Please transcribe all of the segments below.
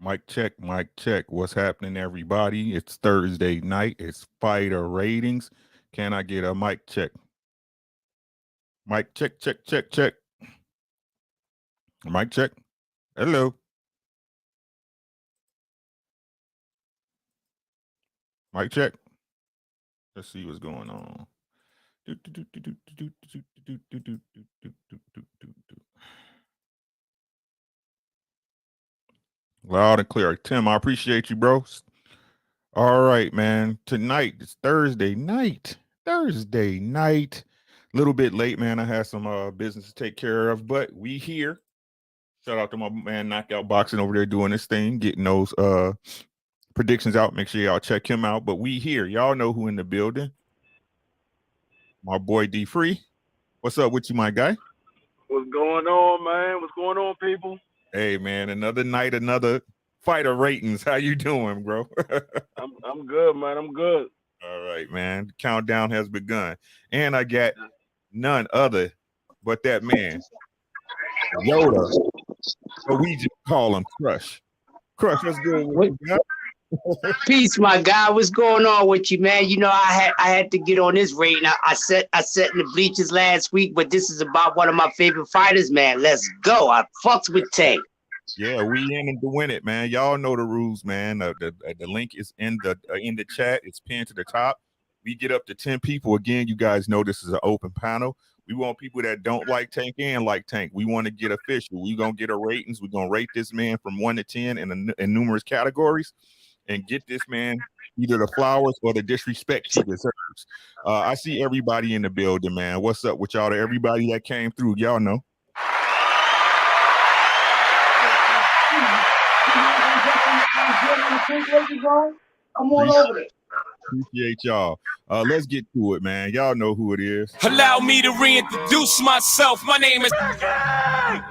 Mic check, mic check. What's happening, everybody? It's Thursday night. It's fighter ratings. Can I get a mic check? Mic check, check, check, check. Mic check. Hello. Mic check. Let's see what's going on. Loud and clear. Tim, I appreciate you, bro. All right, man. Tonight, it's Thursday night. Thursday night. A little bit late, man. I had some business to take care of, but we here. Shout out to my man Knockout Boxing over there doing this thing, getting those predictions out. Make sure y'all check him out. But we here. Y'all know who in the building. My boy D Free. What's up with you, my guy? What's going on, man? What's going on, people? Hey, man. Another night, another fighter ratings. How you doing, bro? I'm good, man. I'm good. All right, man. The countdown has begun. And I got none other but that man, Yoda. So we just call him Crush. Crush, let's go. Peace, my guy. What's going on with you, man? You know, I had to get on this rating. I sat in the bleachers last week, but this is about one of my favorite fighters, man. Let's go. I fucks with Tank. Yeah, we in to win it, man. Y'all know the rules, man. The link is in the chat. It's pinned to the top. We get up to 10 people. Again, you guys know this is an open panel. We want people that don't like Tank and like Tank. We want to get official. We're going to get a ratings. We're going to rate this man from 1 to 10 in numerous categories and get this man either the flowers or the disrespect he deserves. I see everybody in the building, man. What's up with y'all? To everybody that came through, y'all know. Come on over there. Appreciate y'all. Let's get to it, man. Y'all know who it is. Allow me to reintroduce myself. My name is...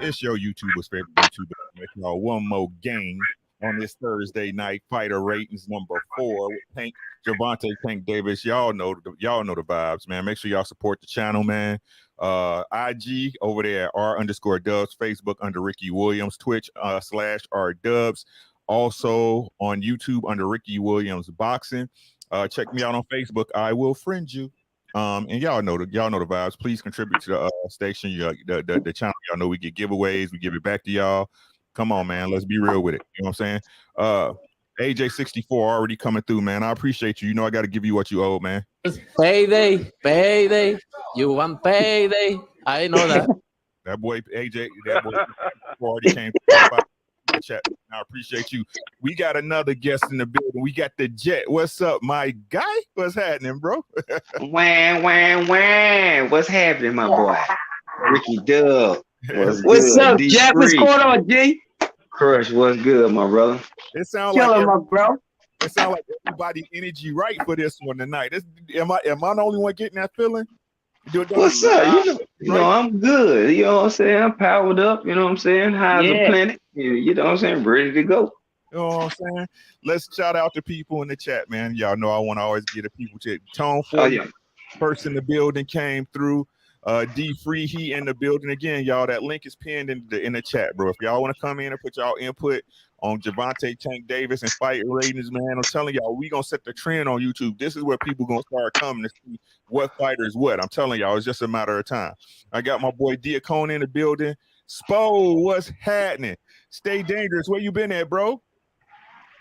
It's your YouTuber's favorite YouTuber. Make y'all one more game on this Thursday night fighter ratings number 4 with Tank, Gervonta, Tank Davis. Y'all know the vibes, man. Make sure y'all support the channel, man. IG over there at r_dubs, Facebook under Ricky Williams, Twitch /r_dubz. Also on YouTube under Ricky Williams Boxing. Check me out on Facebook. I will friend you. And y'all know the vibes. Please contribute to the station, the channel. Y'all know we get giveaways. We give it back to y'all. Come on, man. Let's be real with it. You know what I'm saying? AJ64 already coming through, man. I appreciate you. You know I got to give you what you owe, man. Payday. You want payday? I know that. That boy AJ, already came through the chat. I appreciate you. We got another guest in the building. We got the Jet. What's up, my guy? What's happening, bro? Wham. What's happening, my boy? Ricky Dub. What's up, Jeff? What's going on, G? Crush, what's good, my brother? It sounds like my bro. It sounds like everybody's energy right for this one tonight. Am I the only one getting that feeling? What's up? You know, I'm good. You know what I'm saying? I'm powered up. You know what I'm saying? High as a planet. You know what I'm saying? Ready to go. You know what I'm saying? Let's shout out to people in the chat, man. Y'all know I want to always get the people to tone for you. First in the building came through. D Free, he in the building again, y'all. That link is pinned in the chat, bro. If y'all want to come in and put y'all input on Gervonta, Tank Davis, and fight ratings, man, I'm telling y'all, we gonna set the trend on YouTube. This is where people gonna start coming to see what fighter is what. I'm telling y'all, it's just a matter of time. I got my boy Diacone in the building. Spo, what's happening? Stay dangerous. Where you been at, bro?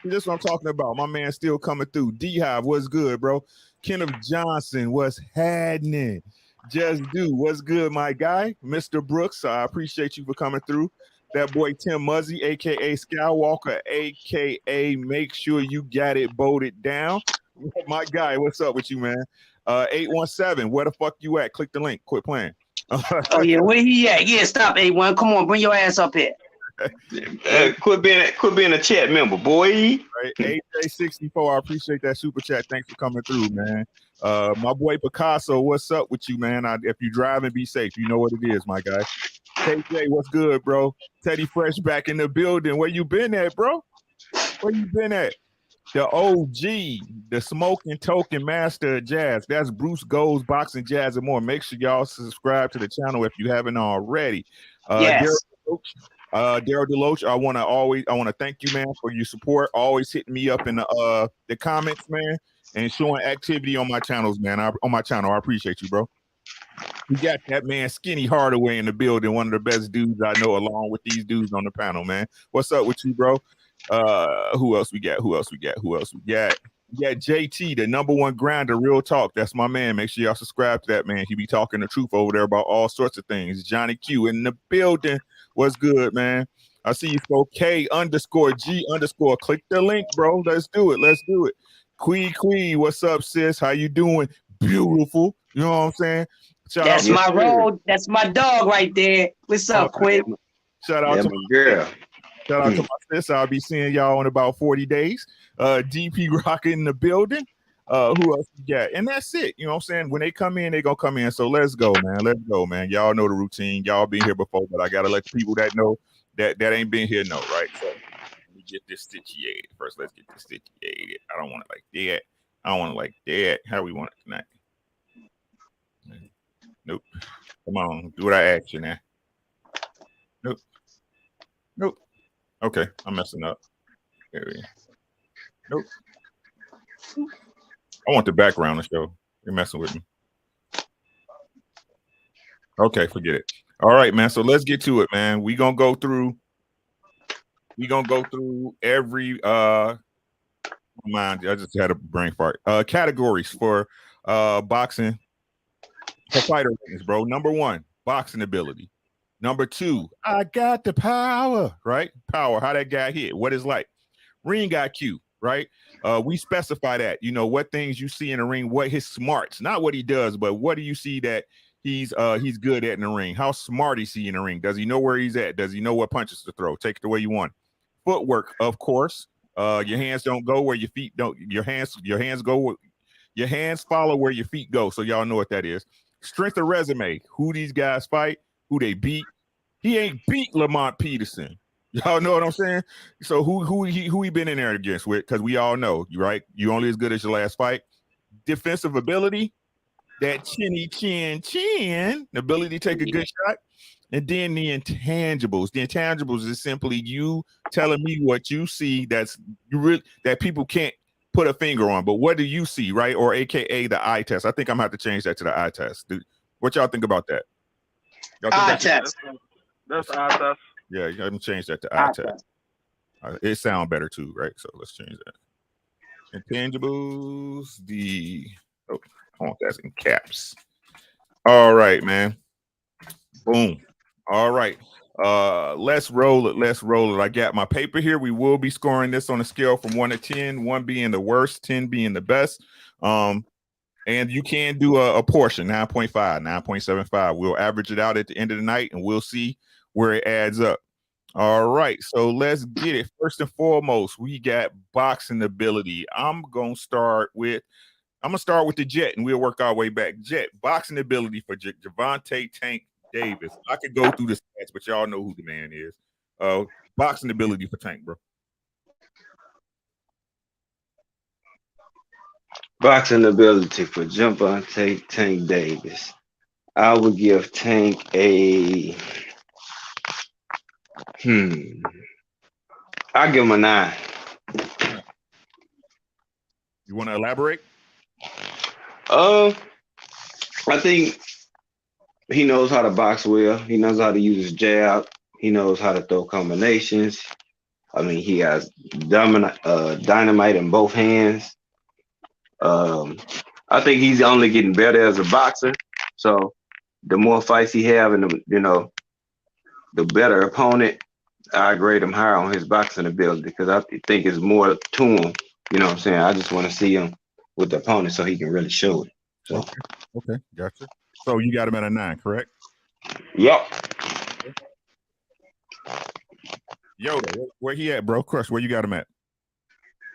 This is what I'm talking about. My man still coming through. D-Hive, what's good, bro? Kenneth Johnson, what's happening? Just do what's good, my guy. Mr. Brooks, I appreciate you for coming through. That boy Tim Muzzy, aka Skywalker, aka make sure you got it bolted down. My guy, what's up with you, man? 817, where the fuck you at? Click the link. Quit playing. Oh yeah, where he at? Yeah, stop, 81. Come on, bring your ass up here. Quit being a chat member, boy. Right, AJ64, I appreciate that super chat. Thanks for coming through, man. My boy Picasso, what's up with you, man? If you driving, be safe. You know what it is, my guy. KJ, what's good, bro? Teddy Fresh back in the building. Where you been at, bro? Where you been at? The OG, the smoking token master of jazz. That's Bruce Gold's Boxing, Jazz, and More. Make sure y'all subscribe to the channel if you haven't already. Yes. Daryl Deloach, I want to thank you, man, for your support. Always hitting me up in the comments, man, and showing activity on my channels, man. On my channel, I appreciate you, bro. We got that man Skinny Hardaway in the building, one of the best dudes I know, along with these dudes on the panel, man. What's up with you, bro? Who else we got? We got JT, the #1 grinder, real talk. That's my man. Make sure y'all subscribe to that, man. He be talking the truth over there about all sorts of things. Johnny Q in the building. What's good, man? I see you. So K_G_. Click the link, bro. Let's do it. Quee, what's up, sis? How you doing? Beautiful. You know what I'm saying? That's my road. That's my dog right there. What's up, Quinn? Shout out to my girl. Shout out to my sis. I'll be seeing y'all in about 40 days. DP Rocket in the building. Who else we got? And that's it. You know what I'm saying? When they come in, they gonna come in. So let's go, man. Y'all know the routine. Y'all been here before, but I gotta let the people that know that ain't been here know, right? So let me get this situated. First, let's get this situated. I don't want it like that. How we want it tonight? Nope. Come on, do what I asked you now. Nope. Okay, I'm messing up. There we go. Nope. I want the background to show. You're messing with me. Okay, forget it. All right, man. So let's get to it, man. We gonna go through every mind. I just had a brain fart. Categories for boxing for fighter ratings, bro. #1, boxing ability. #2, I got the power, right? Power, how that guy hit, what it's like. Ring IQ, right? We specify that, you know, what things you see in the ring, what his smarts, not what he does, but what do you see that he's good at in the ring? How smart is he in the ring? Does he know where he's at? Does he know what punches to throw? Take it the way you want. Footwork, of course. Your hands don't go where your feet don't. Your hands go. Your hands follow where your feet go. So y'all know what that is. Strength of resume. Who these guys fight? Who they beat? He ain't beat Lamont Peterson. Y'all know what I'm saying? So who he been in there against with? Because we all know, right? You only as good as your last fight. Defensive ability, that chin, the ability to take a good shot, and then the intangibles. The intangibles is simply you telling me what you see that people can't put a finger on. But what do you see, right? Or AKA the eye test. I think I'm gonna have to change that to the eye test. What y'all think about that? Eye test. That's eye test. Yeah, you haven't changed that to eye test. It sounds better too, right? So let's change that. Intangibles, I want that in caps. All right, man. Boom. All right. Let's roll it. I got my paper here. We will be scoring this on a scale from 1 to 10, 1 being the worst, 10 being the best. And you can do a portion, 9.5, 9.75. We'll average it out at the end of the night, and we'll see where it adds up. All right, so let's get it. First and foremost, we got boxing ability. I'm gonna start with the Jet, and we'll work our way back. Jet, boxing ability for Gervonta Tank Davis. I could go through the stats, but y'all know who the man is. Boxing ability for Tank, bro. Boxing ability for Gervonta Tank Davis. I would give Tank a I give him a 9. You want to elaborate? I think he knows how to box well. He knows how to use his jab. He knows how to throw combinations. I mean, he has dynamite in both hands. I think he's only getting better as a boxer. So the more fights he have, and the better opponent, I grade him higher on his boxing ability because I think it's more to him. You know what I'm saying? I just want to see him with the opponent so he can really show it. So okay, gotcha. So you got him at a 9, correct? Yep. Yoda, where he at, bro? Crush, where you got him at?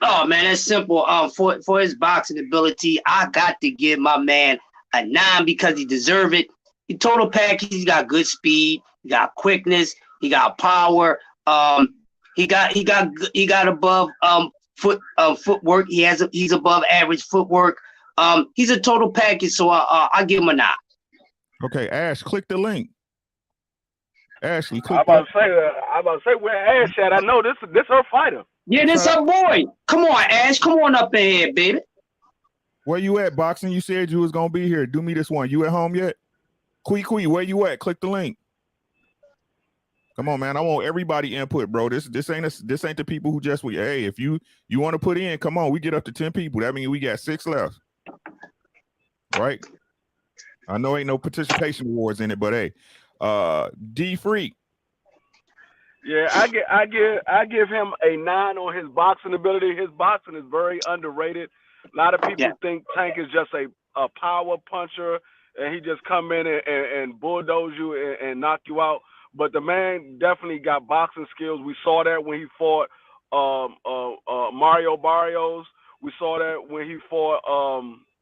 Oh man, that's simple. For his boxing ability, I got to give my man a 9 because he deserves it. He total package. He got good speed. He got quickness. He got power. He got above footwork. He's above average footwork. He's a total package. So I give him a 9. Okay, Ash, click the link. Ashley, I about to say where Ash at. I know this her fighter. Yeah, this her boy. Come on, Ash. Come on up in here, baby. Where you at, boxing? You said you was gonna be here. Do me this one. You at home yet? Kui, where you at? Click the link. Come on, man. I want everybody input, bro. This ain't the people who just hey, if you want to put in, come on. We get up to 10 people. That means we got 6 left. Right? I know ain't no participation awards in it, but hey, D Freak. Yeah, I give him a 9 on his boxing ability. His boxing is very underrated. A lot of people think Tank is just a power puncher and he just come in and bulldoze you and knock you out. But the man definitely got boxing skills. We saw that when he fought Mario Barrios. We saw that when he fought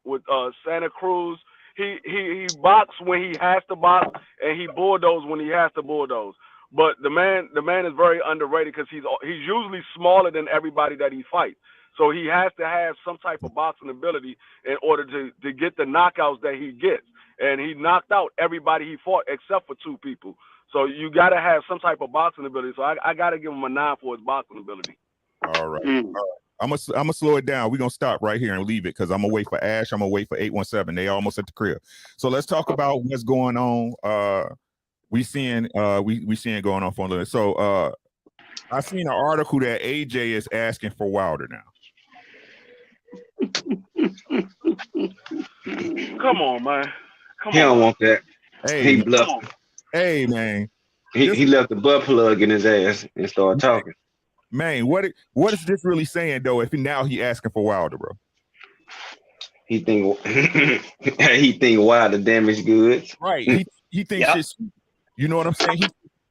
with Santa Cruz. He boxes when he has to box, and he bulldozes when he has to bulldoze. But the man is very underrated because he's usually smaller than everybody that he fights. So he has to have some type of boxing ability in order to get the knockouts that he gets. And he knocked out everybody he fought except for 2 people. So you got to have some type of boxing ability. So I got to give him a 9 for his boxing ability. All right. All right. I'm gonna slow it down. We're gonna stop right here and leave it because I'm gonna wait for Ash. I'm gonna wait for 817. They almost at the crib. So let's talk about what's going on. We seeing going on for a little. So I seen an article that AJ is asking for Wilder now. Come on, man. He don't want that. Hey, he bluffed. Hey, man. He left the butt plug in his ass and started talking. Man, what is this really saying though? If now he asking for Wilder, bro, he think Wilder damaged goods, right? He thinks shit's, you know what I'm saying?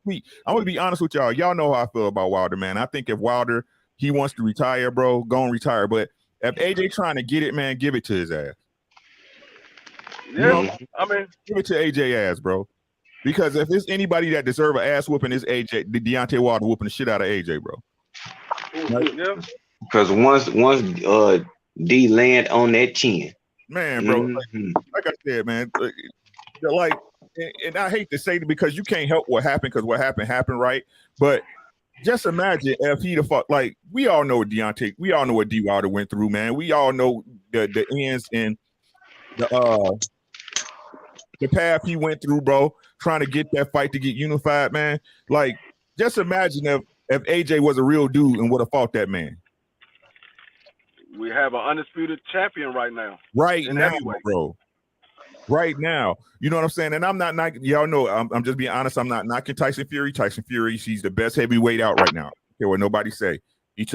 I'm gonna be honest with y'all. Y'all know how I feel about Wilder, man. I think if Wilder he wants to retire, bro, go and retire. But if AJ trying to get it, man, give it to his ass. Yeah, I mean, give it to AJ ass, bro. Because if there's anybody that deserve an ass whooping, it's AJ. The Deontay Wilder whooping the shit out of AJ, bro. Yeah. Because once D land on that chin, man, bro. Like I said, man, like, and I hate to say it because you can't help what happened because what happened, right? But just imagine if he the fuck like we all know Deontay, we all know what D Wilder went through, man. We all know the ends and the path he went through, bro, trying to get that fight to get unified, man. Like, just imagine if AJ was a real dude and would have fought that man. We have an undisputed champion right now. Right now, bro. Right now. You know what I'm saying? And I'm not y'all know, I'm just being honest. I'm not knocking Tyson Fury. Tyson Fury, he's the best heavyweight out right now. I don't care what nobody say. He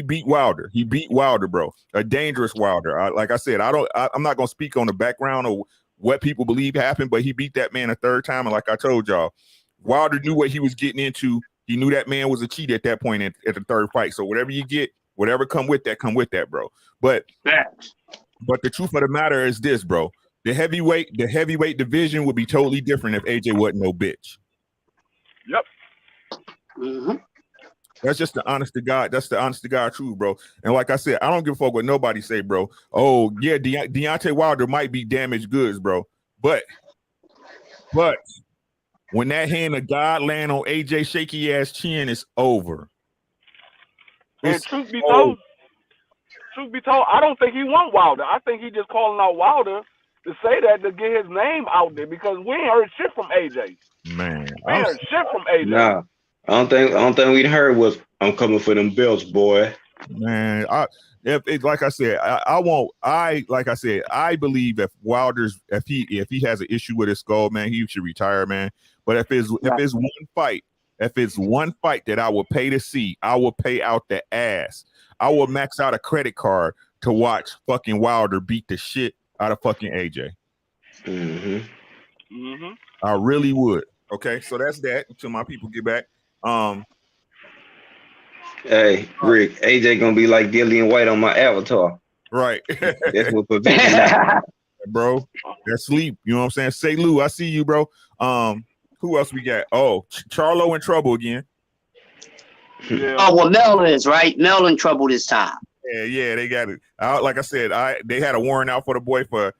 beat Wilder. He beat Wilder, bro. A dangerous Wilder. Like I said, I'm not gonna speak on the background of what people believe happened, but he beat that man a 3rd time. And like I told y'all, Wilder knew what he was getting into. He knew that man was a cheat at that point at the 3rd fight. So whatever you get, whatever come with that, bro. But the truth of the matter is this, bro. The heavyweight division would be totally different if AJ wasn't no bitch. Yep. Mm-hmm. That's just the honest to God. That's the honest to God truth, bro. And like I said, I don't give a fuck what nobody say, bro. Oh, yeah, Deontay Wilder might be damaged goods, bro. But when that hand of God land on AJ shaky ass chin, it's over. And truth be told, I don't think he want Wilder. I think he just calling out Wilder to say that to get his name out there because we ain't heard shit from AJ. Man, we ain't heard shit from AJ. Nah, I don't think we heard was I'm coming for them belts, boy. Man, like I said, I believe if Wilder's if he has an issue with his skull, man, he should retire, man. But if it's one fight that I will pay to see, I will pay out the ass. I will max out a credit card to watch fucking Wilder beat the shit out of fucking AJ. I really would. Okay, so that's that until my people get back. Hey, Rick, AJ gonna be like Gillian White on my avatar. Right. That's what prevented that. Bro, that's sleep. You know what I'm saying? Say Lou, I see you, bro. Who else we got? Oh, Charlo in trouble again. Yeah. Oh, well, Mel is, right? Mel in trouble this time. Yeah, they got it. Like I said, they had a warrant out for the boy for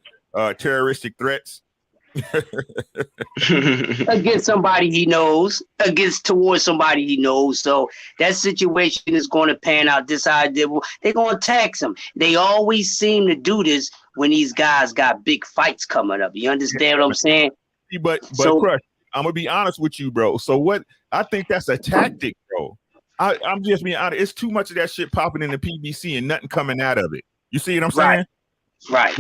terroristic threats. against somebody he knows, towards somebody he knows. So that situation is going to pan out this how they're going to tax him. They always seem to do this when these guys got big fights coming up. You understand what I'm saying? But Crush, I'm gonna be honest with you, bro. So what? I think that's a tactic, bro. I'm just being honest. It's too much of that shit popping in the PBC and nothing coming out of it. You see what I'm saying? Right.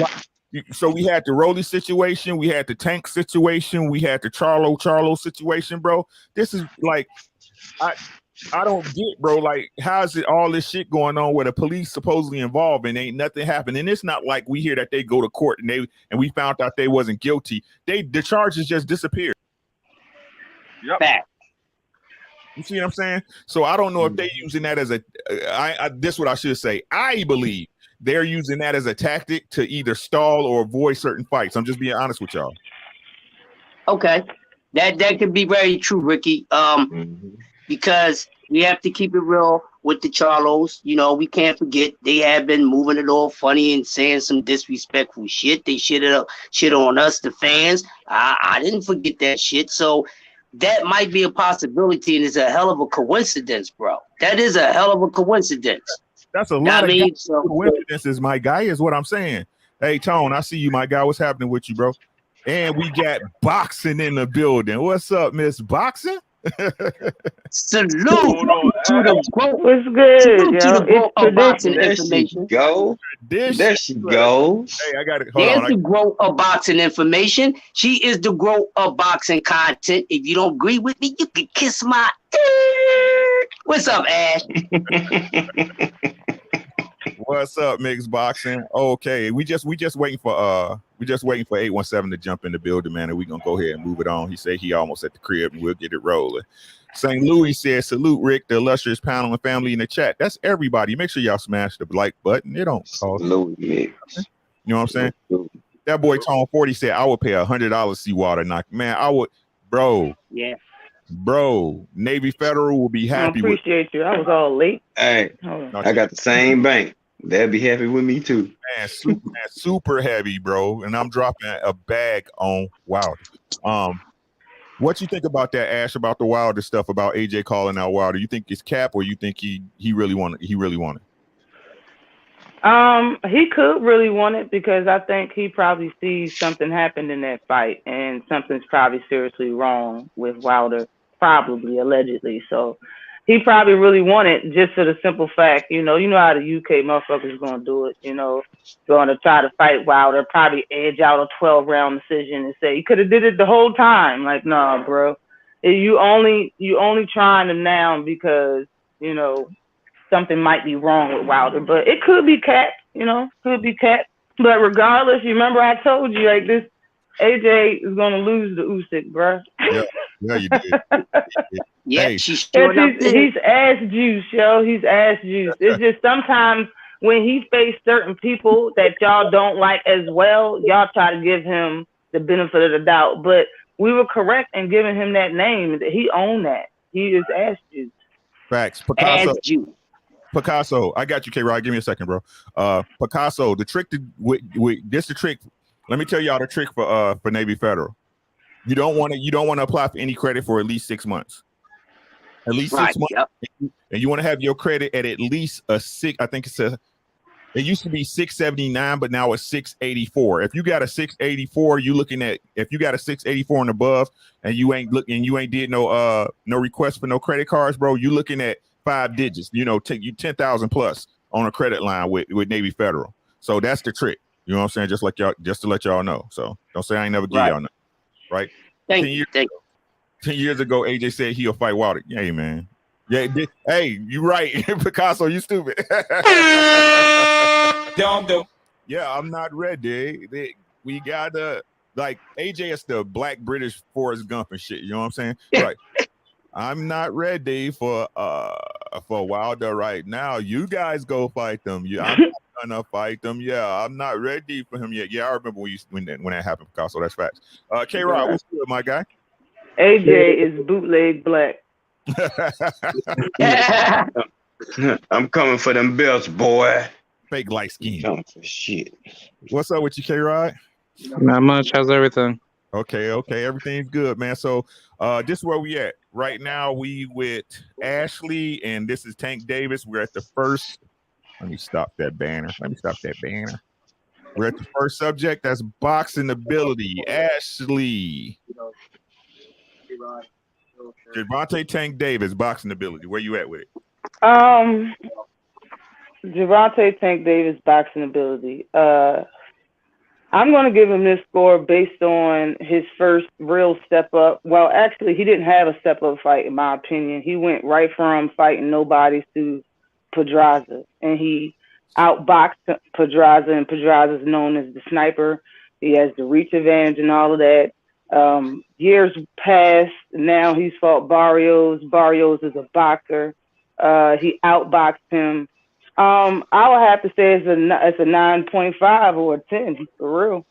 So we had the Rolly situation, we had the Tank situation, we had the Charlo situation, bro. This is like, I don't get, bro. Like, how is it all this shit going on where the police supposedly involved and ain't nothing happened? And it's not like we hear that they go to court and we found out they wasn't guilty. The charges just disappeared. Yep. Back. You see what I'm saying? So I don't know if they using that as this is what I should say. I believe they're using that as a tactic to either stall or avoid certain fights. I'm just being honest with y'all. Okay. That could be very true, Ricky. Because we have to keep it real with the Charlos. You know, we can't forget they have been moving it all funny and saying some disrespectful shit. They shit on us, the fans. I didn't forget that shit. So that might be a possibility, and it's a hell of a coincidence, bro. That is a hell of a coincidence. That's a lot of coincidences, my guy, is what I'm saying. Hey, Tone, I see you, my guy. What's happening with you, bro? And we got Boxing in the building. What's up, Miss Boxing? Salute to the GOAT. What's good, yo? To the GOAT of boxing There information. she go. There she goes. Hey, I got it. There's the GOAT of boxing information. She is the GOAT of boxing content. If you don't agree with me, you can kiss my dick. What's up, Ash? What's up, Mixed Boxing? Okay, we just waiting for 817 to jump in the building, man, and we gonna go ahead and move it on. He said he almost at the crib, and we'll get it rolling. St. Louis says, salute Rick, the illustrious panel and family in the chat. That's everybody. Make sure y'all smash the like button. It don't cost. Salute, you know what I'm saying? That boy Tone 40 said I would pay $100 Seawater knock. Man, I would, bro. Yeah. Bro, Navy Federal will be happy. I appreciate you. I was all late. Hey, I got the same bank. They'll be happy with me too. Man, super heavy, bro. And I'm dropping a bag on Wilder. What you think about that, Ash? About the Wilder stuff about AJ calling out Wilder? You think it's cap, or you think he really wanted? He really wanted. He could really want it because I think he probably sees something happened in that fight, and something's probably seriously wrong with Wilder. Probably, allegedly. So he probably really wanted, just for the simple fact, you know how the UK motherfuckers gonna do it, going to try to fight Wilder, probably edge out a 12-round decision and say, you could have did it the whole time. Like, nah, bro. You only trying him now because, something might be wrong with Wilder. But it could be cat, could be cat. But regardless, you remember I told you, like, this AJ is gonna lose the Usyk, bro. Yeah, you did. Yeah, hey. he's ass juice, yo. He's ass juice. It's just sometimes when he faced certain people that y'all don't like as well, y'all try to give him the benefit of the doubt. But we were correct in giving him that name. He owned that. He is ass juice. Facts. Picasso. Ass juice. Picasso, I got you, K-Rod. Give me a second, bro. Picasso, the trick this the trick. Let me tell y'all the trick for Navy Federal. You don't want to apply for any credit for at least 6 months. At least 6 months. Yep. And you want to have your credit at least a 6. I think it used to be 679, but now it's 684. If you got a 684, you looking at, if you got a 684 and above, and you ain't did no request for no credit cards, bro, you looking at 5 digits. Take you 10,000 plus on a credit line with Navy Federal. So that's the trick. You know what I'm saying? Just to let y'all know. So don't say I ain't never give y'all nothing. Right? 10 years ago, AJ said he'll fight Wilder. Hey, man. Yeah, hey, you right. Picasso, you stupid. Yeah, I'm not ready. We got AJ is the black British Forrest Gump and shit. You know what I'm saying? Right. I'm not ready for Wilder right now. You guys go fight them. I'm not gonna fight them. Yeah, I'm not ready for him yet. Yeah, I remember when that happened, Picasso. That's facts. K-Rod, what's good, my guy? AJ is bootleg black. I'm coming for them belts, boy. Fake light skin. Coming for shit. What's up with you, K-Rod? Not much. How's everything? Okay, everything's good, man. So this is where we at right now. We with Ashley, and this is Tank Davis. We're at the first. Let me stop that banner. We're at the first subject. That's boxing ability. Ashley, Gervonta Tank Davis, boxing ability. Where you at with it? Gervonta Tank Davis, boxing ability. I'm going to give him this score based on his first real step up. Well, actually, he didn't have a step up fight, in my opinion. He went right from fighting nobody to Pedraza, and he outboxed Pedraza, and Pedraza is known as the sniper. He has the reach advantage and all of that. Years passed. Now he's fought Barrios. Barrios is a boxer. He outboxed him. I would have to say it's a 9.5 or a 10 for real.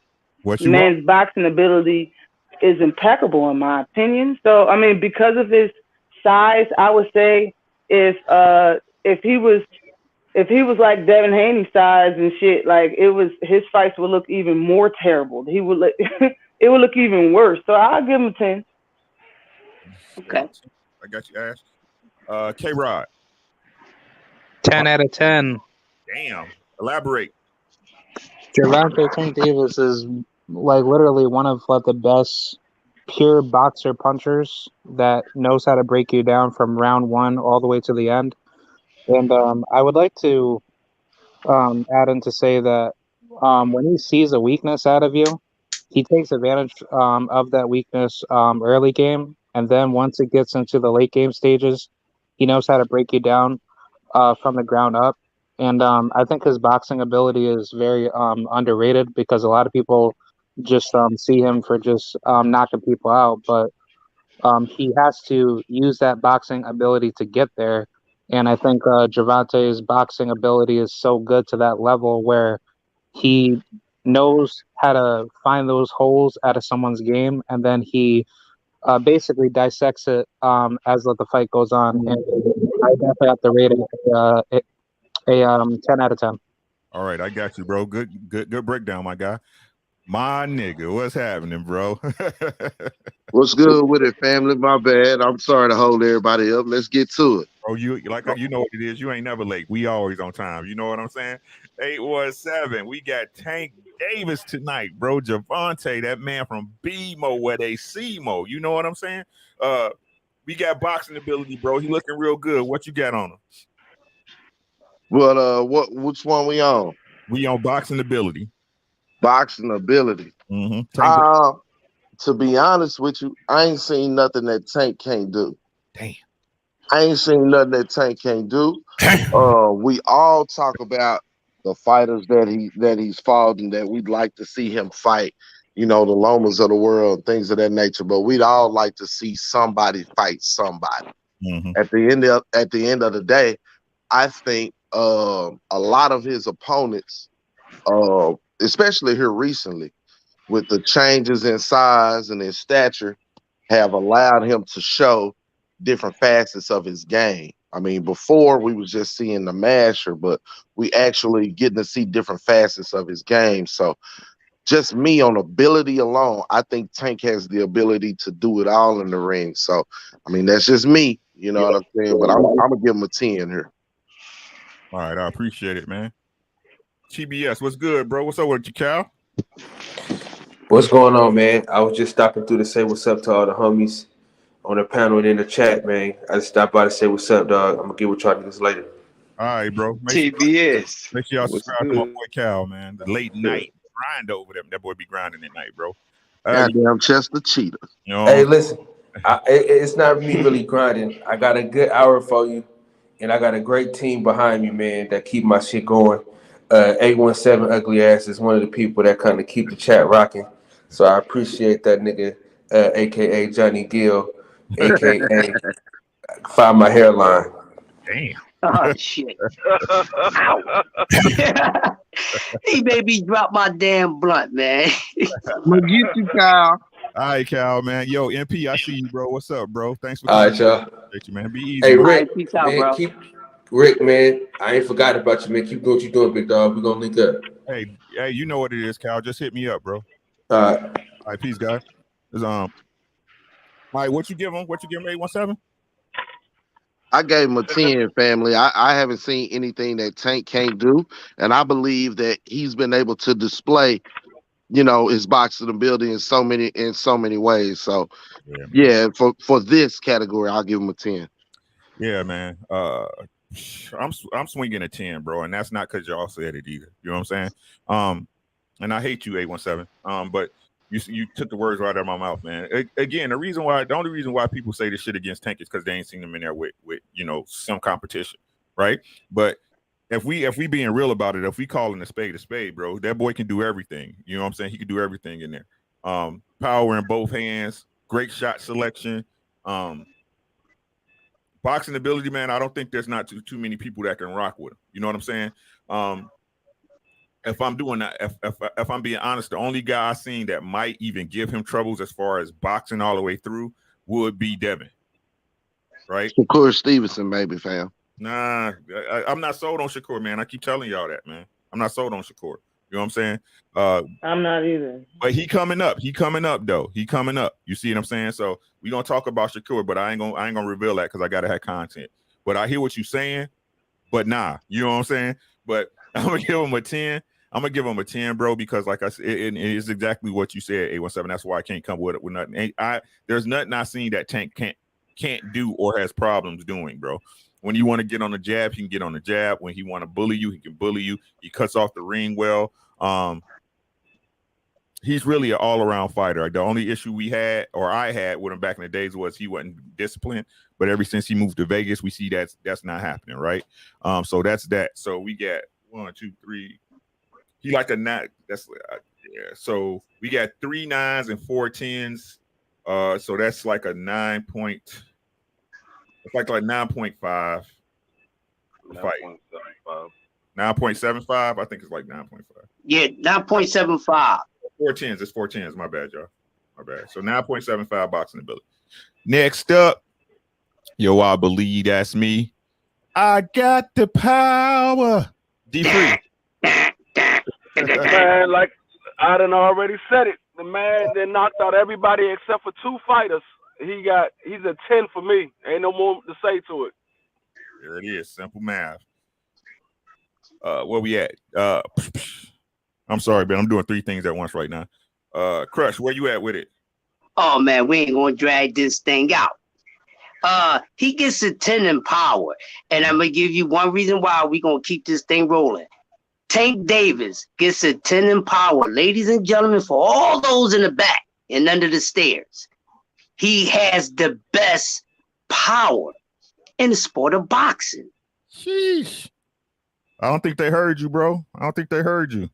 Man's boxing ability is impeccable in my opinion. So I mean, because of his size, I would say if he was like Devin Haney size and shit, like his fights would look even more terrible. He would look it would look even worse. So I'll give him a 10. Okay. I got you, Ash. K-Rod. 10 out of 10. Damn. Elaborate. Gervonta Tank Davis is like literally one of the best pure boxer punchers that knows how to break you down from round one all the way to the end. And I would like to add in to say that when he sees a weakness out of you, he takes advantage of that weakness early game. And then once it gets into the late game stages, he knows how to break you down from the ground up. And I think his boxing ability is very underrated because a lot of people just see him for just knocking people out. But he has to use that boxing ability to get there. And I think Gervonta's boxing ability is so good to that level where he knows how to find those holes out of someone's game, and then he basically dissects it as the fight goes on. And I definitely have to rate it a 10 out of 10. All right, I got you, bro. Good breakdown, my guy. My nigga, what's happening, bro? What's good with it, family? My bad. I'm sorry to hold everybody up. Let's get to it. Oh, you know what it is. You ain't never late. We always on time. You know what I'm saying? 817. We got Tank Davis tonight, bro. Gervonta, that man from BMO where they see Mo. You know what I'm saying? We got boxing ability, bro. He looking real good. What you got on him? Well, which one we on? We on boxing ability. Boxing ability. Mm-hmm. To be honest with you, I ain't seen nothing that Tank can't do. Damn. I ain't seen nothing that Tank can't do. We all talk about the fighters that he's fought and that we'd like to see him fight. You know, the Lomas of the world, things of that nature. But we'd all like to see somebody fight somebody. Mm-hmm. At the end of the day, I think a lot of his opponents, especially here recently, with the changes in size and in stature, have allowed him to show different facets of his game. I mean, before we was just seeing the masher, but we actually getting to see different facets of his game. So just me on ability alone, I think Tank has the ability to do it all in the ring. So, I mean, that's just me, you know what I'm saying? But I'm going to give him a 10 here. All right, I appreciate it, man. TBS, what's good, bro? What's up with you, Cal? What's going on, man? I was just stopping through to say what's up to all the homies on the panel and in the chat, man. I just stopped by to say what's up, dog. I'm gonna get with y'all niggas later. All right, bro. TBS. Make sure y'all subscribe to my boy Cal, man. The late night grind over there. That boy be grinding at night, bro. Goddamn Chester Cheetah. You know, Hey, listen, it's not me really grinding. I got a good hour for you, and I got a great team behind me, man, that keep my shit going. 817 Ugly Ass is one of the people that kind of keep the chat rocking. So I appreciate that nigga, a.k.a. Johnny Gill, a.k.a. Find My Hairline. Damn. Oh, shit. Ow. He made me drop my damn blunt, man. I'm going to get you, Kyle. All right, Cal, man. Yo, MP, I see you, bro. What's up, bro? Thanks for coming. All right, y'all. Appreciate you, man. Be easy. Hey, Rick, right, peace out, man, bro. Rick, man, I ain't forgot about you, man. Keep doing what you're doing, big dog. We're going to link up. Hey, you know what it is, Cal. Just hit me up, bro. All right. All right, peace, guys. Mike, what you give him? 817? I gave him a 10, family. I haven't seen anything that Tank can't do, and I believe that he's been able to display, his boxing ability in so many ways. So, yeah, for this category, I'll give him a 10. Yeah, man. I'm swinging a 10, bro, and that's not because y'all said it either. You know what I'm saying? And I hate you, 817. But you took the words right out of my mouth, man. Again, the only reason why people say this shit against Tank is because they ain't seen him in there with some competition, right? But if we being real about it, if we calling a spade, bro, that boy can do everything. You know what I'm saying? He can do everything in there. Power in both hands, great shot selection, boxing ability, man. I don't think there's not too many people that can rock with him. You know what I'm saying? If I'm doing that, if I'm being honest, the only guy I've seen that might even give him troubles as far as boxing all the way through would be Devin, right? Shakur Stevenson, maybe, fam. Nah, I'm not sold on Shakur, man. I keep telling y'all that, man. I'm not sold on Shakur. You know what I'm saying? I'm not either. But he coming up, though. He coming up. You see what I'm saying? So we gonna talk about Shakur, but I ain't gonna reveal that because I gotta have content. But I hear what you're saying, but nah, you know what I'm saying? But I'm gonna give him a 10. I'm gonna give him a 10, bro, because like I said, it is exactly what you said, 817. That's why I can't come with nothing. There's nothing I seen that Tank can't do or has problems doing, bro. When you want to get on the jab, he can get on the jab. When he want to bully you, he can bully you. He cuts off the ring well. He's really an all-around fighter. The only issue I had with him back in the days was he wasn't disciplined. But ever since he moved to Vegas, we see that's not happening, right? So that's that. So we got 1, 2, 3. He like a 9. That's yeah. So we got 3 9s and 4 10s. So that's like a 9 point. It's like 9.5 fight. 9.75. I think it's like 9.5. Yeah, 9.75. 4 10s. It's 4 10s. My bad, y'all. My bad. So 9.75 boxing ability. Next up, I believe that's me. I got the power. D3. Man, like I done already said it. The man that knocked out everybody except for 2 fighters. He's a 10 for me. Ain't no more to say to it. There it is. Simple math. Where we at? I'm sorry, man. I'm doing 3 things at once right now. Crush, where you at with it? Oh man, we ain't gonna drag this thing out. He gets a 10 in power, and I'm gonna give you one reason why we gonna keep this thing rolling. Tank Davis gets a 10 in power, ladies and gentlemen, for all those in the back and under the stairs. He has the best power in the sport of boxing. Sheesh. I don't think they heard you, bro. I don't think they heard you.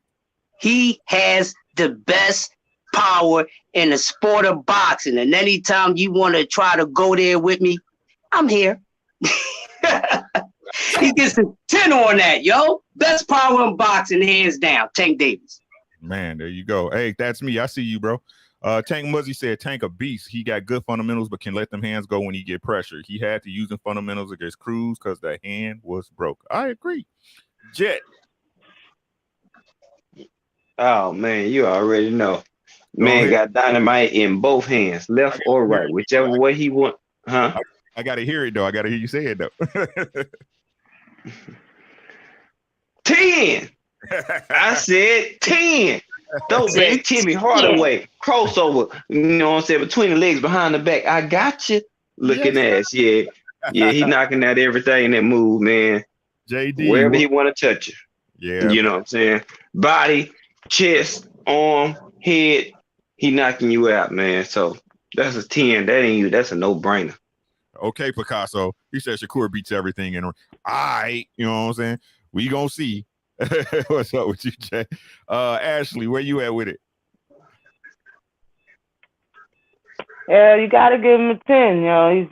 He has the best power in the sport of boxing. And anytime you want to try to go there with me, I'm here. He gets a 10 on that, yo. Best power in boxing, hands down. Tank Davis. Man, there you go. Hey, that's me. I see you, bro. Tank Muzzy said Tank a beast. He got good fundamentals, but can let them hands go when he get pressure. He had to use them fundamentals against Cruz because the hand was broke. I agree. Jet. Oh man, you already know. Man got dynamite in both hands, left or right, whichever way he want. Huh? I gotta hear it though. I gotta hear you say it though. 10. I said 10. Throw back Timmy Hardaway. Crossover. You know what I'm saying? Between the legs, behind the back. I got you. Looking ass. Yeah. Yeah, he knocking out everything in that move, man. JD. Wherever he want to touch you. Yeah. You know what I'm saying? Body, chest, arm, head. He knocking you out, man. So that's a 10. That ain't you. That's a no-brainer. Okay, Picasso. He said Shakur beats everything. And you know what I'm saying? We gonna see. What's up with you, Jay? Ashley, where you at with it? Yeah, you gotta give him a 10. He's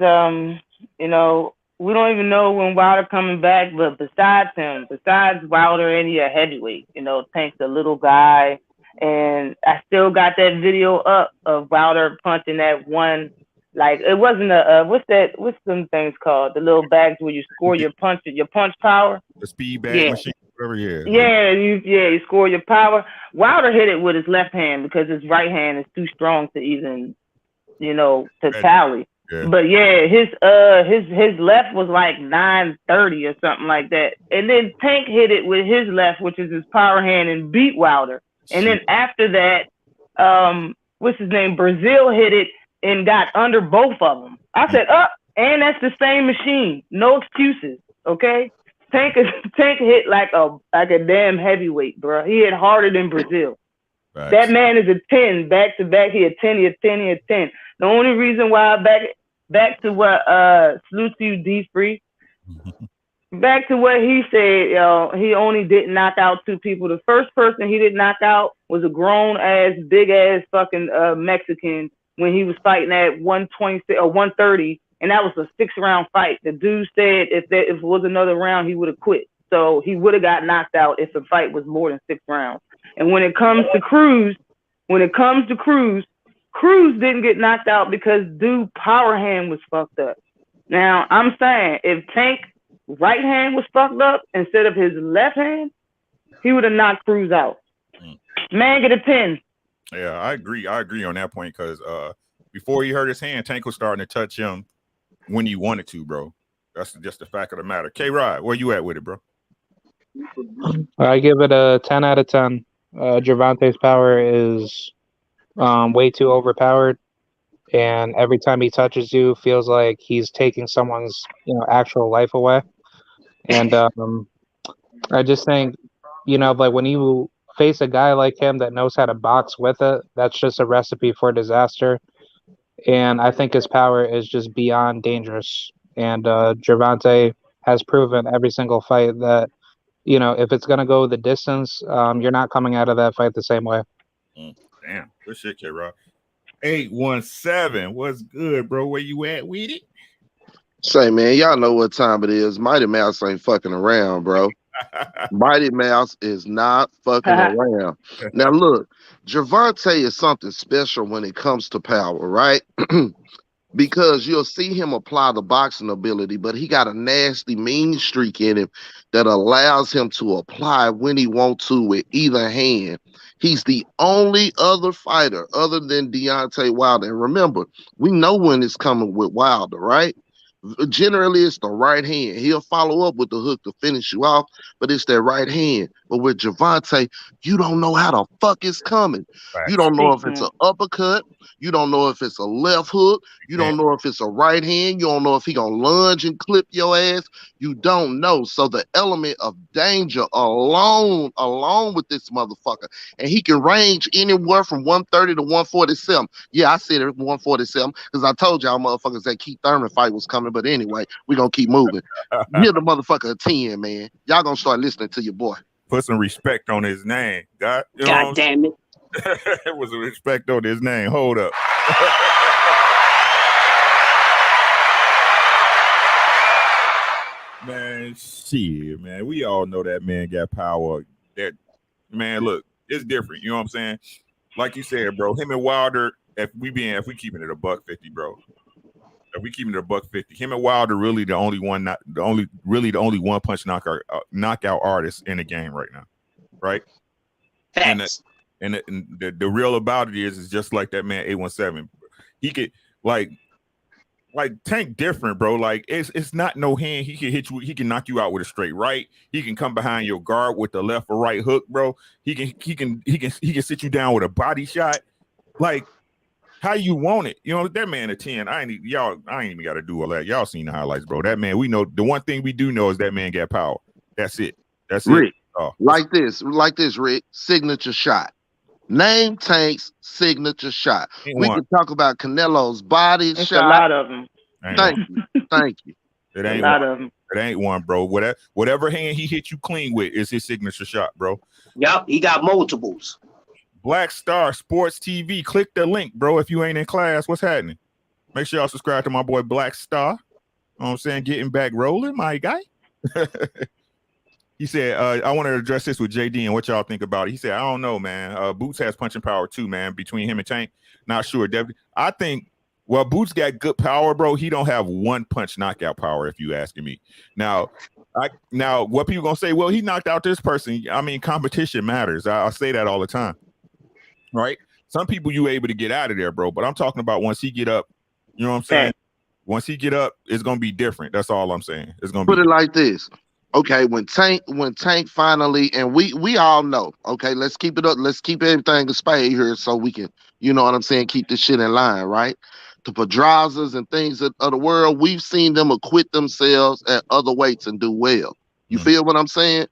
we don't even know when Wilder coming back, but besides Wilder, any a heavyweight. Tank's a little guy, and I still got that video up of Wilder punching that one. Like it wasn't what's them things called? The little bags where you score your punch power. The speed bag machine, whatever. You score your power. Wilder hit it with his left hand because his right hand is too strong to even to Yeah. tally. Yeah. But yeah, his left was like 930 or something like that. And then Tank hit it with his left, which is his power hand, and beat Wilder. And then after that, what's his name? Brazil hit it and got under both of them. I said, and that's the same machine. No excuses. Okay. Tank hit like a damn heavyweight, bro. He hit harder than Brazil. Right. That man is a 10 back to back. He a 10, he a 10, he a 10. The only reason why back to what salute to you, D Free. Back to what he said, he only didn't knock out 2 people. The first person he didn't knock out was a grown ass, big ass fucking Mexican when he was fighting at 126 or 130, and that was a 6-round fight. The dude said if it was another round, he would have quit. So he would have got knocked out if the fight was more than 6 rounds. And when it comes to Cruz, Cruz didn't get knocked out because dude power hand was fucked up. Now I'm saying if Tank right hand was fucked up instead of his left hand, he would have knocked Cruz out. Man, get a 10. Yeah, I agree on that point because before he hurt his hand, Tank was starting to touch him when he wanted to, bro. That's just the fact of the matter. K-Rod, where you at with it, bro? I give it a 10 out of 10. Gervonta's power is way too overpowered, and every time he touches you, feels like he's taking someone's actual life away. And I just think like when you face a guy like him that knows how to box with it, that's just a recipe for disaster. And I think his power is just beyond dangerous. And Gervonta has proven every single fight that if it's gonna go the distance, you're not coming out of that fight the same way. Damn, good shit, K-Rod. 817, what's good, bro? Where you at with it? Say, man, y'all know what time it is. Mighty Mouse ain't fucking around, bro. Mighty Mouse is not fucking around. Now, look, Gervonta is something special when it comes to power, right? Because you'll see him apply the boxing ability, but he got a nasty, mean streak in him that allows him to apply when he wants to with either hand. He's the only other fighter other than Deontay Wilder. And remember, we know when it's coming with Wilder, right? Generally, it's the right hand. He'll follow up with the hook to finish you off, but it's that right hand. But with Gervonta, you don't know how the fuck it's coming. Right. You don't know if it's an uppercut. You don't know if it's a left hook. You don't know if it's a right hand. You don't know if he gonna lunge and clip your ass. You don't know. So the element of danger alone with this motherfucker, and he can range anywhere from 130 to 147. Yeah, I said it 147 because I told y'all motherfuckers that Keith Thurman fight was coming. But anyway, we gonna keep moving. Give the motherfucker a 10, man. Y'all gonna start listening to your boy. Put some respect on his name. God damn it. It was a respect on his name. Hold up. Man, shit, man. We all know that man got power. That man, look, it's different. You know what I'm saying? Like you said, bro. Him and Wilder, if we keeping it a $150, bro. If we keeping it a $150, him and Wilder really the only one punch knockout artist in the game right now, right? Thanks. And the real about it is just like that man 817. He could like Tank different, bro. Like it's not no hand. He can hit you. He can knock you out with a straight right. He can come behind your guard with the left or right hook, bro. He can sit you down with a body shot, like how you want it. You know that man a 10. I ain't even got to do all that. Y'all seen the highlights, bro. That man, we know the one thing we do know is that man got power. That's it. That's Rick, it. Oh. Like this, Rick. Signature shot. Name Tank's signature shot. We can talk about Canelo's body shot. A lot of them. Thank you. It ain't a lot of them. It ain't one, bro. Whatever hand he hit you clean with is his signature shot, bro. Yep, he got multiples. Black Star Sports TV. Click the link, bro. If you ain't in class, what's happening? Make sure y'all subscribe to my boy Black Star. You know what I'm saying? Getting back rolling, my guy. He said, I want to address this with JD and what y'all think about it. He said, I don't know, man. Boots has punching power too, man, between him and Tank. Not sure. I think, well, Boots got good power, bro. He don't have one punch knockout power, if you asking me. Now, what people going to say, well, he knocked out this person. I mean, competition matters. I say that all the time, right? some people you able to get out of there, bro. But I'm talking about once he get up, you know what I'm saying? Once he get up, it's gonna be different. That's all I'm saying. It's gonna put be it like this. Okay, when Tank finally, and we all know, okay, let's keep it up, let's keep everything a spade here so we can, you know what I'm saying, keep this shit in line, right? The Pedrazas and things of the world, we've seen them acquit themselves at other weights and do well. You feel what I'm saying?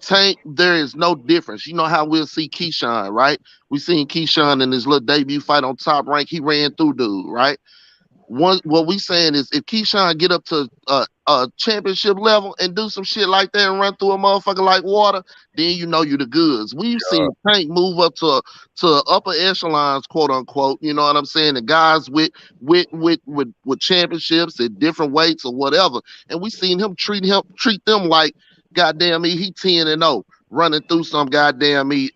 Tank, there is no difference. You know how we'll see Keyshawn, right? We seen Keyshawn in his little debut fight on Top Rank. He ran through dude, right? What we saying is if Keyshawn get up to a championship level and do some shit like that and run through a motherfucker like water, then you know you the goods. We've seen Tank move up to upper echelons, quote unquote. You know what I'm saying? The guys with championships at different weights or whatever, and we seen him treat them like goddamn me, he 10-0, running through some goddamn me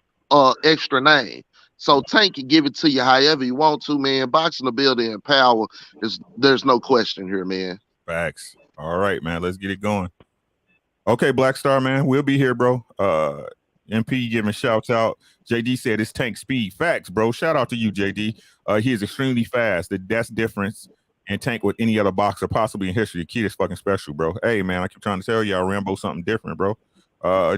extra name. So Tank can give it to you however you want to, man. Boxing ability and power there's no question here, man. Facts. All right, man. Let's get it going. Okay, Black Star, man. We'll be here, bro. MP giving shouts out. JD said it's Tank speed. Facts, bro. Shout out to you, JD. He is extremely fast. That's difference in Tank with any other boxer possibly in history. The kid is fucking special, bro. Hey, man, I keep trying to tell y'all, Rambo something different, bro.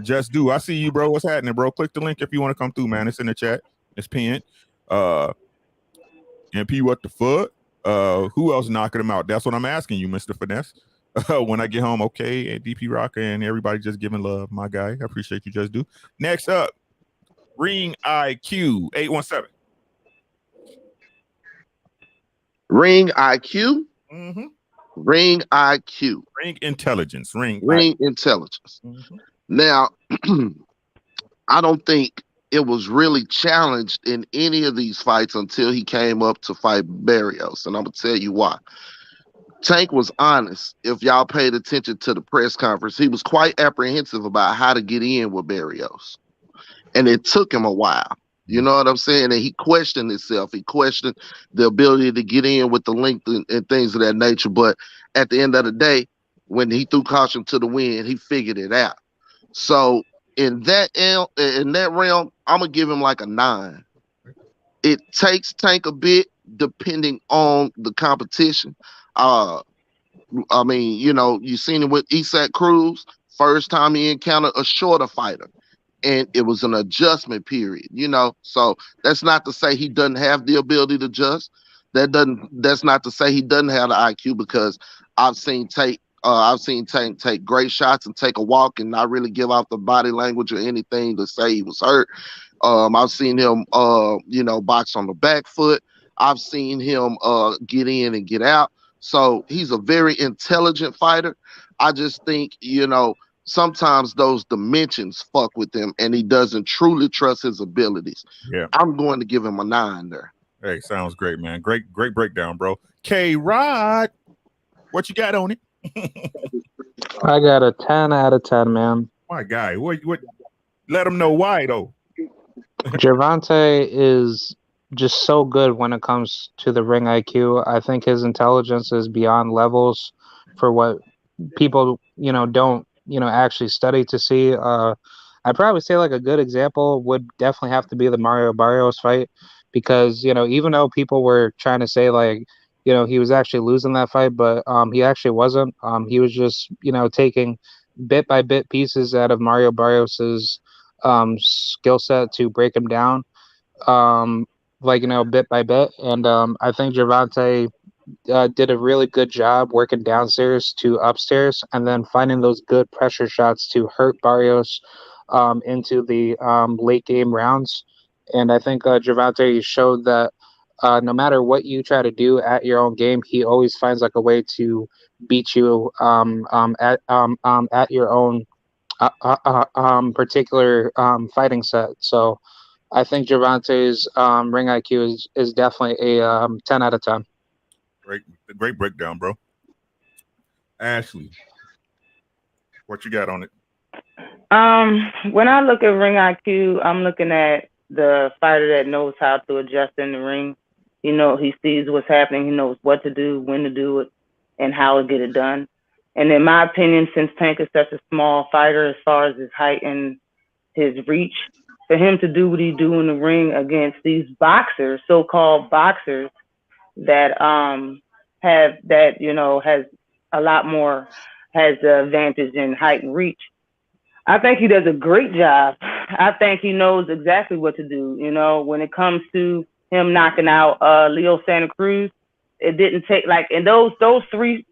Just do. I see you, bro. What's happening, bro? Click the link if you want to come through, man. It's in the chat. It's pinned. MP, what the fuck? Who else knocking him out? That's what I'm asking you, Mr. Finesse. When I get home, okay, and DP Rocker and everybody just giving love, my guy. I appreciate you, Just Do. Next up, Ring IQ 817. Ring IQ? Mm-hmm. Ring IQ. Ring Intelligence. Ring Intelligence. Mm-hmm. Now, I don't think it was really challenged in any of these fights until he came up to fight Barrios, and I'm gonna tell you why. Tank was honest. If y'all paid attention to the press conference, he was quite apprehensive about how to get in with Barrios, and it took him a while. You know what I'm saying? And he questioned himself. He questioned the ability to get in with the length and things of that nature. But at the end of the day, when he threw caution to the wind, he figured it out. So in that realm, I'm gonna give him like a 9. It takes Tank a bit depending on the competition. I mean, you know, you seen it with Isaac Cruz. First time he encountered a shorter fighter, and it was an adjustment period. You know, so that's not to say he doesn't have the ability to adjust. That's not to say he doesn't have the IQ, because I've seen Tank take great shots and take a walk and not really give out the body language or anything to say he was hurt. I've seen him, you know, box on the back foot. I've seen him get in and get out. So he's a very intelligent fighter. I just think, you know, sometimes those dimensions fuck with him and he doesn't truly trust his abilities. Yeah. I'm going to give him a 9 there. Hey, sounds great, man. Great breakdown, bro. K-Rod, what you got on it? I got a 10 out of 10, man. My guy, what? Let him know why, though. Gervonta is just so good when it comes to the ring IQ. I think his intelligence is beyond levels for what people, you know, don't, you know, actually study to see. I'd probably say like a good example would definitely have to be the Mario Barrios fight, because, you know, even though people were trying to say like, you know, he was actually losing that fight, but he actually wasn't. He was just, you know, taking bit by bit pieces out of Mario Barrios's skill set to break him down, like, you know, bit by bit. And I think Gervonta did a really good job working downstairs to upstairs and then finding those good pressure shots to hurt Barrios into the late game rounds. And I think Gervonta showed that no matter what you try to do at your own game, he always finds like a way to beat you at your own particular fighting set. So I think Gervonta's ring IQ is definitely a 10 out of 10. Great breakdown, bro. Ashley, what you got on it? When I look at ring IQ, I'm looking at the fighter that knows how to adjust in the ring. You know, he sees what's happening. He knows what to do, when to do it, and how to get it done. And in my opinion, since Tank is such a small fighter as far as his height and his reach, for him to do what he do in the ring against these boxers, so-called boxers, that have that, you know, has a lot more, has the advantage in height and reach. I think he does a great job. I think he knows exactly what to do. You know, when it comes to him knocking out Leo Santa Cruz, it didn't take, like, in those three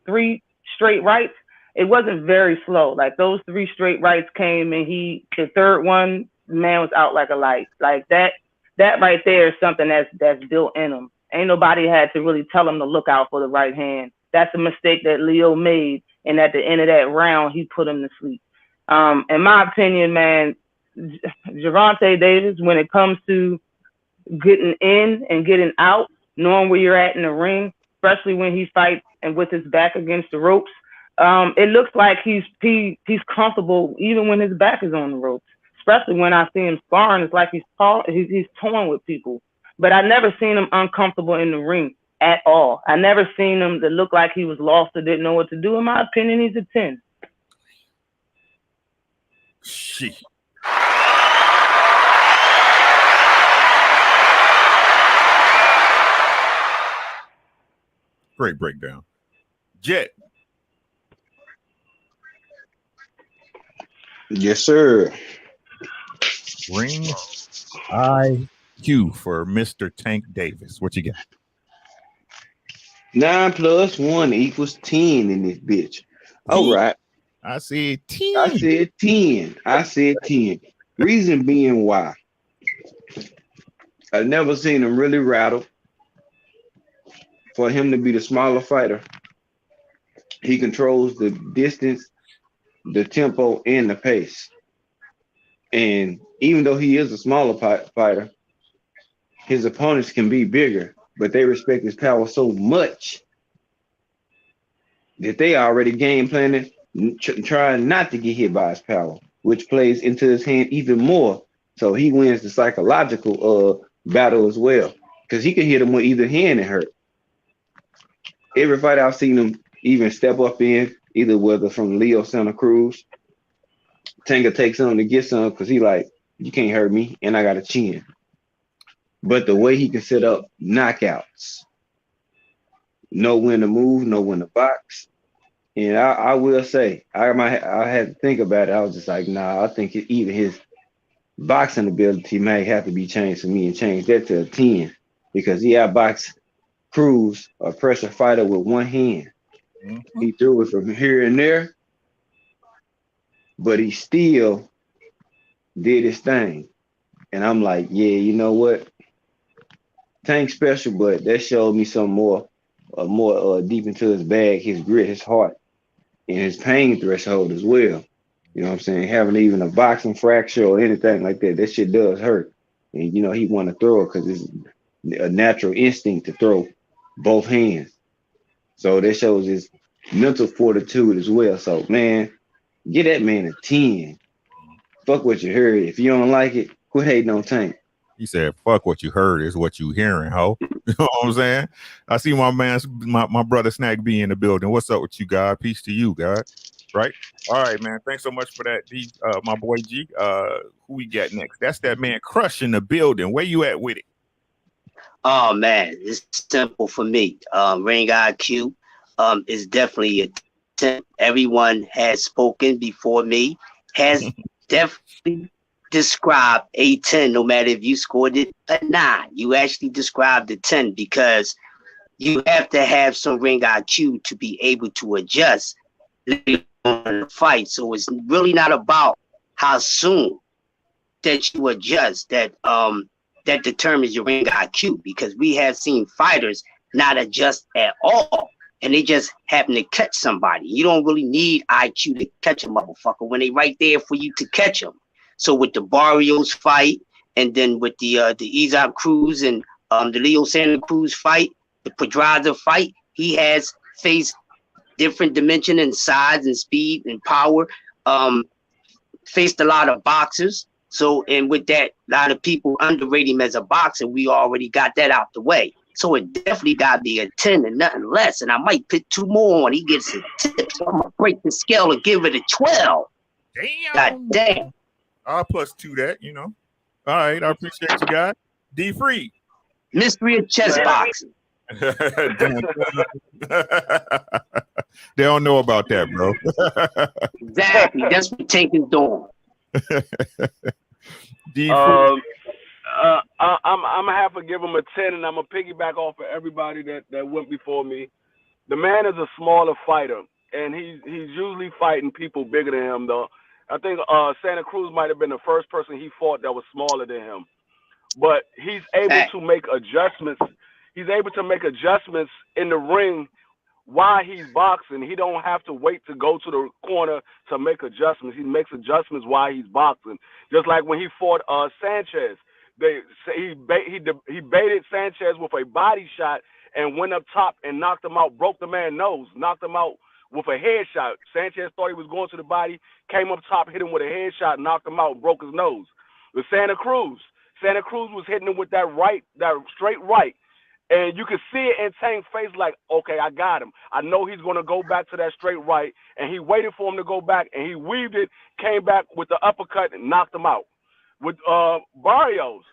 straight rights, it wasn't very slow. Like, those 3 straight rights came, and the third one, the man was out like a light. Like, that right there is something that's built in him. Ain't nobody had to really tell him to look out for the right hand. That's a mistake that Leo made, and at the end of that round, he put him to sleep. In my opinion, man, Gervonta Davis, when it comes to getting in and getting out, knowing where you're at in the ring, especially when he fights and with his back against the ropes, it looks like he's comfortable even when his back is on the ropes. Especially when I see him sparring, it's like he's toying with people. But I never seen him uncomfortable in the ring at all. I never seen him that looked like he was lost or didn't know what to do. In my opinion, he's a 10. Shit. Great breakdown. Jet. Yes, sir. Ring IQ for Mr. Tank Davis. What you got? 9 + 1 = 10 in this bitch. All right. I said 10. I said 10. Reason being why. I've never seen him really rattle. For him to be the smaller fighter, he controls the distance, the tempo, and the pace. And even though he is a smaller fighter, his opponents can be bigger, but they respect his power so much that they already game planning, trying not to get hit by his power, which plays into his hand even more. So he wins the psychological battle as well, because he can hit him with either hand and hurt. Every fight I've seen him even step up in, either whether from Leo Santa Cruz, Tango takes something to get some because he like, you can't hurt me, and I got a chin. But the way he can set up knockouts, know when to move, know when to box. And I will say, I had to think about it. I was just like, nah, I think even his boxing ability may have to be changed for me and change that to a 10, because he outboxed Cruz, a pressure fighter, with one hand. Mm-hmm. He threw it from here and there, but he still did his thing. And I'm like, yeah, you know what? Tank special, but that showed me some more deep into his bag, his grit, his heart, and his pain threshold as well. You know what I'm saying? Having even a boxing fracture or anything like that shit does hurt. And, you know, he want to throw it because it's a natural instinct to throw both hands. So that shows his mental fortitude as well. So, man, get that man a 10. Fuck what you heard. If you don't like it, quit hating on Tank. He said, fuck what you heard is what you hearing, ho. You know what I'm saying? I see my brother Snack B in the building. What's up with you, God? Peace to you, God. Right? All right, man. Thanks so much for that, D, my boy G. Who we got next? That's that man Crush in the building. Where you at with it? Oh man, it's simple for me. Ring IQ is definitely a 10. Everyone has spoken before me, has definitely described a 10, no matter if you scored it a 9. You actually described a 10 because you have to have some ring IQ to be able to adjust later on in the fight. So it's really not about how soon that you adjust that determines your ring IQ, because we have seen fighters not adjust at all and they just happen to catch somebody. You don't really need IQ to catch a motherfucker when they right there for you to catch them. So with the Barrios fight, and then with the Izab Cruz and the Leo Santa Cruz fight, the Pedraza fight, he has faced different dimension and size and speed and power, faced a lot of boxers. So, and with that, a lot of people underrate him as a boxer. We already got that out the way. So it definitely got to be a 10 and nothing less. And I might put 2 more on. He gets a 10. So I'm going to break the scale and give it a 12. Damn. God damn. I'll plus 2 that, you know. All right, I appreciate you guys. D Free. Mystery of chess boxing. They don't know about that, bro. Exactly. That's what Tank is doing. I'm gonna have to give him a 10, and I'm gonna piggyback off of everybody that went before me. The man is a smaller fighter, and he's usually fighting people bigger than him. Though I think Santa Cruz might have been the first person he fought that was smaller than him, but he's able to make adjustments. He's able to make adjustments in the ring while he's boxing. He don't have to wait to go to the corner to make adjustments. He makes adjustments while he's boxing. Just like when he fought Sanchez, he baited Sanchez with a body shot and went up top and knocked him out, broke the man's nose, knocked him out with a headshot. Sanchez thought he was going to the body, came up top, hit him with a headshot, knocked him out, broke his nose. With Santa Cruz was hitting him with that straight right. And you could see it in Tank's face like, okay, I got him. I know he's going to go back to that straight right. And he waited for him to go back, and he weaved it, came back with the uppercut, and knocked him out. With Barrios,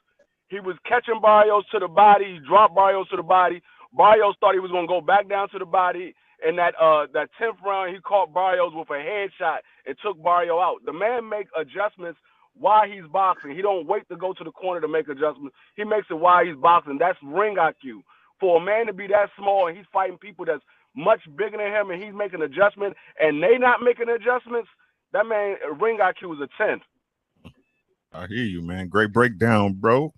he was catching Barrios to the body. He dropped Barrios to the body. Barrios thought he was going to go back down to the body. In that 10th round, he caught Barrios with a headshot and took Barrios out. The man make adjustments while he's boxing. He don't wait to go to the corner to make adjustments. He makes it while he's boxing. That's ring IQ. For a man to be that small and he's fighting people that's much bigger than him and he's making adjustments and they not making adjustments, that man, ring IQ is a 10. I hear you, man. Great breakdown, bro.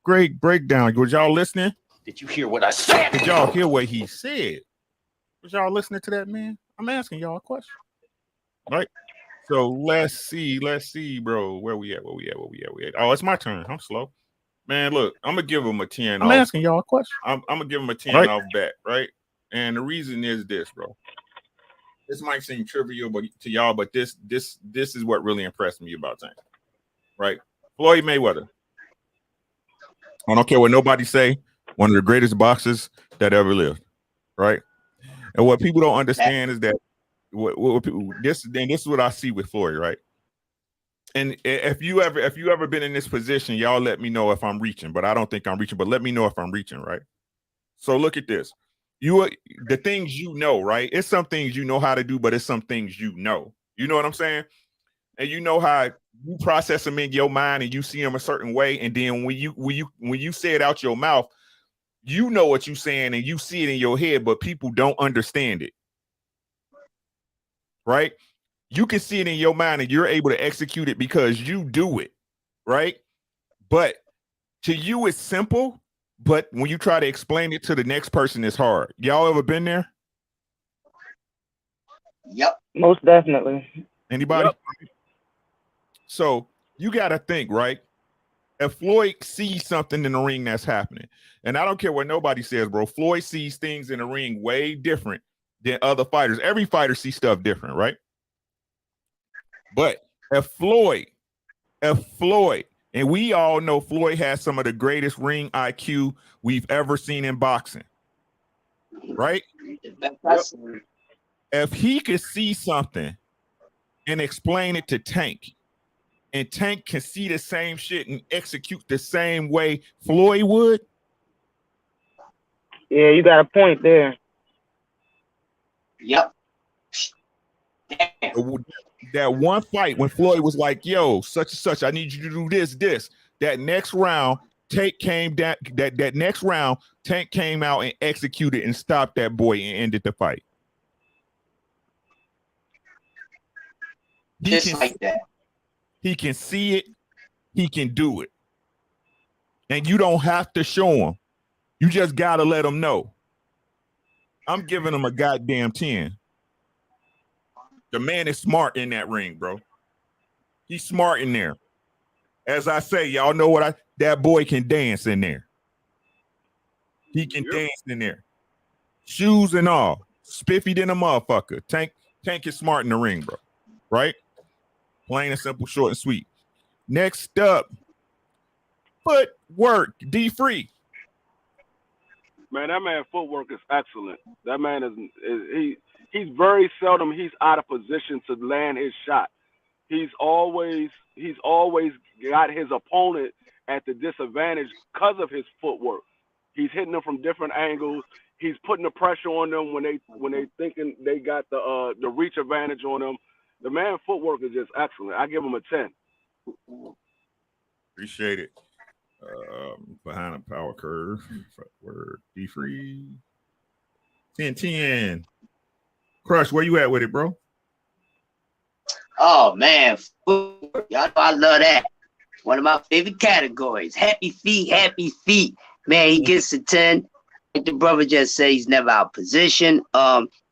Great breakdown. Was y'all listening? Did you hear what I said? Did y'all hear what he said? Was y'all listening to that, man? I'm asking y'all a question. Right? So let's see, bro. Where we at? Oh, it's my turn. I'm slow. Man, look, I'm gonna give him a 10. I'm asking y'all a question. I'm gonna give him a 10 off bat, right? And the reason is this, bro. This might seem trivial to y'all, but this is what really impressed me about Tank. Right? Floyd Mayweather. I don't care what nobody say, one of the greatest boxers that ever lived. Right? And what people don't understand is that this is what I see with Floyd, right? And if you ever been in this position, y'all let me know if I'm reaching, but I don't think I'm reaching, but let me know if I'm reaching, right? So look at this. The things you know, right? It's some things you know how to do, but it's some things you know. You know what I'm saying? And you know how you process them in your mind and you see them a certain way, and then when you say it out your mouth, you know what you're saying and you see it in your head, but people don't understand it. Right? You can see it in your mind and you're able to execute it because you do it, right? But to you, it's simple, but when you try to explain it to the next person, it's hard. Y'all ever been there? Yep. Most definitely. Anybody? Yep. So you got to think, right? If Floyd sees something in the ring that's happening, and I don't care what nobody says, bro, Floyd sees things in the ring way different than other fighters. Every fighter sees stuff different, right? But if Floyd, and we all know Floyd has some of the greatest ring IQ we've ever seen in boxing, right? If he could see something and explain it to Tank, and Tank can see the same shit and execute the same way Floyd would. Yeah, you got a point there. Yep. That one fight when Floyd was like, yo, such and such, I need you to do this. That next round, Tank came down. That next round, Tank came out and executed and stopped that boy and ended the fight. He can see it. He can do it. And you don't have to show him. You just got to let him know. I'm giving him a goddamn 10. The man is smart in that ring, bro. He's smart in there. As I say, y'all know what that boy can dance in there. He can dance in there. Shoes and all. Spiffy than a motherfucker. Tank is smart in the ring, bro. Right? Plain and simple, short and sweet. Next up, footwork. D Free. Man, that man's footwork is excellent. That man he's very seldom he's out of position to land his shot. He's always got his opponent at the disadvantage because of his footwork. He's hitting them from different angles. He's putting the pressure on them when they thinking they got the reach advantage on them. The man footwork is just excellent. I give him a 10. Appreciate it. Behind a power curve. Word. Be free. 10-10. Crush, where you at with it, bro? Oh man, footwork. Y'all know I love that. One of my favorite categories. Happy feet. Man, he gets a 10. Like the brother just said, he's never out of position.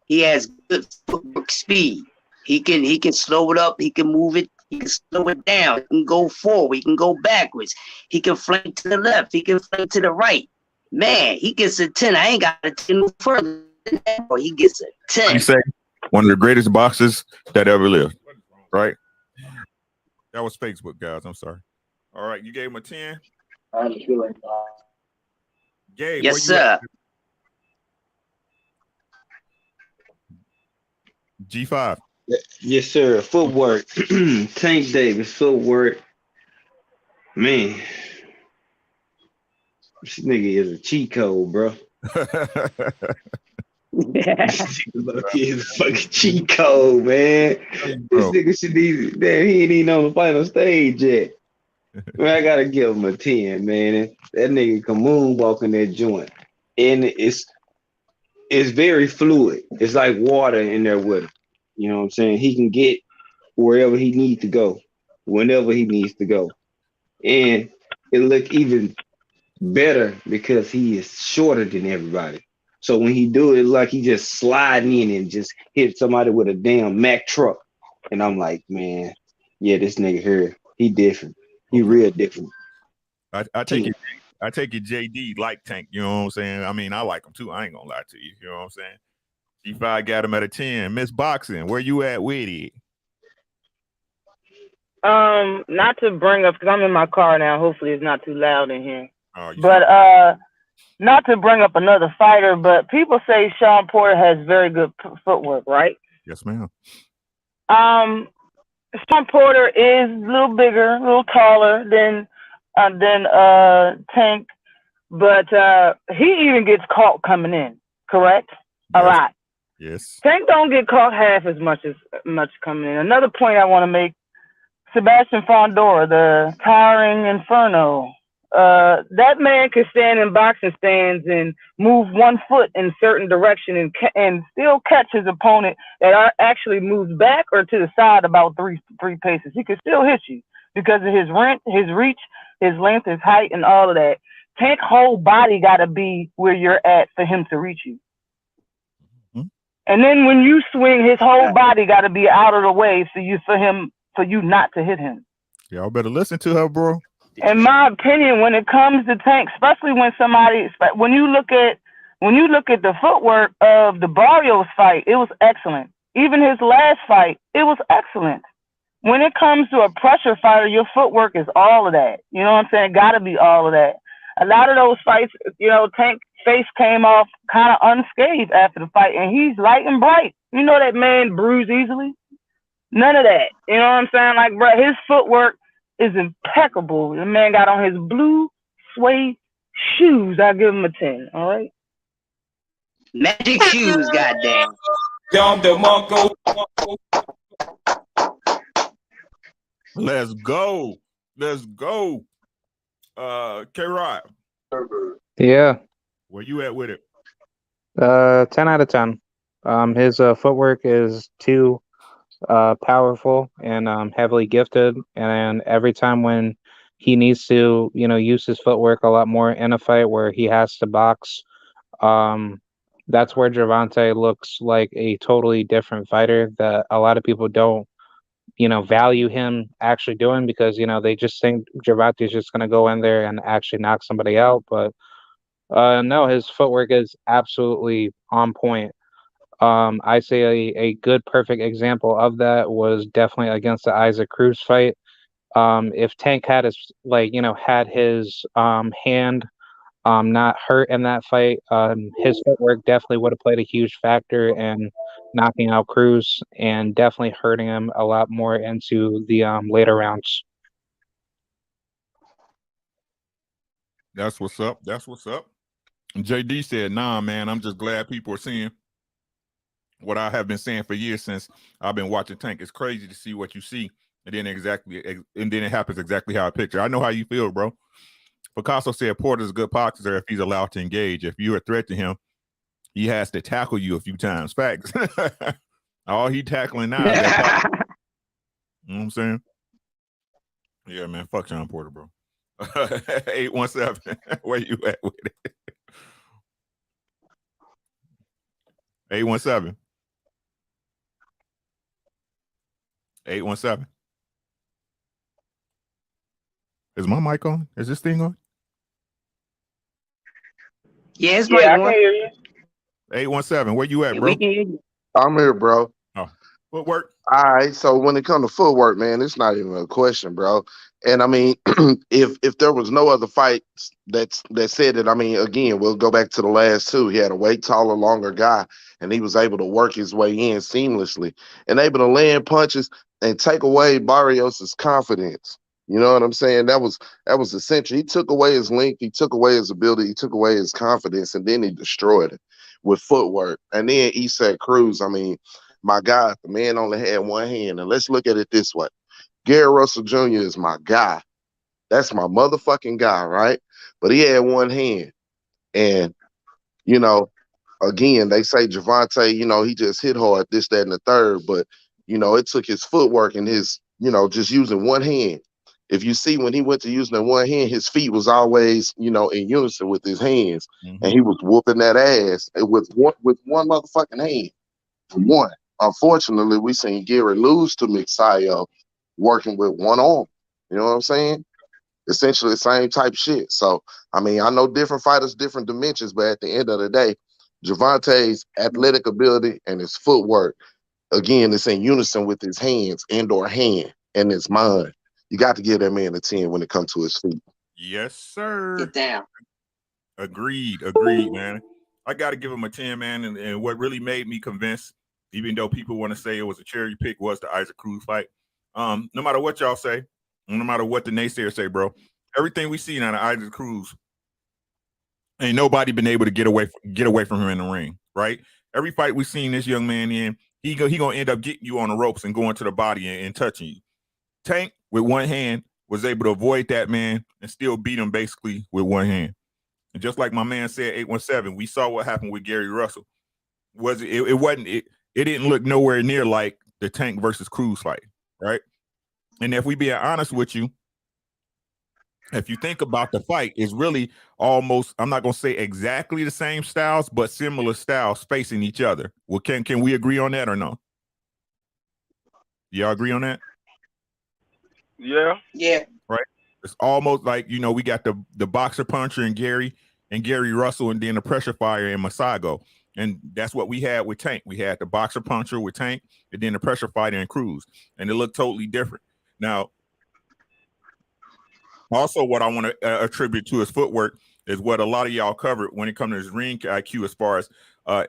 He has good footwork speed. He can slow it up. He can move it. He can slow it down. He can go forward. He can go backwards. He can flank to the left. He can flank to the right. Man, he gets a 10. I ain't got a 10 further than that, but he gets a 10. You say one of the greatest boxers that ever lived, right? That was Facebook, guys. I'm sorry. All right, you gave him a 10. Gabe, yes, sir. G5. Yes, sir. Footwork. Tank Davis, footwork. Man, this nigga is a cheat code, bro. This nigga is a fucking cheat code, man. This nigga should be, damn, he ain't even on the final stage yet. Man, I gotta give him a 10, man. That nigga can moonwalk in that joint. And it's very fluid. It's like water in there with him. You know what I'm saying? He can get wherever he needs to go, whenever he needs to go. And it look even better because he is shorter than everybody. So when he do it, like he just sliding in and just hit somebody with a damn Mack truck. And I'm like, man, yeah, this nigga here, he different. He real different. I take it JD like Tank, you know what I'm saying? I mean, I like him too. I ain't gonna lie to you, you know what I'm saying? G5 got him at a 10. Miss Boxing, where you at with it? Not to bring up, because I'm in my car now. Hopefully it's not too loud in here. Not to bring up another fighter, but people say Sean Porter has very good footwork, right? Yes, ma'am. Sean Porter is a little bigger, a little taller than Tank, but he even gets caught coming in, correct? Yes. A lot. Yes. Tank don't get caught half as much coming in. Another point I want to make: Sebastian Fondora, the towering inferno. That man can stand in boxing stands and move one foot in certain direction and still catch his opponent that actually moves back or to the side about three paces. He can still hit you because of his reach, his length, his height, and all of that. Tank's whole body got to be where you're at for him to reach you. Mm-hmm. And then when you swing, his whole body got to be out of the way for you not to hit him. Y'all better listen to her, bro. In my opinion, when it comes to Tank, especially when you look at the footwork of the Barrios fight, it was excellent. Even his last fight, it was excellent. When it comes to a pressure fighter, your footwork is all of that. You know what I'm saying? Got to be all of that. A lot of those fights, Tank face came off kind of unscathed after the fight, and he's light and bright. You know that man bruised easily? None of that. You know what I'm saying? Like, bro, his footwork is impeccable. The man got on his blue suede shoes. I give him a 10. All right. Magic shoes, goddamn. Let's go. K-Rod. Yeah. Where you at with it? 10 out of 10. His footwork is too powerful and heavily gifted, and every time when he needs to use his footwork a lot more in a fight where he has to box, that's where Gervonta looks like a totally different fighter that a lot of people don't value him actually doing, because they just think Gervonta is just going to go in there and actually knock somebody out. But no, his footwork is absolutely on point. I say a good, perfect example of that was definitely against the Isaac Cruz fight. If Tank had his hand not hurt in that fight, his footwork definitely would have played a huge factor in knocking out Cruz and definitely hurting him a lot more into the later rounds. That's what's up. That's what's up. And JD said, "Nah, man, I'm just glad people are seeing what I have been saying for years since I've been watching Tank. It's crazy to see what you see, and then it happens exactly how I picture. I know how you feel, bro." Picasso said Porter's a good boxer if he's allowed to engage. If you're a threat to him, he has to tackle you a few times. Facts. All he tackling now is that pop. You know what I'm saying? Yeah, man. Fuck John Porter, bro. 817. Where you at with it? 817. 817. Is my mic on? Is this thing on? Yeah, it's mic on. I can hear you. 817. Where you at, Yeah, bro? we can hear you. I'm here, bro. Oh, footwork. All right, so when it comes to footwork, man, it's not even a question, bro. And I mean, if there was no other fights that said it, I mean, again, we'll go back to the last two. He had a way taller, longer guy, and he was able to work his way in seamlessly and able to land punches and take away Barrios's confidence. You know what I'm saying? That was essential. He took away his length, he took away his ability, he took away his confidence, and then he destroyed it with footwork. And then Isak Cruz, I mean, my God, the man only had one hand. And let's look at it this way. Gary Russell Jr. is my guy. That's my motherfucking guy, right? But he had one hand. And, you know, again, they say Gervonta, you know, he just hit hard, this, that, and the third. But, you know, it took his footwork and his, you know, just using one hand. If you see when he went to using that one hand, his feet was always, you know, in unison with his hands. Mm-hmm. And he was whooping that ass with one motherfucking hand. One. Unfortunately, we seen Gary lose to Misayo working with one arm. You know what I'm saying? Essentially the same type shit. So, I mean, I know different fighters, different dimensions, but at the end of the day, Gervonta's athletic ability and his footwork, again, it's in unison with his hands and/or hand and his mind. You got to give that man a 10 when it comes to his feet. Yes, sir. Get down. Agreed, man. I got to give him a 10, man. And what really made me convinced, even though people want to say it was a cherry pick, was the Isaac Cruz fight. No matter what y'all say, no matter what the naysayers say, bro, everything we see out of Isaac Cruz, ain't nobody been able to get away from him in the ring, right? Every fight we seen this young man in, he gonna end up getting you on the ropes and going to the body and touching you. Tank, with one hand, was able to avoid that man and still beat him basically with one hand. And just like my man said, 817, we saw what happened with Gary Russell. It didn't look nowhere near like the Tank versus Cruz fight, right? And if we being honest with you, if you think about the fight, it's really almost, I'm not going to say exactly the same styles, but similar styles facing each other. Well, can we agree on that or no? Y'all agree on that? Yeah. Right? It's almost like, you know, we got the boxer puncher and Gary Russell, and then the pressure fire in Masago. And that's what we had with Tank. We had the boxer puncher with Tank, and then the pressure fighter and Cruz. And it looked totally different. Now, also what I want to attribute to his footwork is what a lot of y'all covered when it comes to his ring IQ, as far as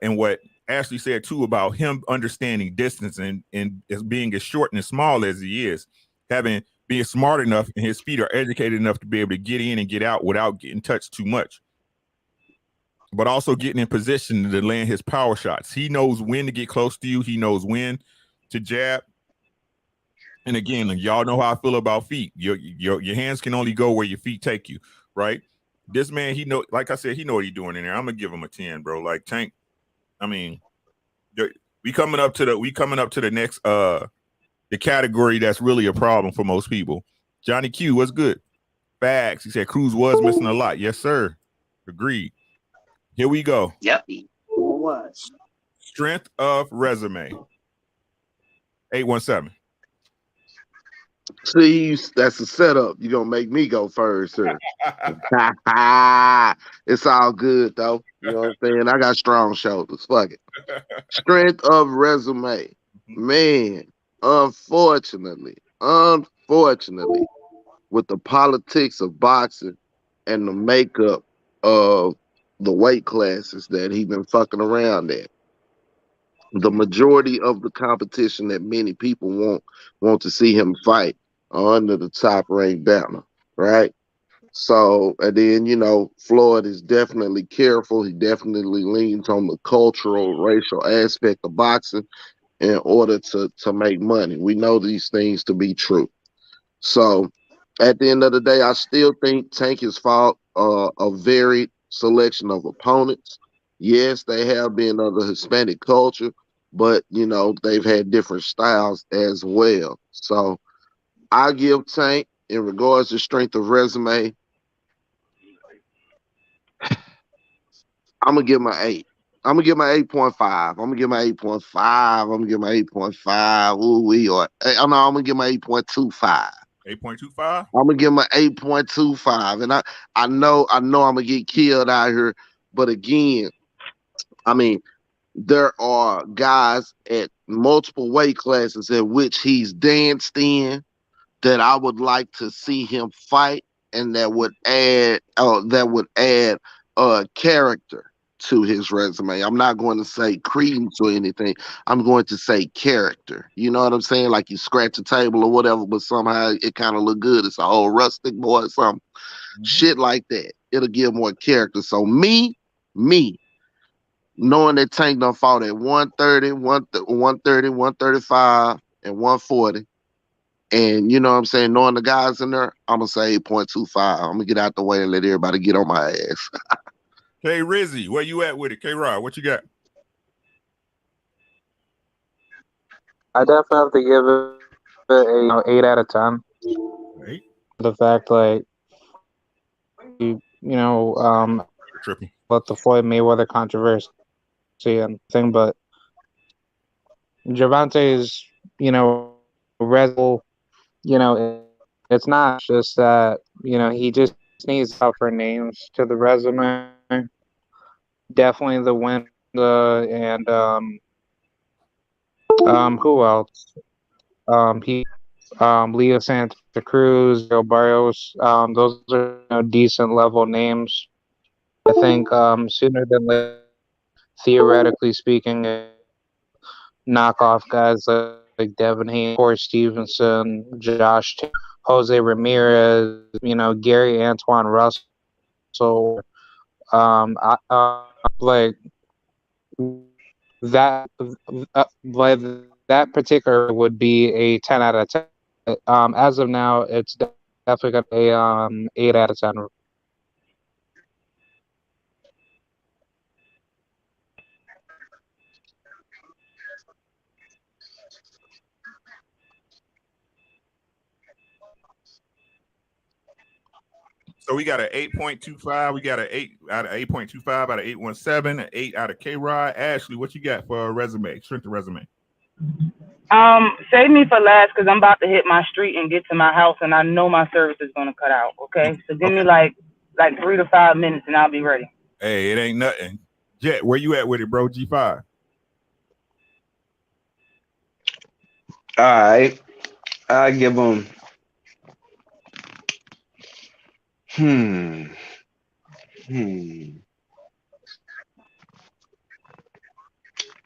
and what Ashley said too about him understanding distance and as being as short and as small as he is, being smart enough and his feet are educated enough to be able to get in and get out without getting touched too much. But also getting in position to land his power shots. He knows when to get close to you. He knows when to jab. And again, y'all know how I feel about feet. Your hands can only go where your feet take you, right? This man, he know, like I said, he know what he's doing in there. I'm gonna give him a 10, bro. Like Tank, I mean, we coming up to the next the category that's really a problem for most people. Johnny Q, what's good? Facts. He said Cruz was missing a lot. Yes, sir. Agreed. Here we go. Yep. What was? Strength of resume. 817. See, that's a setup. You're gonna make me go first, sir. It's all good though. You know what I'm saying? I got strong shoulders. Fuck it. Strength of resume. Man, unfortunately, with the politics of boxing and the makeup of the weight classes that he been fucking around at, the majority of the competition that many people want to see him fight are under the top ranked banner, right? So, and then, Floyd is definitely careful. He definitely leans on the cultural, racial aspect of boxing in order to make money. We know these things to be true. So, at the end of the day, I still think Tank has fought a varied selection of opponents. Yes, they have been of the Hispanic culture, but, they've had different styles as well. So, I give Tank, in regards to strength of resume, I'm gonna give my 8. I'm gonna give my 8.5. I'm gonna give my 8.5. I'm gonna give my 8.5. Ooh, I'm gonna give my 8.25. 8.25. I'm gonna give my 8.25. And I know I'm gonna get killed out here, but again, I mean, there are guys at multiple weight classes at which he's danced in that I would like to see him fight, and that would add character to his resume. I'm not going to say credence or anything. I'm going to say character. You know what I'm saying? Like you scratch a table or whatever, but somehow it kind of look good. It's a whole rustic boy or something. Shit like that. It'll give more character. So me, knowing that Tank done fought at 130, 130, 135, and 140. And you know what I'm saying, knowing the guys in there, I'm gonna say 8.25. I'm gonna get out the way and let everybody get on my ass. Hey Rizzy, where you at with it? K-Rod, what you got? I definitely have to give it a 8 out of 10. Right. The fact, like, tripping. Let the Floyd Mayweather controversy and thing, but Gervonta's, it's not just that, he just needs to offer names to the resume. Definitely the win, and who else? Leo Santa Cruz, Joe Barrios. Those are decent level names. I think sooner than later, theoretically speaking, knock off guys like Devin Haney, Corey Stevenson, Josh, Jose Ramirez, Gary Antoine Russell. Like that, like that particular would be a 10 out of 10. As of now, it's definitely got a 8 out of 10. So we got an 8.25. We got an 8 out of 8.25 out of 817, an 8 out of K-Rod. Ashley, what you got for a resume? Strength of resume. Save me for last because I'm about to hit my street and get to my house, and I know my service is gonna cut out. Okay, so give me like 3 to 5 minutes, and I'll be ready. Hey, it ain't nothing. Jet, where you at with it, bro? G5. All right, I give them.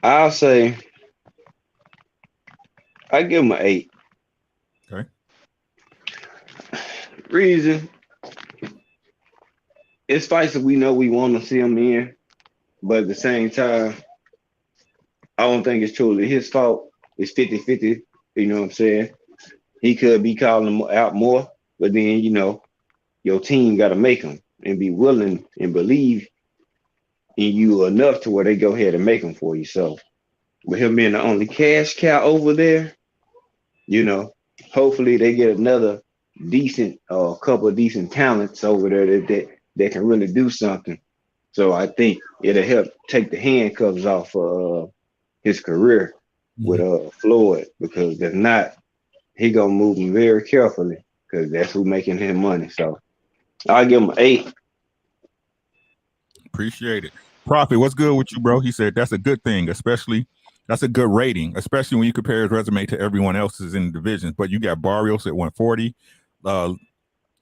I'll say I give him an 8. Okay. Reason, it's fights that we know we want to see him in, but at the same time, I don't think it's truly his fault. It's 50-50, you know what I'm saying? He could be calling him out more, but then, your team got to make him and be willing and believe in you enough to where they go ahead and make him for you. So with him being the only cash cow over there, hopefully they get another decent couple of decent talents over there that can really do something. So I think it'll help take the handcuffs off his career with Floyd, because if not, he gonna move him very carefully, because that's who making him money. So I'll give him an 8. Appreciate it. Prophet, what's good with you, bro? He said that's a good thing, especially that's a good rating, especially when you compare his resume to everyone else's in the divisions. But you got Barrios at 140,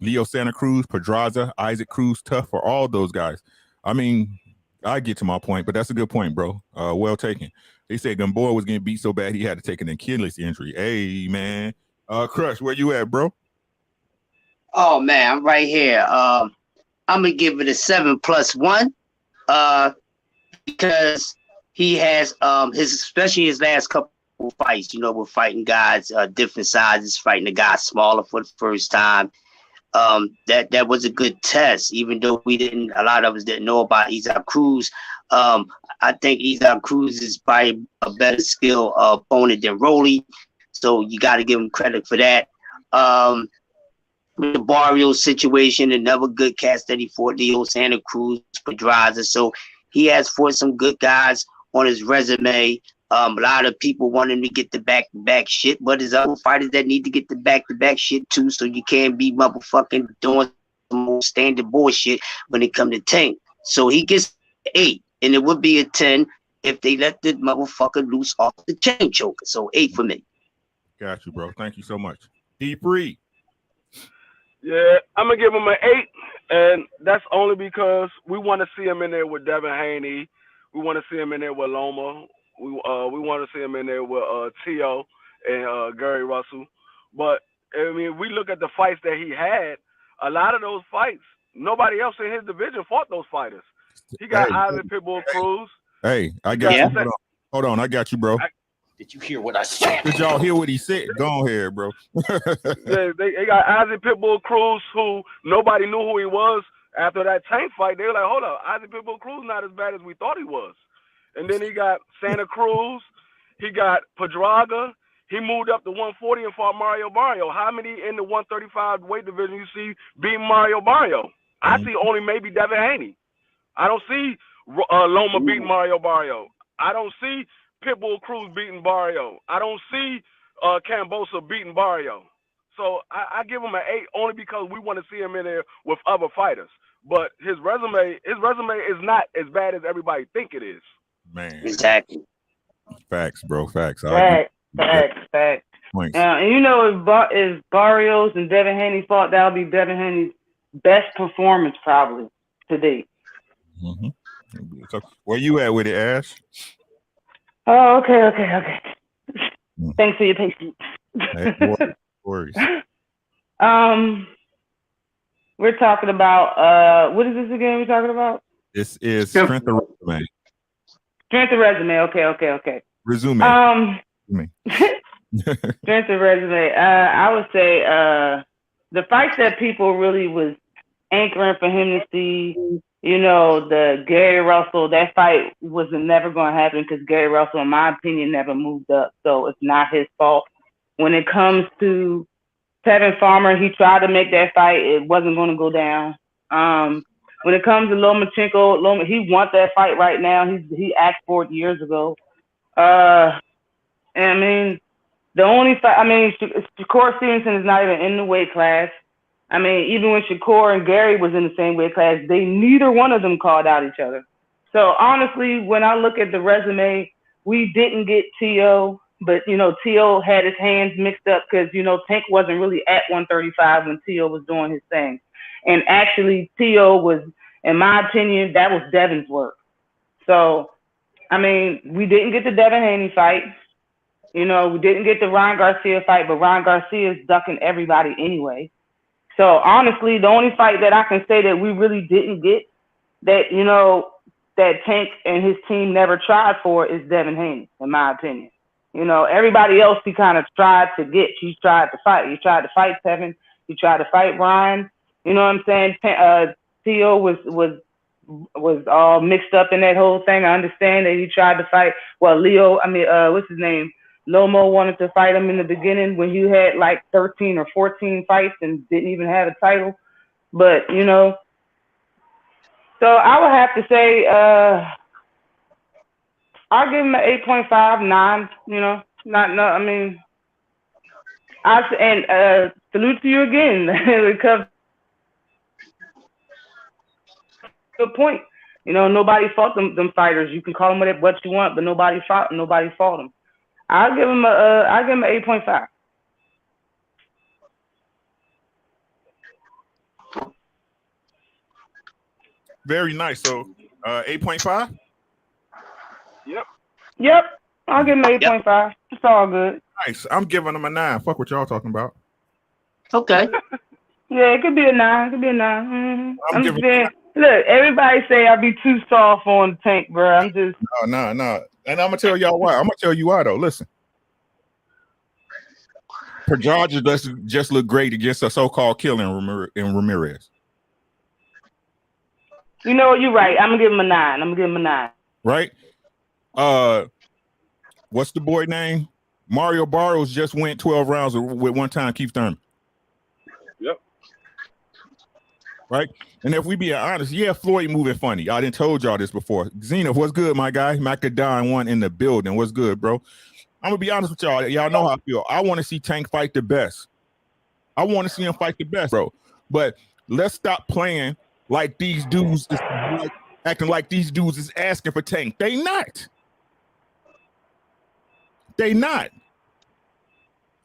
Leo Santa Cruz, Pedraza, Isaac Cruz, tough for all those guys. I mean, I get to my point, but that's a good point, bro. Well taken. They said Gamboa was getting beat so bad he had to take an Achilles injury. Hey, man. Crush, where you at, bro? Oh man, I'm right here. I'm gonna give it a 7+1. Because he has his especially his last couple fights, we're fighting guys different sizes, fighting a guy smaller for the first time. That was a good test, even though a lot of us didn't know about Isaac Cruz. I think Isaac Cruz is probably a better skill opponent than Rolly, so you got to give him credit for that. The Barrio situation, another good cast that he fought, Leo Santa Cruz, Pedraza. So he has fought some good guys on his resume. A lot of people want him to get the back-to-back shit, but there's other fighters that need to get the back-to-back shit too, so you can't be motherfucking doing some standard bullshit when it comes to Tank. So he gets 8, and it would be a 10 if they let the motherfucker loose off the chain choker. So 8 for me. Got you, bro. Thank you so much. D3. Yeah, I'm gonna give him an 8, and that's only because we want to see him in there with Devin Haney. We want to see him in there with Loma. We want to see him in there with T.O. and Gary Russell. But I mean, we look at the fights that he had. A lot of those fights, nobody else in his division fought those fighters. He got Isaac Pitbull Cruz. Hey, I got you. Hold on, I got you, bro. Did you hear what I said? Did y'all hear what he said? Go ahead, bro. Yeah, they got Isaac Pitbull Cruz, who nobody knew who he was. After that Tank fight, they were like, hold up, Isaac Pitbull Cruz not as bad as we thought he was. And then he got Santa Cruz. He got Pedraza. He moved up to 140 and fought Mario Barrio. How many in the 135 weight division you see beating Mario Barrio? I see only maybe Devin Haney. I don't see Loma beating Mario Barrio. I don't see Pitbull Cruz beating Barrio. I don't see Cambosa beating Barrio. So I give him an 8 only because we want to see him in there with other fighters. But his resume is not as bad as everybody think it is. Man. Exactly. Facts, bro. Facts. Facts. And if Barrios and Devin Haney fought, that'll be Devin Haney's best performance probably to date. Mm-hmm. So where you at with it, Ash? Oh, okay. Thanks for your patience. Hey, worries. We're talking about what is this again? We're talking about this is strength of resume. Strength of resume. Okay. Resume. Strength of resume. I would say the fights that people really was anchoring for him to see. The Gary Russell, that fight was never going to happen because Gary Russell, in my opinion, never moved up. So it's not his fault. When it comes to Tevin Farmer, he tried to make that fight. It wasn't going to go down. When it comes to Lomachenko, he wants that fight right now. He asked for it years ago. And I mean, the only fight, Shakur Stevenson is not even in the weight class. I mean, even when Shakur and Gary was in the same weight class, neither one of them called out each other. So honestly, when I look at the resume, we didn't get T.O., but T.O. had his hands mixed up because Tank wasn't really at 135 when T.O. was doing his thing. And actually, T.O. was, in my opinion, that was Devin's work. So, I mean, we didn't get the Devin Haney fight. We didn't get the Ryan Garcia fight, but Ryan Garcia is ducking everybody anyway. So honestly, the only fight that I can say that we really didn't get that, that Tank and his team never tried for is Devin Haney, in my opinion. Everybody else he kind of tried to get. He tried to fight. He tried to fight Tevin. He tried to fight Ryan. You know what I'm saying? T.O. was all mixed up in that whole thing. I understand that he tried to fight. Well, what's his name? Lomo wanted to fight him in the beginning when you had like 13 or 14 fights and didn't even have a title. But, so I would have to say I'll give him an 8.5, 9, and salute to you again. Because good point. Nobody fought them fighters. You can call them what you want, but nobody fought them. I'll give him an 8.5. Very nice. So 8.5? Yep. I'll give him an 8.5. It's all good. Nice. I'm giving him a 9. Fuck what y'all talking about. Okay. Yeah, it could be a 9. It could be a 9. Mm-hmm. I'm just being. Look, everybody say I be too soft on Tank, bro. I'm just. No. And I'm gonna tell y'all why. I'm gonna tell you why though. Listen. Pedraza just look great against a so-called killer in Ramirez. You know, you're right. I'm gonna give him a 9. Right? What's the boy name? Mario Barros just went 12 rounds with one time Keith Thurman. Yep. Right? And if we be honest, yeah, Floyd moving funny. I didn't told y'all this before. Zenith, what's good, my guy? Macadon one in the building. What's good, bro? I'm gonna be honest with y'all. Y'all know how I feel. I want to see Tank fight the best. I want to see him fight the best, bro. But let's stop playing like these dudes acting like these dudes is asking for Tank. They not. They not.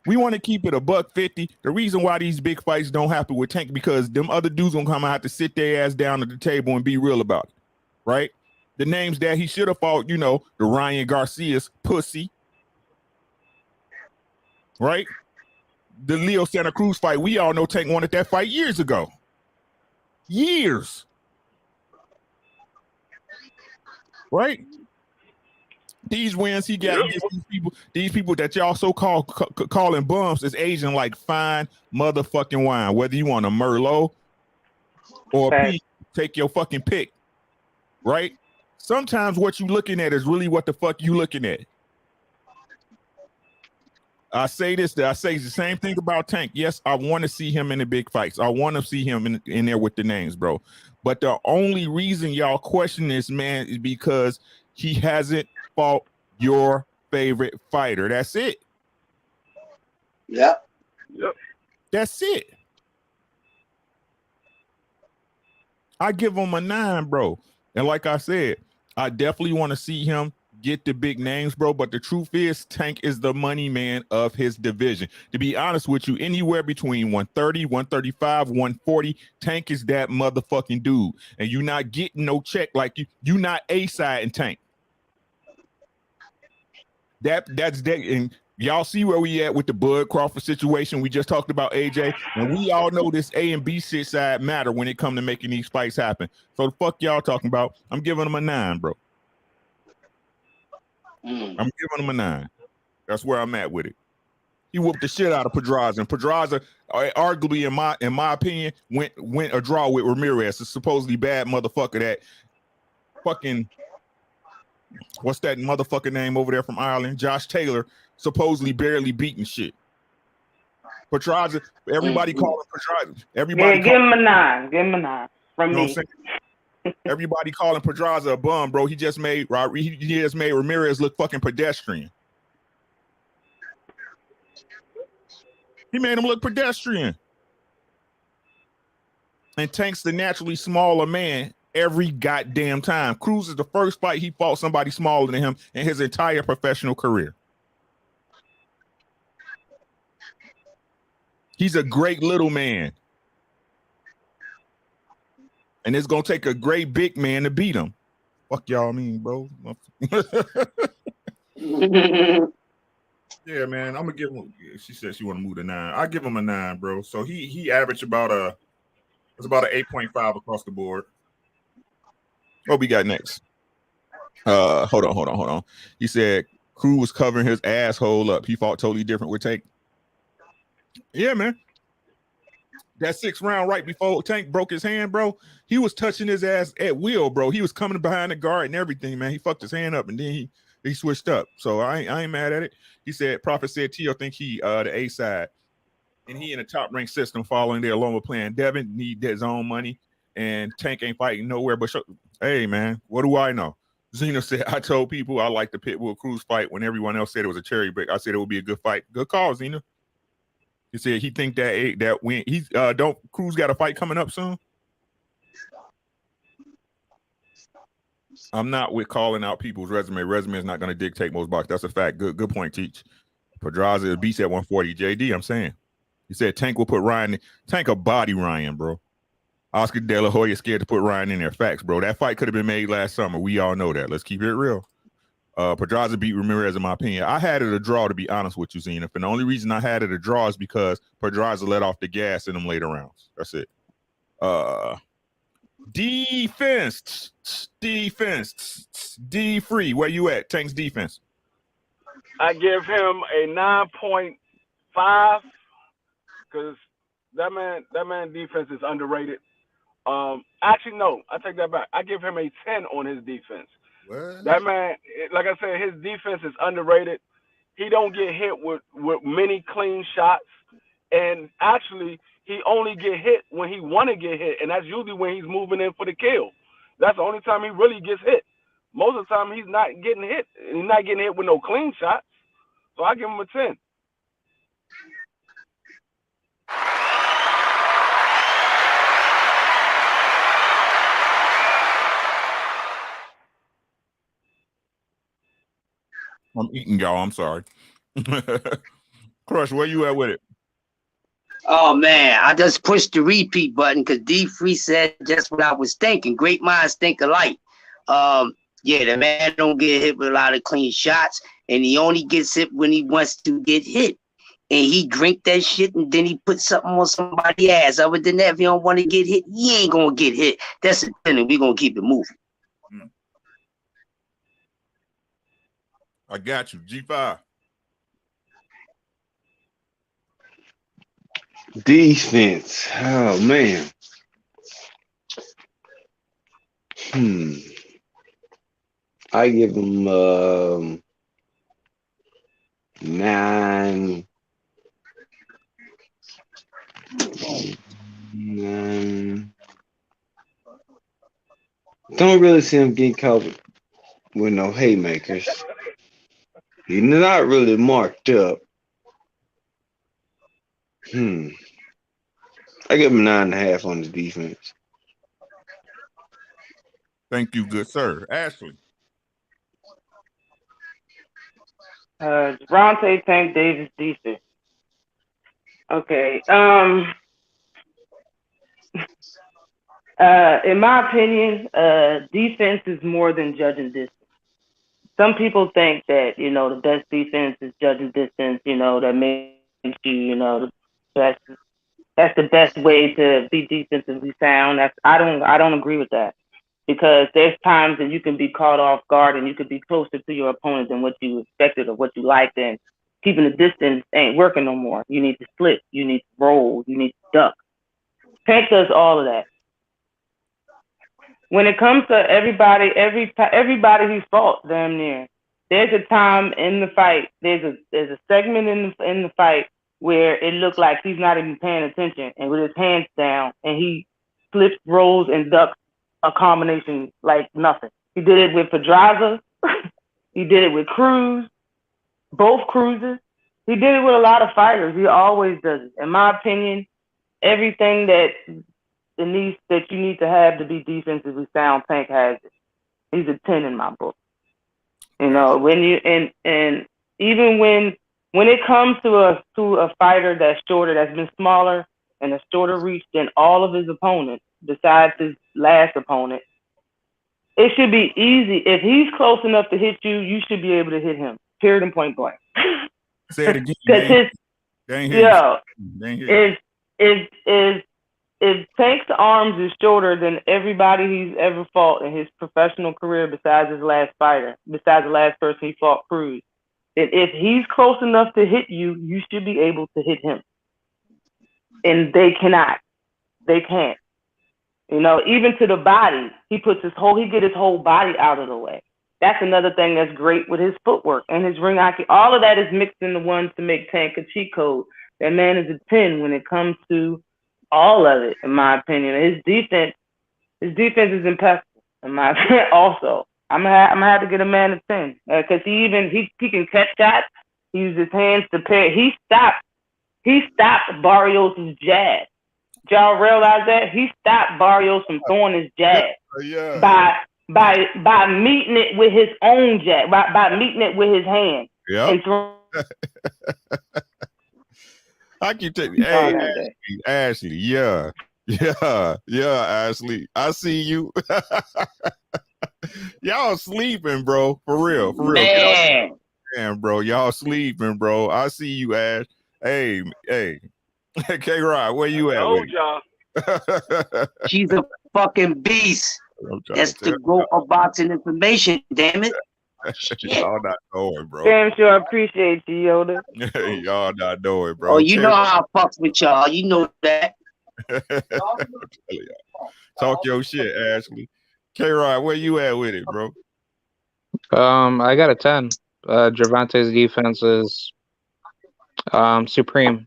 We want to keep it $150. The reason why these big fights don't happen with Tank because them other dudes gonna come out to sit their ass down at the table and be real about it, right? The names that he should have fought, you know, the Ryan Garcia's pussy, right? The Leo Santa Cruz fight, we all know Tank wanted that fight years ago. Years. Right? These wins he got against these people that y'all so calling bums is Asian like fine motherfucking wine. Whether you want a Merlot or a Peach, take your fucking pick. Right? Sometimes what you looking at is really what the fuck you looking at. I say this, I say the same thing about Tank. Yes, I want to see him in the big fights. I want to see him in there with the names, bro. But the only reason y'all question this man is because he hasn't fought your favorite fighter. That's it. Yep. That's it. I give him a 9, bro. And like I said, I definitely want to see him get the big names, bro. But the truth is, Tank is the money man of his division. To be honest with you, anywhere between 130, 135, 140, Tank is that motherfucking dude. And you're not getting no check like you not A-side in Tank. That's that. And y'all see where we at with the Bud Crawford situation. We just talked about AJ, and we all know this A and B shit side matter when it come to making these fights happen. So the fuck y'all talking about? I'm giving him a 9, bro. I'm giving him a 9. That's where I'm at with it. He whooped the shit out of Pedraza, and Pedraza, arguably in my opinion, went a draw with Ramirez. It's supposedly bad motherfucker that fucking. What's that motherfucker name over there from Ireland? Josh Taylor, supposedly barely beating shit. Pedraza, everybody calling Pedraza. Everybody give him a 9. Give him a 9 from me. Everybody calling Pedraza a bum, bro. He just made Ramirez look fucking pedestrian. He made him look pedestrian. And Tank's the naturally smaller man every goddamn time. Cruz is the first fight he fought somebody smaller than him in his entire professional career. He's a great little man. And it's gonna take a great big man to beat him. Fuck y'all mean, bro. Yeah, man. I'm gonna give him. She said she want to move to 9. I give him a 9, bro. So he averaged about an 8.5 across the board. What we got next? Hold on. He said Cruz was covering his asshole up. He fought totally different with Tank. Yeah, man. That 6th round right before Tank broke his hand, bro. He was touching his ass at will, bro. He was coming behind the guard and everything, man. He fucked his hand up and then he switched up. So I ain't mad at it. He said, Prophet said Tio think he the A side. And he in a top ranked system following there along with playing Devin, need his own money. And Tank ain't fighting nowhere but hey, man, what do I know? Zena said, I told people I like the Pitbull Cruz fight when everyone else said it was a cherry pick. I said it would be a good fight. Good call, Zena. He said he think that win. He's don't Cruz got a fight coming up soon. I'm not with calling out people's resume. Resume is not going to dictate most boxers. That's a fact. Good point, Teach. Pedraza beats at 140. JD, I'm saying. He said Tank will put Ryan. Tank a body Ryan, bro. Oscar De La Hoya scared to put Ryan in there. Facts, bro. That fight could have been made last summer. We all know that. Let's keep it real. Pedraza beat Ramirez in my opinion. I had it a draw, to be honest with you, Zenith. And the only reason I had it a draw is because Pedraza let off the gas in them later rounds. That's it. Defense. D free. Where you at? Tank's defense. I give him a 9.5 because that man defense is underrated. Actually, no, I take that back. I give him a 10 on his defense. What? That man, like I said, his defense is underrated. He don't get hit with many clean shots, and actually, he only get hit when he want to get hit, and that's usually when he's moving in for the kill. That's the only time he really gets hit. Most of the time, he's not getting hit. He's not getting hit with no clean shots. So I give him a 10. I'm eating, y'all. I'm sorry. Crush, where you at with it? Oh man, I just pushed the repeat button because D3 said just what I was thinking. Great minds think alike. Yeah, the man don't get hit with a lot of clean shots, and he only gets hit when he wants to get hit. And he drink that shit, and then he put something on somebody's ass. Other than that, if he don't want to get hit, he ain't gonna get hit. That's the thing, and we gonna keep it moving. I got you. G5. Defense. Oh man. I give him 9. Don't really see him getting caught with no haymakers. He's not really marked up. I give him 9.5 on the defense. Thank you, good sir. Ashley. Gervonta, Tank Davis defense. Okay. In my opinion, defense is more than judging distance. Some people think that, the best defense is judging distance, that makes you, the best. That's the best way to be defensively sound. I don't agree with that, because there's times that you can be caught off guard and you could be closer to your opponent than what you expected or what you liked, and keeping the distance ain't working no more. You need to slip, you need to roll, you need to duck. Tank does all of that. When it comes to everybody he's fought damn near. There's a time in the fight, there's a segment in the fight where it looked like he's not even paying attention, and with his hands down, and he flips, rolls, and ducks a combination like nothing. He did it with Pedraza. He did it with Cruz, both Cruzes. He did it with a lot of fighters. He always does it. In my opinion, everything that you need to have to be defensively sound, Tank has it. He's a 10 in my book. When you and even when it comes to a fighter that's shorter, that's been smaller and a shorter reach than all of his opponents, besides his last opponent, it should be easy. If he's close enough to hit you, you should be able to hit him. Period and point blank. Say it again. If Tank's arms is shorter than everybody he's ever fought in his professional career, besides the last person he fought, Cruz, then if he's close enough to hit you, you should be able to hit him. And they cannot. They can't. Even to the body, he get his whole body out of the way. That's another thing that's great with his footwork and his ring IQ. All of that is mixed into one to make Tank a cheat code. That man is a 10 when it comes to all of it, in my opinion. His defense is impeccable, in my opinion. Also, I'm gonna have to get a man a 10 because he can catch shots. He uses his hands to pair. He stopped Barrios' jab. Y'all realize that? He stopped Barrios from throwing his jab by meeting it with his own jab, by meeting it with his hand. Yeah. I keep taking Ashley. Yeah, Ashley. I see you. Y'all sleeping, bro. For real. Man. Man, bro. Y'all sleeping, bro. I see you, Ash. Hey. K-Rod, where you at with y'all. She's a fucking beast. That's the GOAT of boxing information, damn it. Y'all not knowing, bro. Damn sure I appreciate you, Yoda. Y'all not knowing, bro. Oh, you know how I fucks with y'all. You know that. Talk your shit, Ashley. K-Rod, where you at with it, bro? I got a 10. Gervonta's defense is supreme.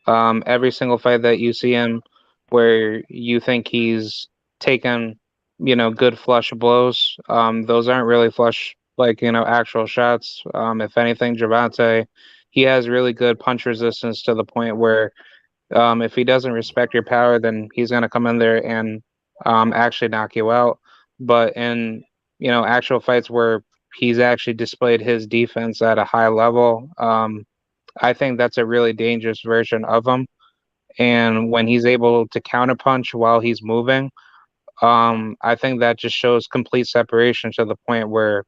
Every single fight that you see him where you think he's taken, good flush blows, those aren't really flush, actual shots. If anything, Gervonta, he has really good punch resistance to the point where if he doesn't respect your power, then he's going to come in there and actually knock you out. But in, actual fights where he's actually displayed his defense at a high level, I think that's a really dangerous version of him. And when he's able to counterpunch while he's moving, I think that just shows complete separation to the point where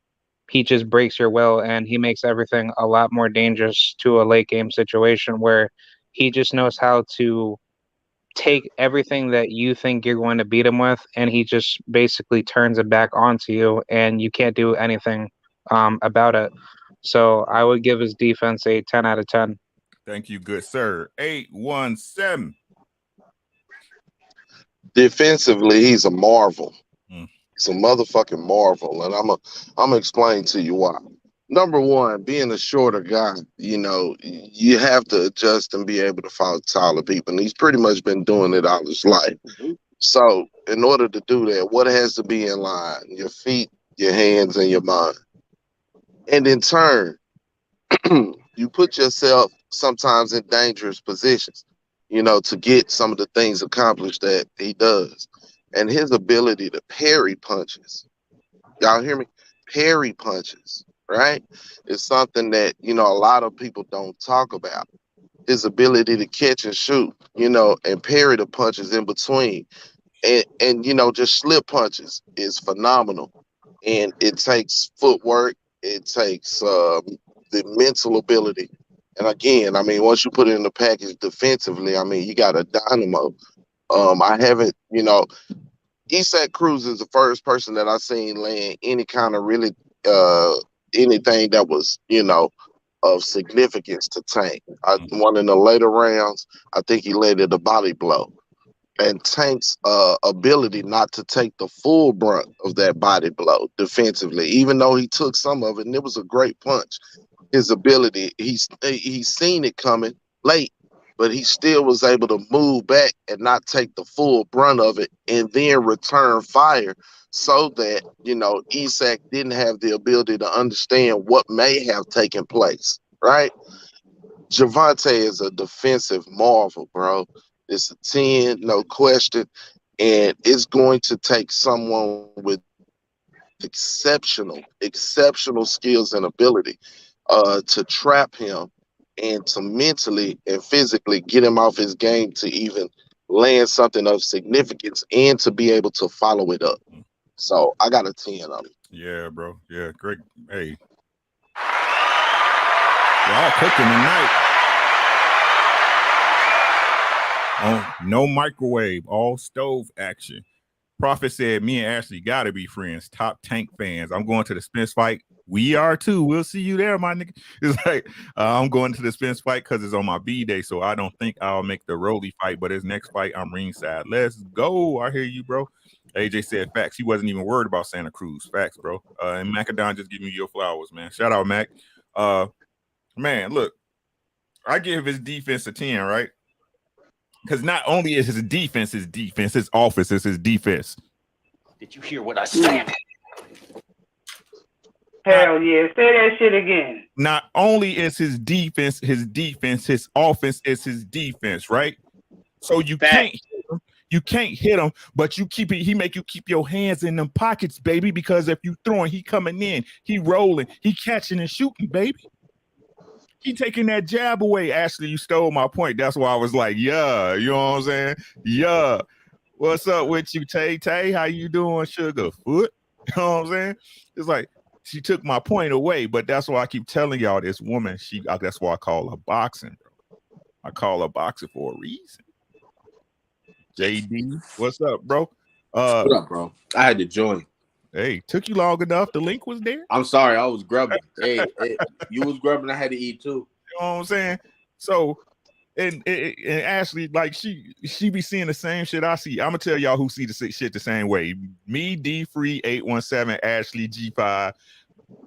he just breaks your will and he makes everything a lot more dangerous to a late game situation where he just knows how to take everything that you think you're going to beat him with and he just basically turns it back onto you and you can't do anything about it. So I would give his defense a 10 out of 10. Thank you, good sir. 817. Defensively, he's a marvel. He's a motherfucking marvel, and I'm gonna explain to you why. Number one, being a shorter guy, you have to adjust and be able to fight taller people, and he's pretty much been doing it all his life. So, in order to do that, what has to be in line? Your feet, your hands, and your mind. And in turn, you put yourself sometimes in dangerous positions, to get some of the things accomplished that he does. And his ability to parry punches, y'all hear me? Parry punches, right? Is something that, a lot of people don't talk about. His ability to catch and shoot, and parry the punches in between. And just slip punches is phenomenal. And it takes footwork. It takes the mental ability. And again, once you put it in the package defensively, you got a dynamo. I haven't, Isaac Cruz is the first person that I seen land any kind of really anything that was, of significance to Tank. One in the later rounds, I think he landed a body blow. And Tank's ability not to take the full brunt of that body blow defensively, even though he took some of it, and it was a great punch. His ability, he's seen it coming late, but he still was able to move back and not take the full brunt of it and then return fire so that, Isak didn't have the ability to understand what may have taken place, right? Gervonta is a defensive marvel, bro. It's a 10, no question, and it's going to take someone with exceptional skills and ability to trap him and to mentally and physically get him off his game to even land something of significance and to be able to follow it up. So I got a 10 on it. Yeah, bro. Yeah, great. Hey, y'all cooking tonight. Oh, no microwave, all stove action. Prophet said, me and Ashley got to be friends. Top Tank fans. I'm going to the Spence fight. We are too. We'll see you there, my nigga. It's like, I'm going to the Spence fight because it's on my B-day, so I don't think I'll make the Rolly fight, but his next fight, I'm ringside. Let's go. I hear you, bro. AJ said facts. He wasn't even worried about Santa Cruz. Facts, bro. And Macadon just give me your flowers, man. Shout out, Mac. Man, look, I give his defense a 10, right? Because not only is his defense, his offense is his defense. Did you hear what I said? Hell yeah. Say that shit again. Not only is his defense, his offense is his defense, right? So you can't hit him, but you keep it. He make you keep your hands in them pockets, baby, because if you throwing, he coming in, he rolling, he catching and shooting, baby. He taking that jab away. Ashley, you stole my point. That's why I was like, yeah, you know what I'm saying? Yeah. What's up with you, Tay? How you doing, Sugarfoot? You know what I'm saying? It's like she took my point away, but that's why I keep telling y'all this woman, that's why I call her boxing, bro. I call her boxing for a reason. JD, what's up, bro? What up, bro? I had to join. Hey, took you long enough. The link was there. I'm sorry, I was grubbing. Hey, you was grubbing. I had to eat too. You know what I'm saying? So, and Ashley, like she be seeing the same shit I see. I'm gonna tell y'all who see the shit the same way. Me, D Free 817, Ashley G5.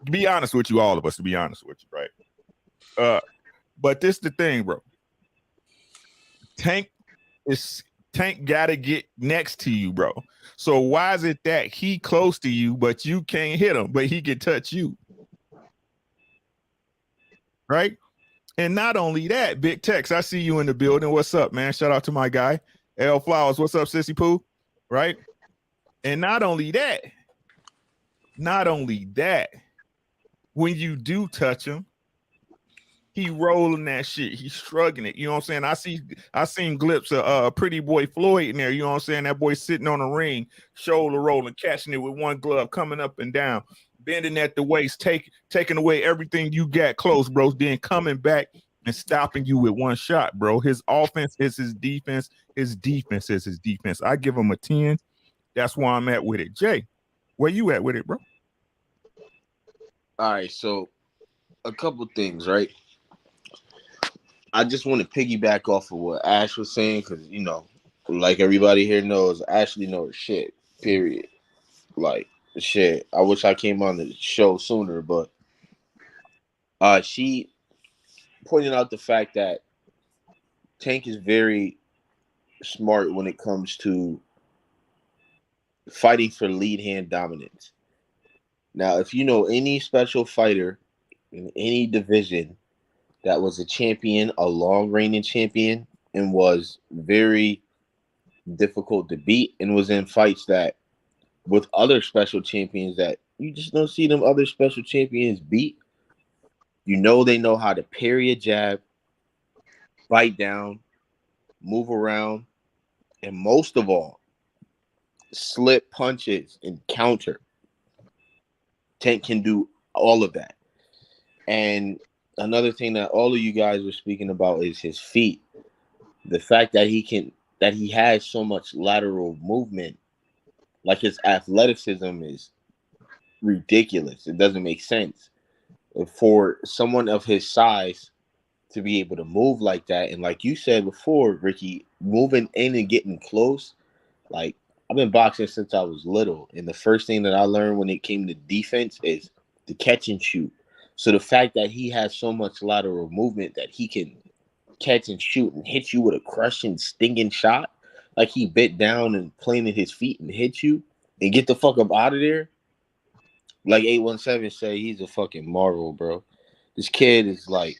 To be honest with you, all of us. To be honest with you, right? But this the thing, bro. Tank gotta get next to you, bro. So why is it that he close to you, but you can't hit him, but he can touch you? Right? And not only that, Big Tex, I see you in the building. What's up, man? Shout out to my guy. L Flowers, what's up, Sissy Pooh? Right? And not only that, when you do touch him, he rolling that shit. He's shrugging it. You know what I'm saying? I seen glimpses of Pretty Boy Floyd in there. You know what I'm saying? That boy sitting on the ring, shoulder rolling, catching it with one glove, coming up and down, bending at the waist, taking away everything you got close, bro. Then coming back and stopping you with one shot, bro. His offense is his defense. His defense is his defense. I give him a 10. That's where I'm at with it. Jay, where you at with it, bro? All right, so a couple things, right? I just want to piggyback off of what Ash was saying because, you know, like everybody here knows, Ashley knows shit, period. Like, shit. I wish I came on the show sooner, but she pointed out the fact that Tank is very smart when it comes to fighting for lead hand dominance. Now, if you know any special fighter in any division that was a champion, a long reigning champion, and was very difficult to beat and was in fights that with other special champions that you just don't see them other special champions beat, you know they know how to parry a jab, bite down, move around, and most of all, slip punches and counter. Tank can do all of that. And another thing that all of you guys were speaking about is his feet. The fact that he has so much lateral movement, like his athleticism is ridiculous. It doesn't make sense for someone of his size to be able to move like that. And like you said before, Ricky, moving in and getting close, like I've been boxing since I was little. And the first thing that I learned when it came to defense is to catch and shoot. So the fact that he has so much lateral movement that he can catch and shoot and hit you with a crushing, stinging shot, like he bit down and planted his feet and hit you and get the fuck up out of there. Like 817 say, he's a fucking marvel, bro. This kid is like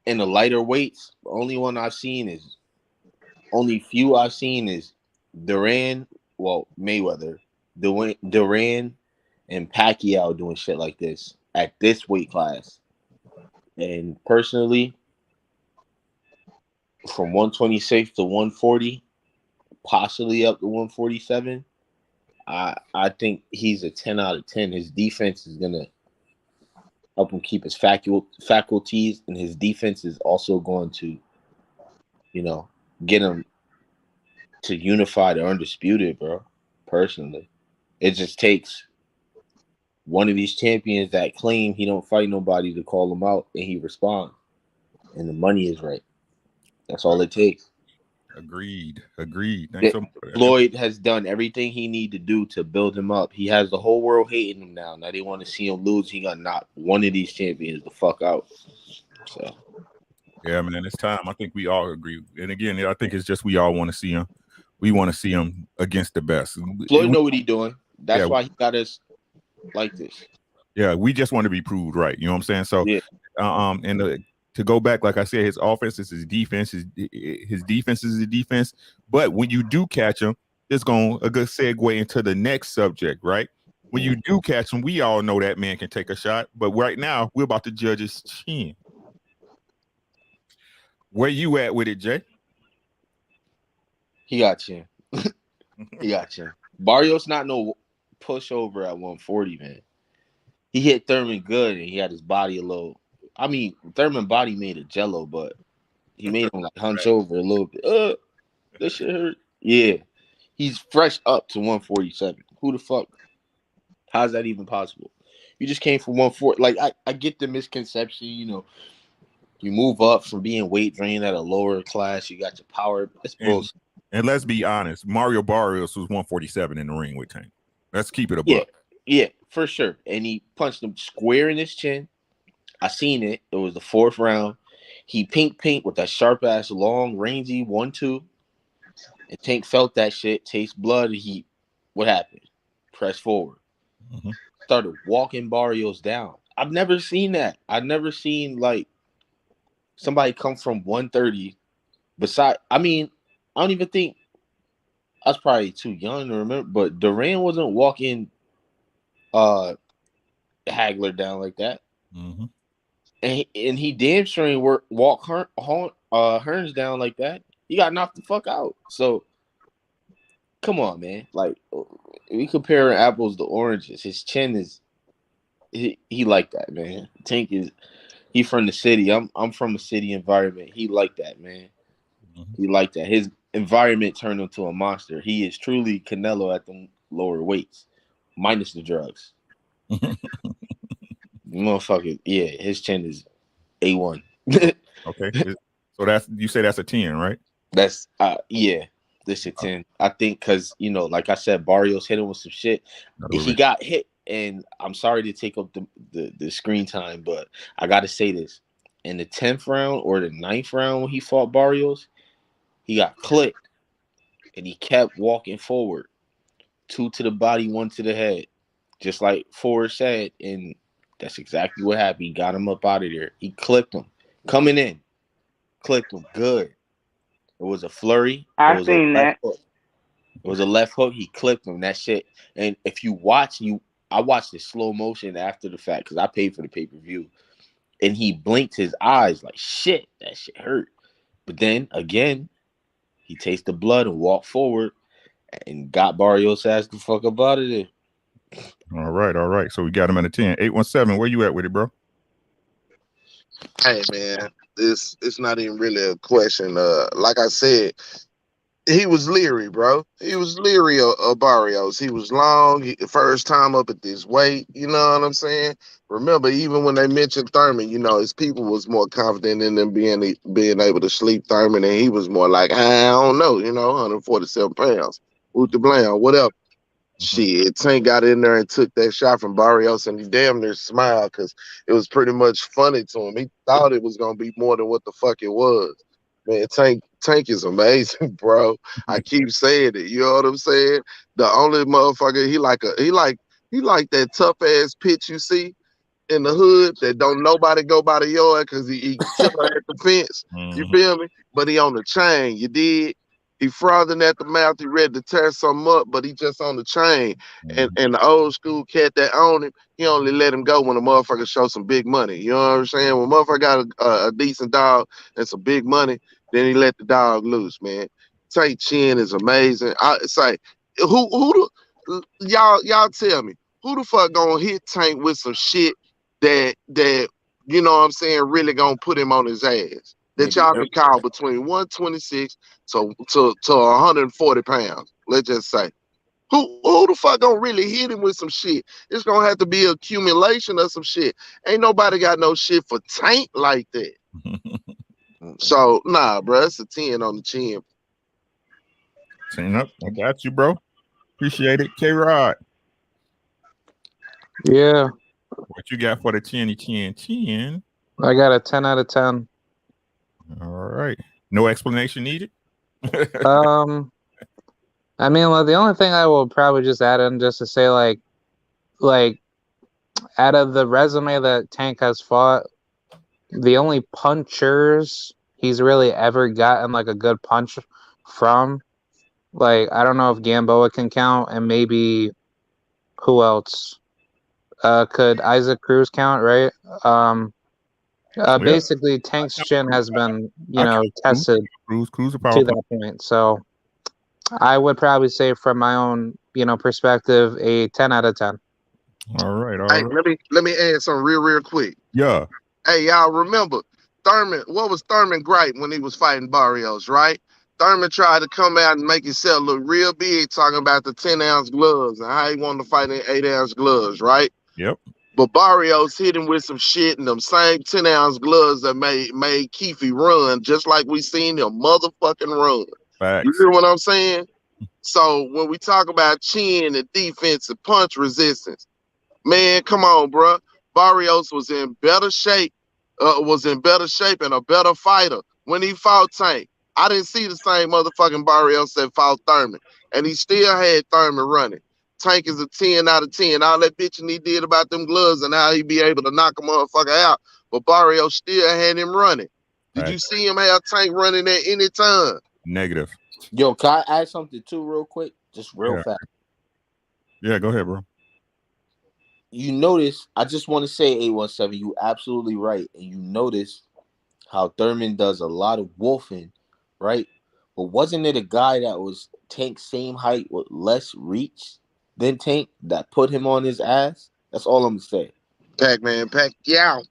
in the lighter weights. The only few I've seen is Mayweather, Duran, and Pacquiao doing shit like this at this weight class. And personally, from 126 to 140, possibly up to 147, I think he's a 10 out of 10. His defense is gonna help him keep his faculties, and his defense is also going to, you know, get him to unify the undisputed, bro. Personally, it just takes one of these champions that claim he don't fight nobody to call him out, and he responds, and the money is right. That's all it takes. Agreed. Thanks so much. Floyd has done everything he need to do to build him up. He has the whole world hating him now. Now they want to see him lose. He gonna knock one of these champions the fuck out. So yeah, man, it's time. I think we all agree. And again, I think it's just we all want to see him. We want to see him against the best. Floyd know what he's doing. That's why he got us like this. Yeah, we just want to be proved right. You know what I'm saying? So, yeah. To go back, like I said, his offense is his defense. His defense is his defense. But when you do catch him, it's going a good segue into the next subject, right? When you do catch him, we all know that man can take a shot. But right now, we're about to judge his chin. Where you at with it, Jay? He got chin. Gotcha. Barrios not no pushover at 140, man. He hit Thurman good, and he had his body a little. I mean, Thurman body made a jello, but he made him like hunch over a little bit. This shit hurt. Yeah, he's fresh up to 147. Who the fuck? How's that even possible? You just came from 140. Like I get the misconception, you know. You move up from being weight drained at a lower class. You got your power. That's bullshit. And let's be honest, Mario Barrios was 147 in the ring with Tank. Let's keep it a buck. Yeah, for sure. And he punched him square in his chin. I seen it. It was the 4th round. He pink with that sharp ass, long, rangy 1-2. And Tank felt that shit, taste blood. And what happened? Press forward. Mm-hmm. Started walking Barrios down. I've never seen that. I've never seen like somebody come from 130. I don't even think I was probably too young to remember, but Duran wasn't walking Hagler down like that. Mm-hmm. And he damn sure walk Hearns down like that. He got knocked the fuck out. So come on, man. Like we comparing apples to oranges. His chin is he like that, man. Tank is he from the city. I'm from a city environment. He like that, man. Mm-hmm. He like that. His environment turned him to a monster. He is truly Canelo at the lower weights, minus the drugs. Motherfucker, yeah, his chin is A1. Okay, so you say that's a 10, right? That's yeah, this is 10. I think because like I said, Barrios hit him with some shit. He got hit, and I'm sorry to take up the screen time, but I got to say this: in the 10th round or the 9th round when he fought Barrios, he got clipped, and he kept walking forward, 2 to the body, 1 to the head, just like Forrest said, and that's exactly what happened. He got him up out of there. He clipped him coming in, clipped him good. It was a flurry. I've seen that. It was a left hook. He clipped him. That shit. And if you watch, I watched the slow motion after the fact because I paid for the pay-per-view. And he blinked his eyes like, shit, that shit hurt. But then, again, he tasted the blood and walked forward and got Barrios' ass the fuck up out of there. All right. So we got him at a 10. 817, where you at with it, bro? Hey, man, it's not even really a question. Like I said, he was leery, bro. He was leery of Barrios. He was long. First time up at this weight. You know what I'm saying? Remember, even when they mentioned Thurman, his people was more confident in them being able to sleep Thurman, and he was more like, I don't know, 147 pounds. With the blam, whatever. Shit, Tank got in there and took that shot from Barrios, and he damn near smiled because it was pretty much funny to him. He thought it was gonna be more than what the fuck it was. Man, Tank is amazing, bro. I keep saying it. You know what I'm saying? The only motherfucker he like that tough ass pitch you see in the hood that don't nobody go by the yard because he killer at the fence. You feel me? But he on the chain. You did. He frothing at the mouth. He ready to tear something up, but he just on the chain. And the old school cat that owned him, he only let him go when a motherfucker show some big money. You know what I'm saying? When a motherfucker got a decent dog and some big money, then he let the dog loose, man. Tank chin is amazing. It's like, y'all tell me, who the fuck gonna hit Tank with some shit that you know what I'm saying, really gonna put him on his ass? That y'all can call between 126 to 140 pounds. Let's just say. Who the fuck gonna really hit him with some shit? It's gonna have to be an accumulation of some shit. Ain't nobody got no shit for Tank like that. So nah, bro, it's a 10 on the chin. 10 up. I got you, bro. Appreciate it. K-Rod. Yeah. What you got for the 10? I got a 10 out of 10. All right. No explanation needed? I mean, the only thing I will probably just add in just to say, like out of the resume that Tank has fought, the only punchers he's really ever gotten like a good punch from, like, I don't know if Gamboa can count, and maybe who else? Could Isaac Cruz count, right? Basically, Tank's chin has been, tested Cruz to that point. So, I would probably say, from my own, perspective, a 10 out of 10. All right. Hey, let me add something real quick. Yeah. Hey, y'all remember Thurman? What was Thurman gripe when he was fighting Barrios, right? Thurman tried to come out and make himself look real big, talking about the 10-ounce gloves and how he wanted to fight in 8-ounce gloves, right? Yep. But Barrios hit him with some shit and them same 10-ounce gloves that made Keefe run, just like we seen him motherfucking run. Facts. You hear what I'm saying? So when we talk about chin and defense and punch resistance, man, come on, bro. Barrios was in better shape, and a better fighter when he fought Tank. I didn't see the same motherfucking Barrios that fought Thurman, and he still had Thurman running. Tank is a 10 out of 10. All that bitching he did about them gloves and how he be able to knock a motherfucker out, but Barrios still had him running. Did you see him have Tank running at any time? Negative. Yo, can I add something too real quick? Just real fast. Yeah, go ahead, bro. You notice, I just want to say 817, you absolutely right. And you notice how Thurman does a lot of wolfing, right? But wasn't it a guy that was Tank's same height with less reach than Tank that put him on his ass? That's all I'm gonna say. Pac-Man, Pacquiao.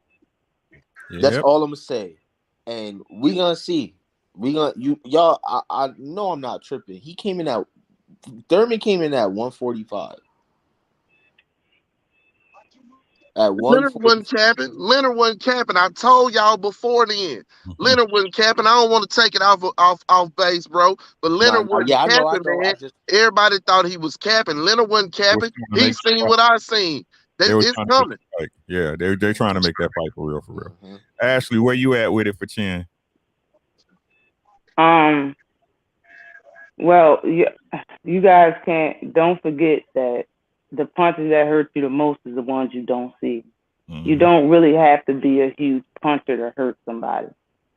That's all I'm gonna say. And we gonna see. Y'all. I know I'm not tripping. Thurman came in at 145. At Leonard wasn't capping. I told y'all before then. Leonard wasn't capping. I don't want to take it off base, bro. But Leonard wasn't capping, man. Everybody thought he was capping. Leonard wasn't capping. He seen what I seen. It's coming. Yeah, they're trying to make that fight for real, Mm-hmm. Ashley, where you at with it for Chin? Well, you guys don't forget that the punches that hurt you the most is the ones you don't see. Mm-hmm. You don't really have to be a huge puncher to hurt somebody.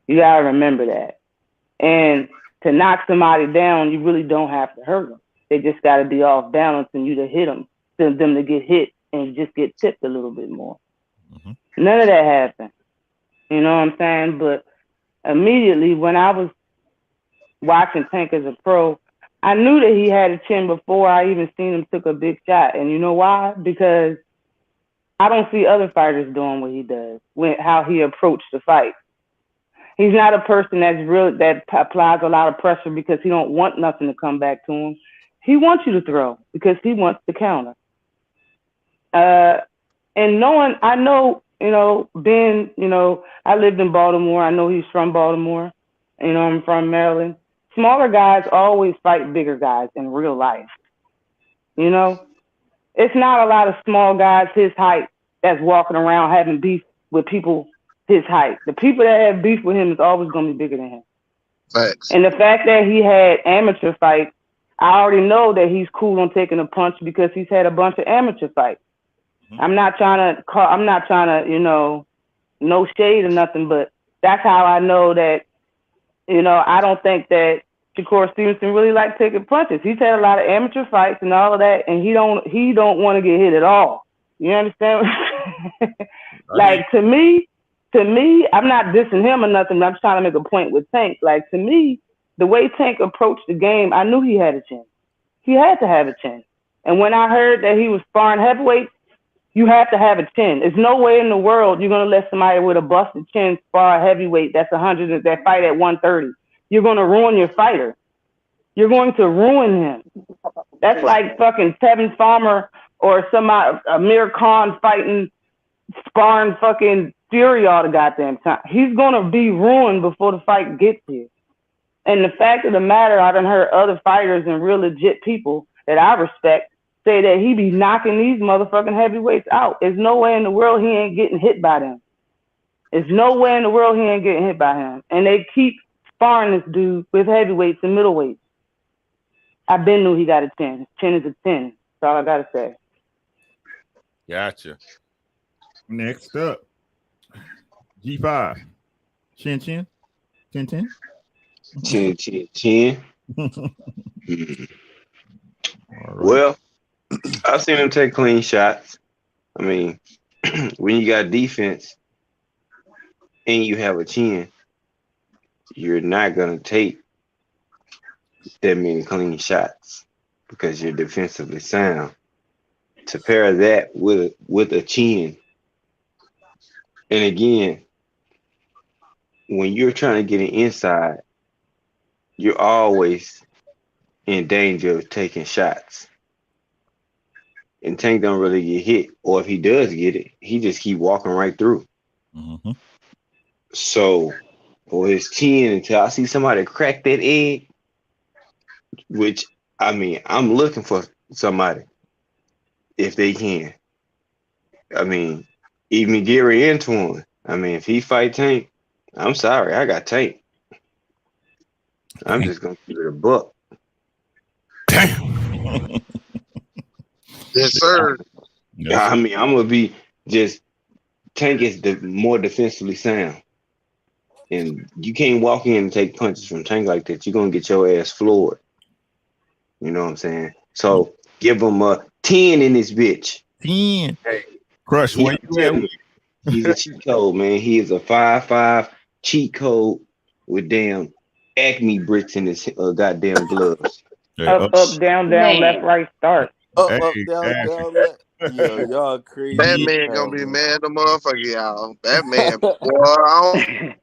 You gotta remember that. And to knock somebody down, you really don't have to hurt them. They just gotta be off balance and you to hit them, send them to get hit and just get tipped a little bit more. Mm-hmm. None of that happened. You know what I'm saying? But immediately when I was watching Tank as a pro, I knew that he had a chin before I even seen him took a big shot. And you know why? Because I don't see other fighters doing what he does, how he approached the fight. He's not a person that applies a lot of pressure because he don't want nothing to come back to him. He wants you to throw because he wants to counter. And I know, Ben, I lived in Baltimore. I know he's from Baltimore. I'm from Maryland. Smaller guys always fight bigger guys in real life. It's not a lot of small guys his height that's walking around having beef with people his height. The people that have beef with him is always going to be bigger than him. Thanks. And the fact that he had amateur fights, I already know that he's cool on taking a punch because he's had a bunch of amateur fights. Mm-hmm. I'm not trying to, no shade or nothing, but that's how I know that, I don't think that Shakur Stevenson really likes taking punches. He's had a lot of amateur fights and all of that, and he don't want to get hit at all. You understand? Like to me, I'm not dissing him or nothing, but I'm trying to make a point with Tank. Like to me, the way Tank approached the game, I knew he had a chin. He had to have a chin. And when I heard that he was sparring heavyweight, you have to have a chin. There's no way in the world you're gonna let somebody with a busted chin spar a heavyweight that's 100 that fight at 130. You're gonna ruin your fighter. You're going to ruin him. That's like fucking Tevin Farmer or somebody, Amir Khan sparring fucking Fury all the goddamn time. He's gonna be ruined before the fight gets here. And the fact of the matter, I done heard other fighters and real legit people that I respect say that he be knocking these motherfucking heavyweights out. There's no way in the world he ain't getting hit by them. There's no way in the world he ain't getting hit by him. And they keep sparring this dude with heavyweights and middleweights. I been knew he got a 10. His chin is a 10. That's all I gotta say. Gotcha. Next up, G5. Chin. 10. Right. Well, I've seen him take clean shots. I mean, when you got defense and you have a chin, you're not gonna take that means clean shots because you're defensively sound. To pair that with a chin, and again, when you're trying to get an inside, you're always in danger of taking shots. And Tank don't really get hit, or if he does get it, he just keep walking right through. Mm-hmm. So for his chin, until I see somebody crack that egg, which I mean, I'm looking for somebody if they can. I mean, even Gary Antoine. I mean, if he fight Tank, I'm sorry, I got Tank. I'm just gonna keep it a buck. Damn. Yes, sir. I mean, I'm gonna be just Tank is the more defensively sound, and you can't walk in and take punches from Tank like that. You're gonna get your ass floored. You know what I'm saying? So give him a 10 in this bitch. 10. Hey, Crush, where you at? He's a cheat code, man. He is a 5'5" cheat code with damn Acme bricks in his goddamn gloves. Up, down, left, right, start. Up, down, left. Yo, y'all crazy. That man gonna be mad the motherfucker, y'all. That man, boy, I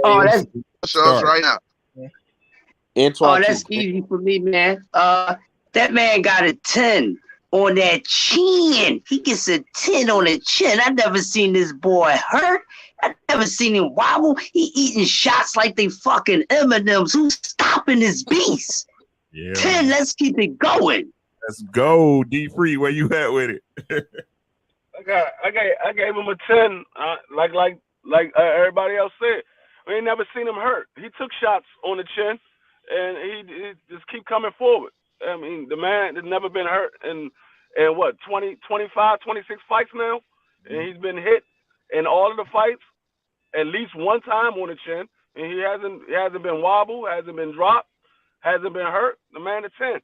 Oh, that's shows right now. Antoine, that's easy for me, man. That man got a 10 on that chin. He gets a 10 on the chin. I never seen this boy hurt. I never seen him wobble. He eating shots like they fucking M&Ms. Who's stopping this beast? Yeah. 10, let's keep it going. Let's go, D-Free. Where you at with it? I gave him a 10. Like everybody else said, we ain't never seen him hurt. He took shots on the chin, and he just keep coming forward. I mean, the man has never been hurt in what 20, 25, 26 fights now, and he's been hit in all of the fights at least one time on the chin, and he hasn't been wobbled, hasn't been dropped, hasn't been hurt. The man is 10.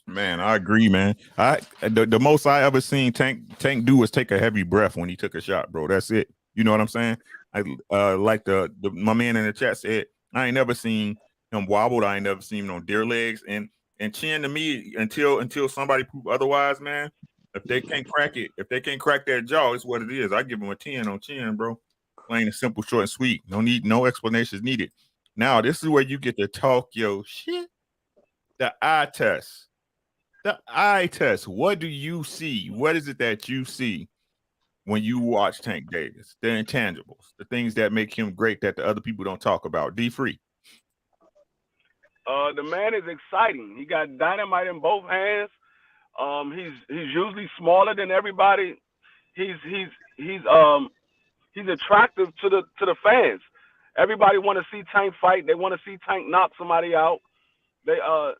Man, I agree, man. The most I ever seen Tank do was take a heavy breath when he took a shot, bro. That's it. You know what I'm saying? I like my man in the chat said, I ain't never seen him wobbled. I ain't never seen him on deer legs. And chin to me, until somebody prove otherwise, man. If they can't crack it, if they can't crack that jaw, it's what it is. I give him a 10 on chin, bro. Plain and simple, short and sweet. No explanations needed. Now, this is where you get to talk your shit. The eye test. The eye test. What do you see? What is it that you see when you watch Tank Davis? The intangibles, the things that make him great that the other people don't talk about. D-Free. The man is exciting. He got dynamite in both hands. He's usually smaller than everybody. He's attractive to the fans. Everybody want to see Tank fight. They want to see Tank knock somebody out. The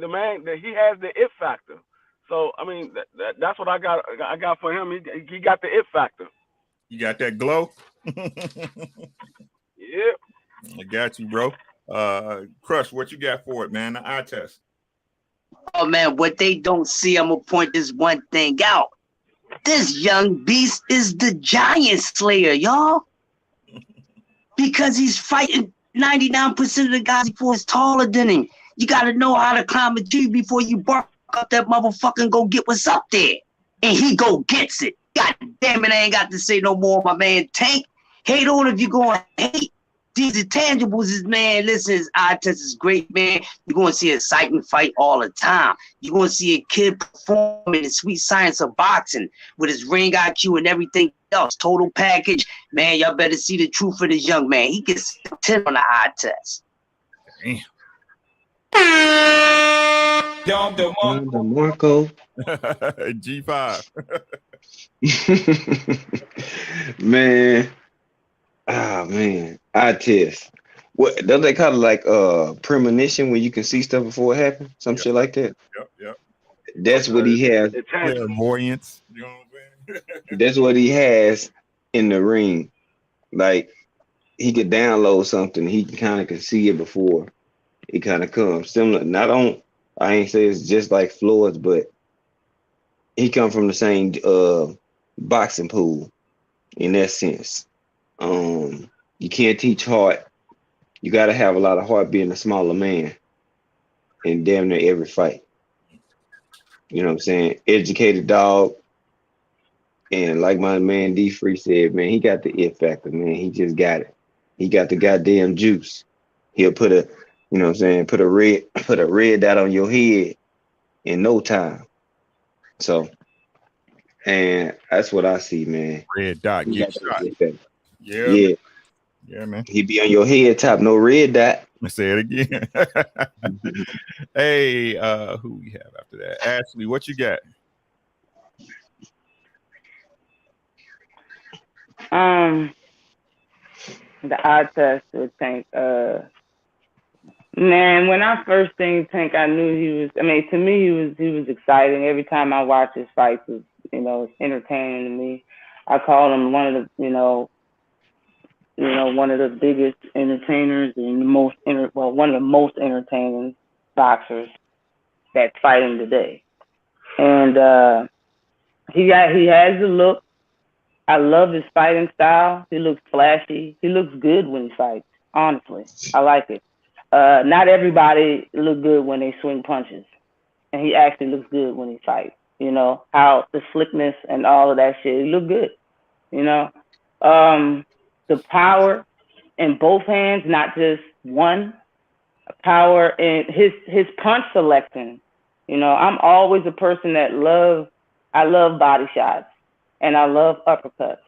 man, he has the it factor. So I mean, that's what I got for him. He got the it factor. You got that glow. Yeah. I got you, bro. Crush, what you got for it, man? The eye test. Oh man, what they don't see, I'm gonna point this one thing out. This young beast is the giant slayer, y'all. Because he's fighting 99% of the guys before he's taller than him. You gotta know how to climb a tree before you bark up that motherfucker and go get what's up there. And he go gets it. God damn it, I ain't got to say no more, my man Tank. Hate on if you're gonna hate. These intangibles is, man, listen, his eye test is great, man. You're going to see an exciting fight all the time. You're going to see a kid performing the sweet science of boxing with his ring IQ and everything else. Total package. Man, y'all better see the truth of this young man. He gets 10 on the eye test. Damn. Marco. G5. Man. Oh man, eye test. What don't they call it, like premonition, when you can see stuff before it happens? Some shit like that. Yep. That's what he has. Clairvoyance. You know what I'm saying? That's what he has in the ring. Like he could download something. He kind of can see it before it kind of comes. Similar. Not on. I ain't say it's just like Floyd's, but he come from the same boxing pool in that sense. You can't teach heart. You got to have a lot of heart being a smaller man. in damn near every fight. You know what I'm saying? Educated dog. And like my man D Free said, man, he got the it factor, man. He just got it. He got the goddamn juice. He'll put a, you know what I'm saying, put a red dot on your head in no time. So, and that's what I see, man. Red dot, He get got shot. that it factor. Yeah, Yeah. man. Yeah, man. He be on your head top, no red dot. Let's say it again. Hey, who we have after that? Ashley, what you got? The eye test with Tank. Man, when I first seen Tank, I knew he was. I mean, to me, he was exciting. Every time I watch his fights, it's entertaining to me. I call him one of the, one of the biggest entertainers and one of the most entertaining boxers that's fighting today. And he has the look. I love his fighting style. He looks flashy. He looks good when he fights. Honestly, I like it. Not everybody look good when they swing punches, and he actually looks good when he fights. How the slickness and all of that shit. He look good. The power in both hands, not just one. Power in his punch selection. I'm always a person that I love body shots and I love uppercuts.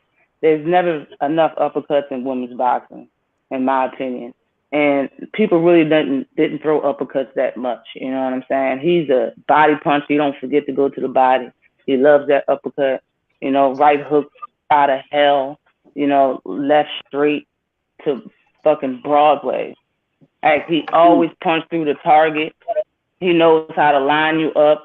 There's never enough uppercuts in women's boxing, in my opinion. And people really didn't throw uppercuts that much. You know what I'm saying? He's a body puncher. You don't forget to go to the body. He loves that uppercut. Right hook out of hell. Left straight to fucking Broadway. Like, he always punched through the target. He knows how to line you up,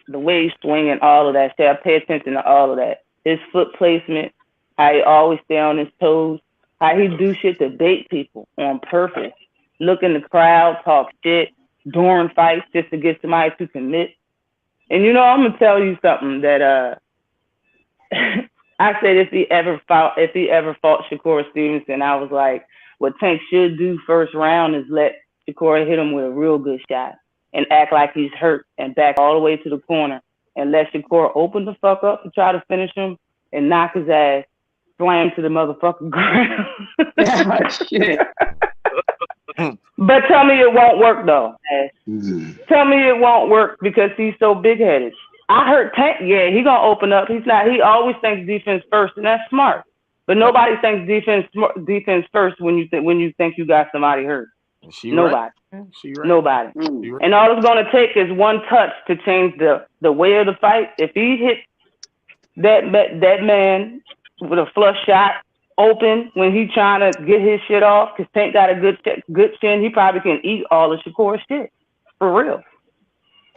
the way he's swinging, all of that shit. I pay attention to all of that. His foot placement, how he always stay on his toes, how he do shit to bait people on purpose. Look in the crowd, talk shit during fights just to get somebody to commit. And I'm gonna tell you something that I said if he ever fought Shakur Stevenson, I was like, what Tank should do first round is let Shakur hit him with a real good shot and act like he's hurt and back all the way to the corner and let Shakur open the fuck up to try to finish him and knock his ass, slam to the motherfucking ground. Shit. But tell me it won't work though. Tell me it won't work because he's so big-headed. I heard Tank, yeah, he gonna open up. He always thinks defense first, and that's smart. But nobody thinks defense first when you think you got somebody hurt. Nobody. Right. Nobody. Right. And all it's gonna take is one touch to change the way of the fight. If he hit that man with a flush shot open when he trying to get his shit off, because Tank got a good chin, he probably can eat all of Shakur's shit. For real.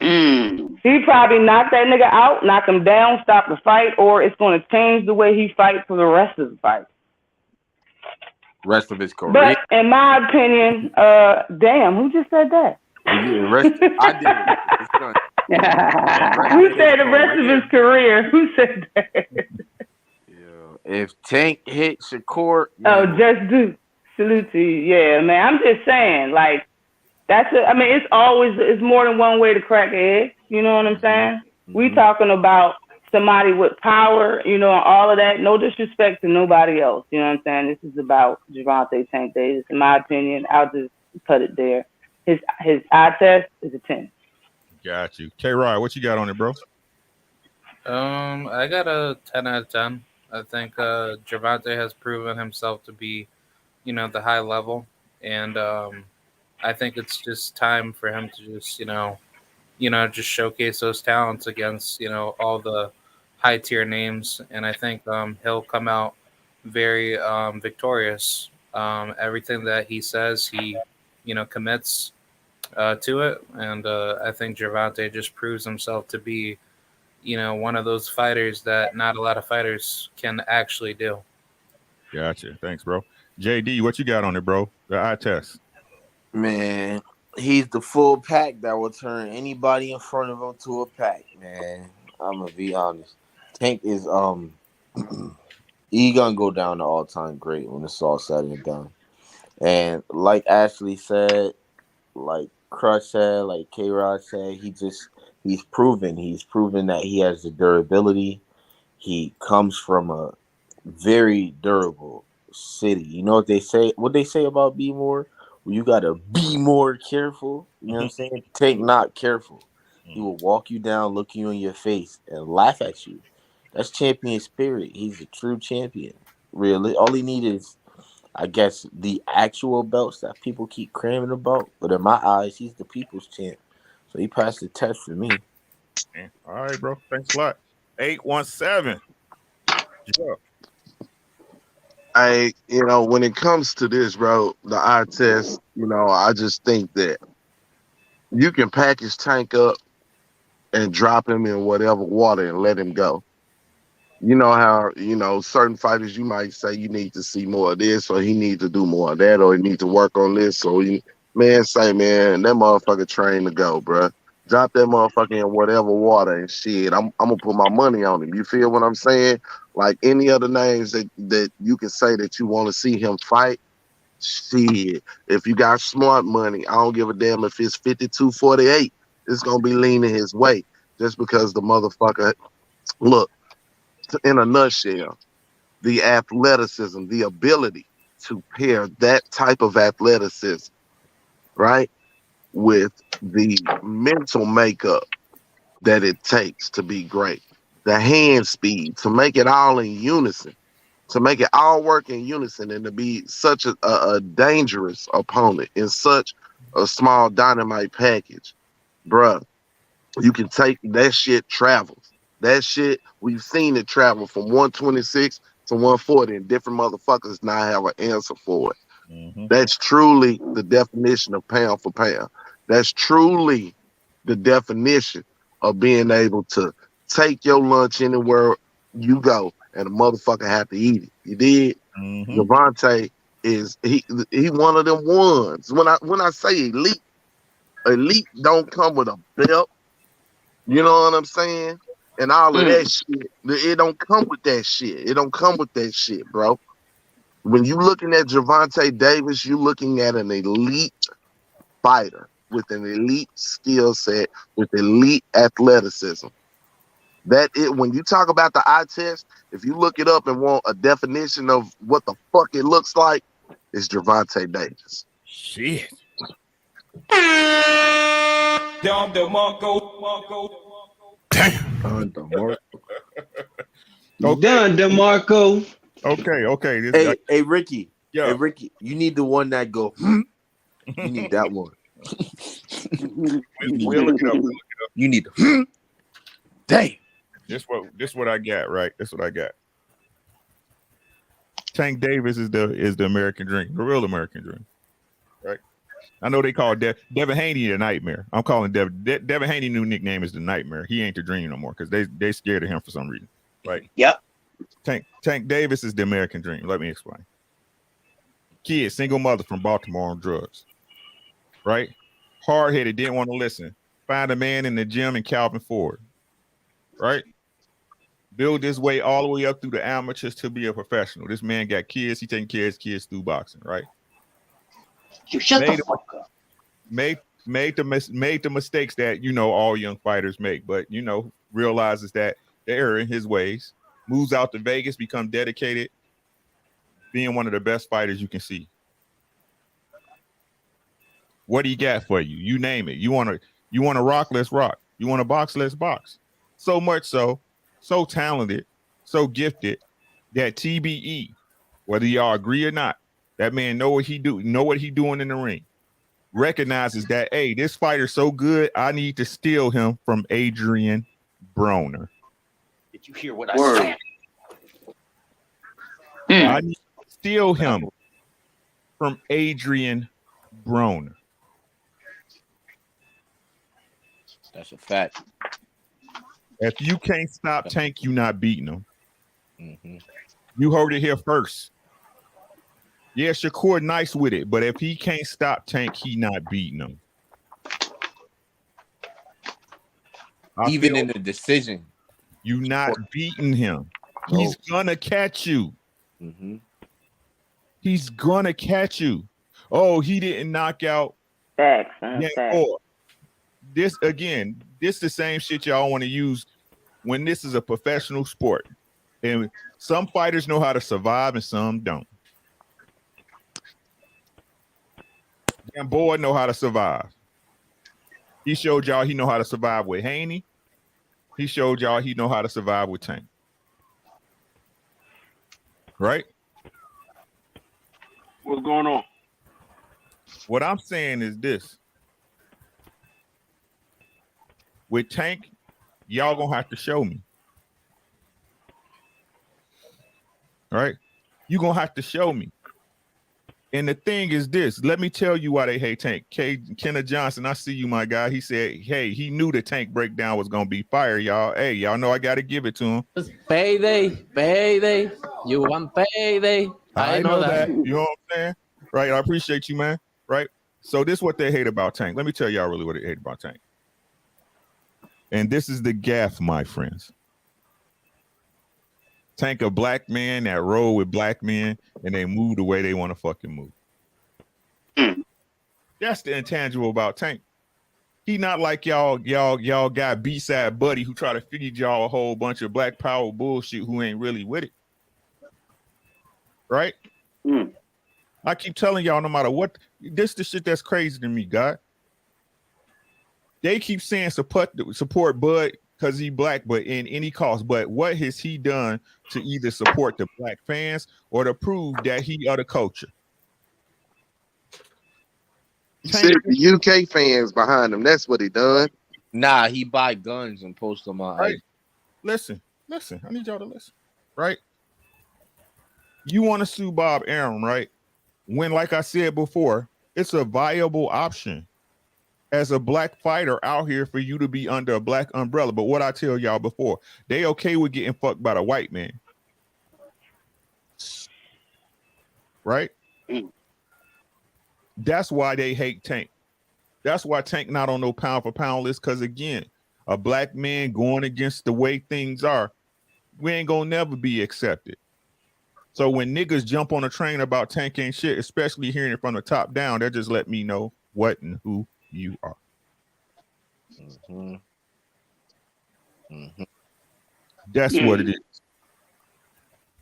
He probably knock that nigga out, knock him down, stop the fight, or it's going to change the way he fights for the rest of the fight. Rest of his career. But in my opinion, damn, who just said that? I did. Who said the rest of his career? Who said that? If Tank hit Shakur, just do. Salute to you. Yeah, man. I'm just saying, like, it's more than one way to crack an egg. You know what I'm saying? We talking about somebody with power, and all of that. No disrespect to nobody else. You know what I'm saying? This is about Gervonta Tank Davis. In my opinion, I'll just cut it there. His eye test is a 10. Got you. K-Rod, what you got on it, bro? I got a 10 out of 10. I think Gervonta has proven himself to be, the high level. And I think it's just time for him to just, just showcase those talents against, all the high tier names. And I think he'll come out very victorious. Everything that he says, he, commits to it. And I think Gervonta just proves himself to be, one of those fighters that not a lot of fighters can actually do. Gotcha. Thanks, bro. JD, what you got on it, bro? The eye test. Man, he's the full pack that will turn anybody in front of him to a pack, man. I'm gonna be honest. Tank is he gonna go down to all-time great when it's all said and done. And like Ashley said, like Crush said, like K-Rod said, he's proven that he has the durability. He comes from a very durable city. You know what they say? What they say about be more? Well, you gotta be more careful. You know what I'm saying? Take not careful. He will walk you down, look you in your face, and laugh at you. That's champion spirit. He's a true champion. Really, all he needs is, I guess, the actual belts that people keep cramming about. But in my eyes, he's the people's champ. So he passed the test for me. All right, bro. Thanks a lot. 817. Yeah. When it comes to this, bro, the eye test, I just think that you can package Tank up and drop him in whatever water and let him go. You know how, certain fighters, you might say you need to see more of this, or he need to do more of that, or he need to work on this. So, that motherfucker trained to go, bro. Drop that motherfucker in whatever water and shit. I'm gonna put my money on him. You feel what I'm saying? Like any other names that you can say that you want to see him fight, shit. If you got smart money, I don't give a damn if it's 52-48. It's gonna be leaning his way just because the motherfucker. Look, in a nutshell, the athleticism, the ability to pair that type of athleticism, right, with the mental makeup that it takes to be great, the hand speed, to make it all in unison, to make it all work in unison, and to be such a dangerous opponent in such a small dynamite package, bruh. You can take that shit travels. That shit, we've seen it travel from 126 to 140, and different motherfuckers now have an answer for it. Mm-hmm. That's truly the definition of pound for pound. That's truly the definition of being able to take your lunch anywhere you go, and a motherfucker have to eat it. You did? Mm-hmm. Gervonta is he one of them ones. When I say elite don't come with a belt. You know what I'm saying? And all of that shit, it don't come with that shit. It don't come with that shit, bro. When you looking at Gervonta Davis, you looking at an elite fighter with an elite skill set, with elite athleticism. When you talk about the eye test, if you look it up and want a definition of what the fuck it looks like, it's Gervonta Davis. Shit. Damn. Done, DeMarco. Okay. Hey, Ricky. Yeah. Hey, Ricky. You need the one that go. You need that one. We'll look it up. You need. Damn. This what I got, right? This what I got. Tank Davis is the American dream, the real American dream, right? I know they call Devin Haney the Nightmare. I'm calling Devin Haney new nickname is the Nightmare. He ain't the Dream no more because they scared of him for some reason, right? Yep. Tank Davis is the American Dream. Let me explain. Kid, single mother from Baltimore on drugs, right? Hard-headed, didn't want to listen. Find a man in the gym in Calvin Ford, right? Build his way all the way up through the amateurs to be a professional. This man got kids. He taking care of his kids through boxing, right? You shut the fuck up. Made the mistakes that all young fighters make, but realizes that the error in his ways. Moves out to Vegas, become dedicated, being one of the best fighters you can see. What do you got for you? You name it. You want to rock? Let's rock. You want to box? Let's box. So much so talented, so gifted that TBE, whether y'all agree or not, that man know what he doing in the ring. Recognizes that, hey, this fighter's so good, I need to steal him from Adrian Broner. Did you hear what I said? I need to steal him from Adrian Broner. That's a fact. If you can't stop Tank, you not beating him. Mm-hmm. You heard it here first. Yeah, Shakur nice with it, but if he can't stop Tank, he not beating him. Even in the decision. You not beating him. No. He's gonna catch you. Mm-hmm. He's gonna catch you. Oh, he didn't knock out Facts. Then four. This the same shit y'all want to use when this is a professional sport. And some fighters know how to survive and some don't. Damn boy know how to survive. He showed y'all he know how to survive with Haney. He showed y'all he know how to survive with Tank. Right? What's going on? What I'm saying is this. With Tank, y'all gonna have to show me. Right? You gonna have to show me. And the thing is this, let me tell you why they hate Tank. Kenneth Johnson, I see you, my guy. He said, hey, he knew the Tank breakdown was going to be fire, y'all. Hey, y'all know I got to give it to him. Payday. You want payday. I know that. You know what I'm saying? Right, I appreciate you, man. Right? So this is what they hate about Tank. Let me tell y'all really what they hate about Tank. And this is the gaff, my friends. Tank a black man that roll with black men and they move the way they want to fucking move. That's the intangible about Tank. He not like y'all got B-side buddy who try to feed y'all a whole bunch of black power bullshit who ain't really with it. Right? I keep telling y'all no matter what, this the shit that's crazy to me, God. They keep saying support Bud because he black, but in any cost. But what has he done to either support the black fans or to prove that he of the culture? He said the UK fans behind him. That's what he done. Nah, he buy guns and post them on. Right. Listen. I need y'all to listen. Right? You want to sue Bob Arum, right? When, like I said before, it's a viable option as a black fighter out here for you to be under a black umbrella. But what I tell y'all before, they okay with getting fucked by the white man. Right? That's why they hate Tank. That's why Tank not on no pound for pound list. Because again, a black man going against the way things are, we ain't gonna never be accepted. So when niggas jump on a train about Tank ain't shit, especially hearing it from the top down, that just let me know what and who you are. That's what it is.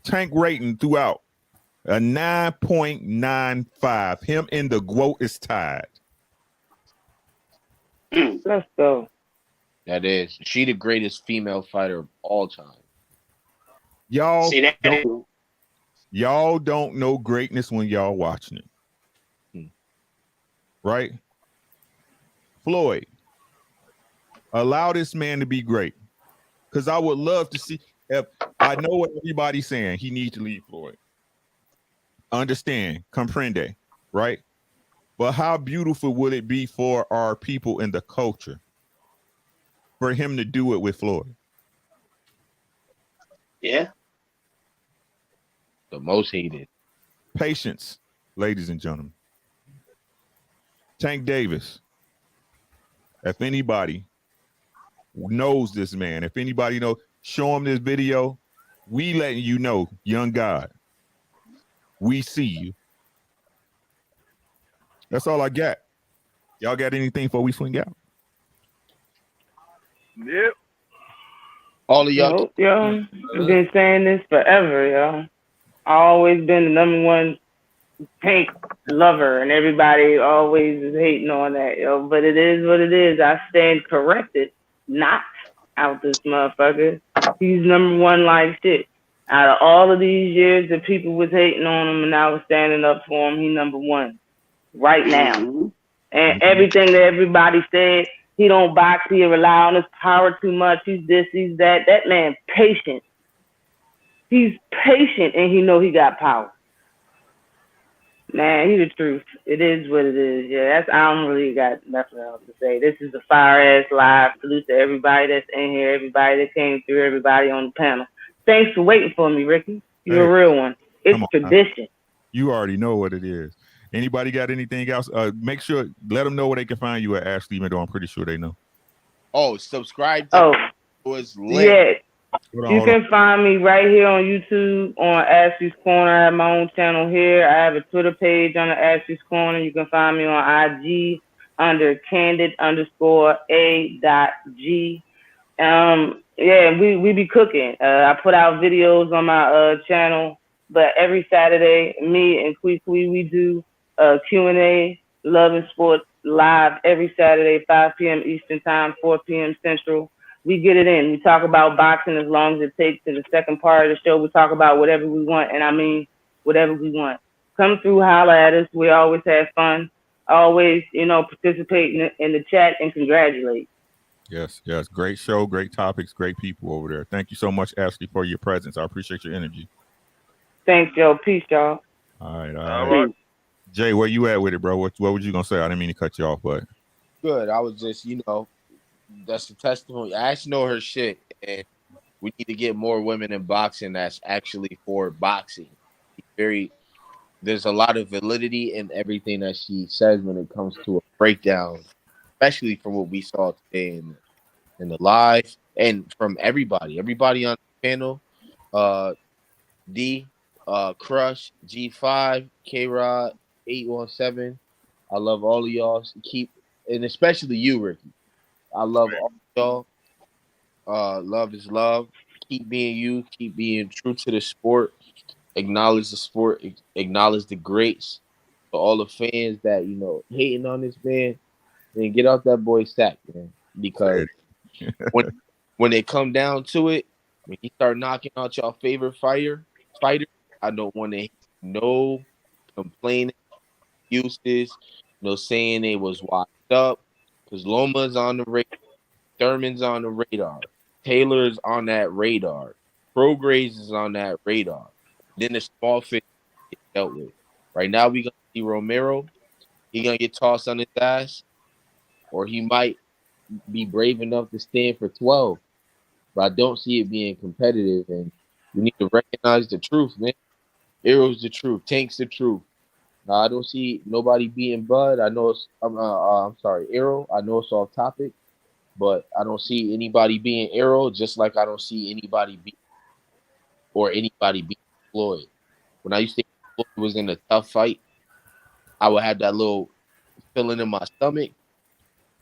Tank rating throughout a 9.95. Him and the GOAT is tied. Let's go. That is. She the greatest female fighter of all time. Y'all don't know greatness when y'all watching it. Right? Floyd, allow this man to be great. Because I would love to see. If I know what everybody's saying. He needs to leave Floyd. Understand, comprende, right? But how beautiful would it be for our people in the culture for him to do it with Floyd? Yeah. The most hated. Patience, ladies and gentlemen. Tank Davis. If anybody knows this man, if anybody knows, show him this video. We letting you know, young God. We see you. That's all I got. Y'all got anything before we swing out? Yep. All of y'all. Nope, yo. I've been saying this forever, yo. I always been the number one Tank lover, and everybody always is hating on that, yo. But it is what it is. I stand corrected. Not out this motherfucker. He's number one like shit. Out of all of these years that people was hating on him and I was standing up for him, he number one right now. And everything that everybody said, he don't box, he rely on his power too much, he's this, he's that. That man patient. He's patient and he know he got power. Man, he the truth. It is what it is. Yeah, I don't really got nothing else to say. This is a fire-ass live. Salute to everybody that's in here, everybody that came through, everybody on the panel. Thanks for waiting for me, Ricky. You're a real one. It's tradition. You already know what it is. Anybody got anything else? Make sure, let them know where they can find you at Ashley, even though I'm pretty sure they know. Oh, subscribe to was lit. Yeah. Hold You on. can find me right here on YouTube on Ashley's Corner. I have my own channel here. I have a Twitter page on the Ashley's Corner. You can find me on IG under candid_a.g. Yeah, we be cooking. I put out videos on my channel, but every Saturday, me and Kwee we do Q&A, Love and Sports live every Saturday, 5 p.m. Eastern Time, 4 p.m. Central. We get it in. We talk about boxing as long as it takes. In the second part of the show, we talk about whatever we want, and I mean whatever we want. Come through, holler at us. We always have fun. Always, participate in the chat and congratulate. Yes. Great show, great topics, great people over there. Thank you so much, Ashley, for your presence. I appreciate your energy. Thanks, Joe. Peace, y'all. All right. Jay, where you at with it, bro? What was you gonna say? I didn't mean to cut you off, but good. I was just, that's the testimony. I actually know her shit, and we need to get more women in boxing that's actually for boxing. There's a lot of validity in everything that she says when it comes to a breakdown, especially from what we saw today in the live and from everybody on the panel. D, Crush, G5, K-Rod, 817. I love all of y'all. And especially you, Ricky. I love all of y'all. Love is love. Keep being you. Keep being true to the sport. Acknowledge the sport. Acknowledge the greats. For all the fans that, hating on this man, then get off that boy's sack, man. Because when they come down to it, when you start knocking out your favorite fighter, I don't want to hear no complaining, excuses, no saying they was washed up. Because Loma's on the radar, Thurman's on the radar, Taylor's on that radar, Prograves is on that radar. Then the small fish get dealt with. Right now, we gonna see Romero. He gonna get tossed on his ass, or he might be brave enough to stand for 12. But I don't see it being competitive, and we need to recognize the truth, man. Arrow's the truth. Tank's the truth. I don't see nobody beating Bud. I know I'm sorry, Arrow. I know it's off topic, but I don't see anybody being Arrow, just like I don't see anybody beating Floyd. When I used to think Floyd was in a tough fight, I would have that little feeling in my stomach.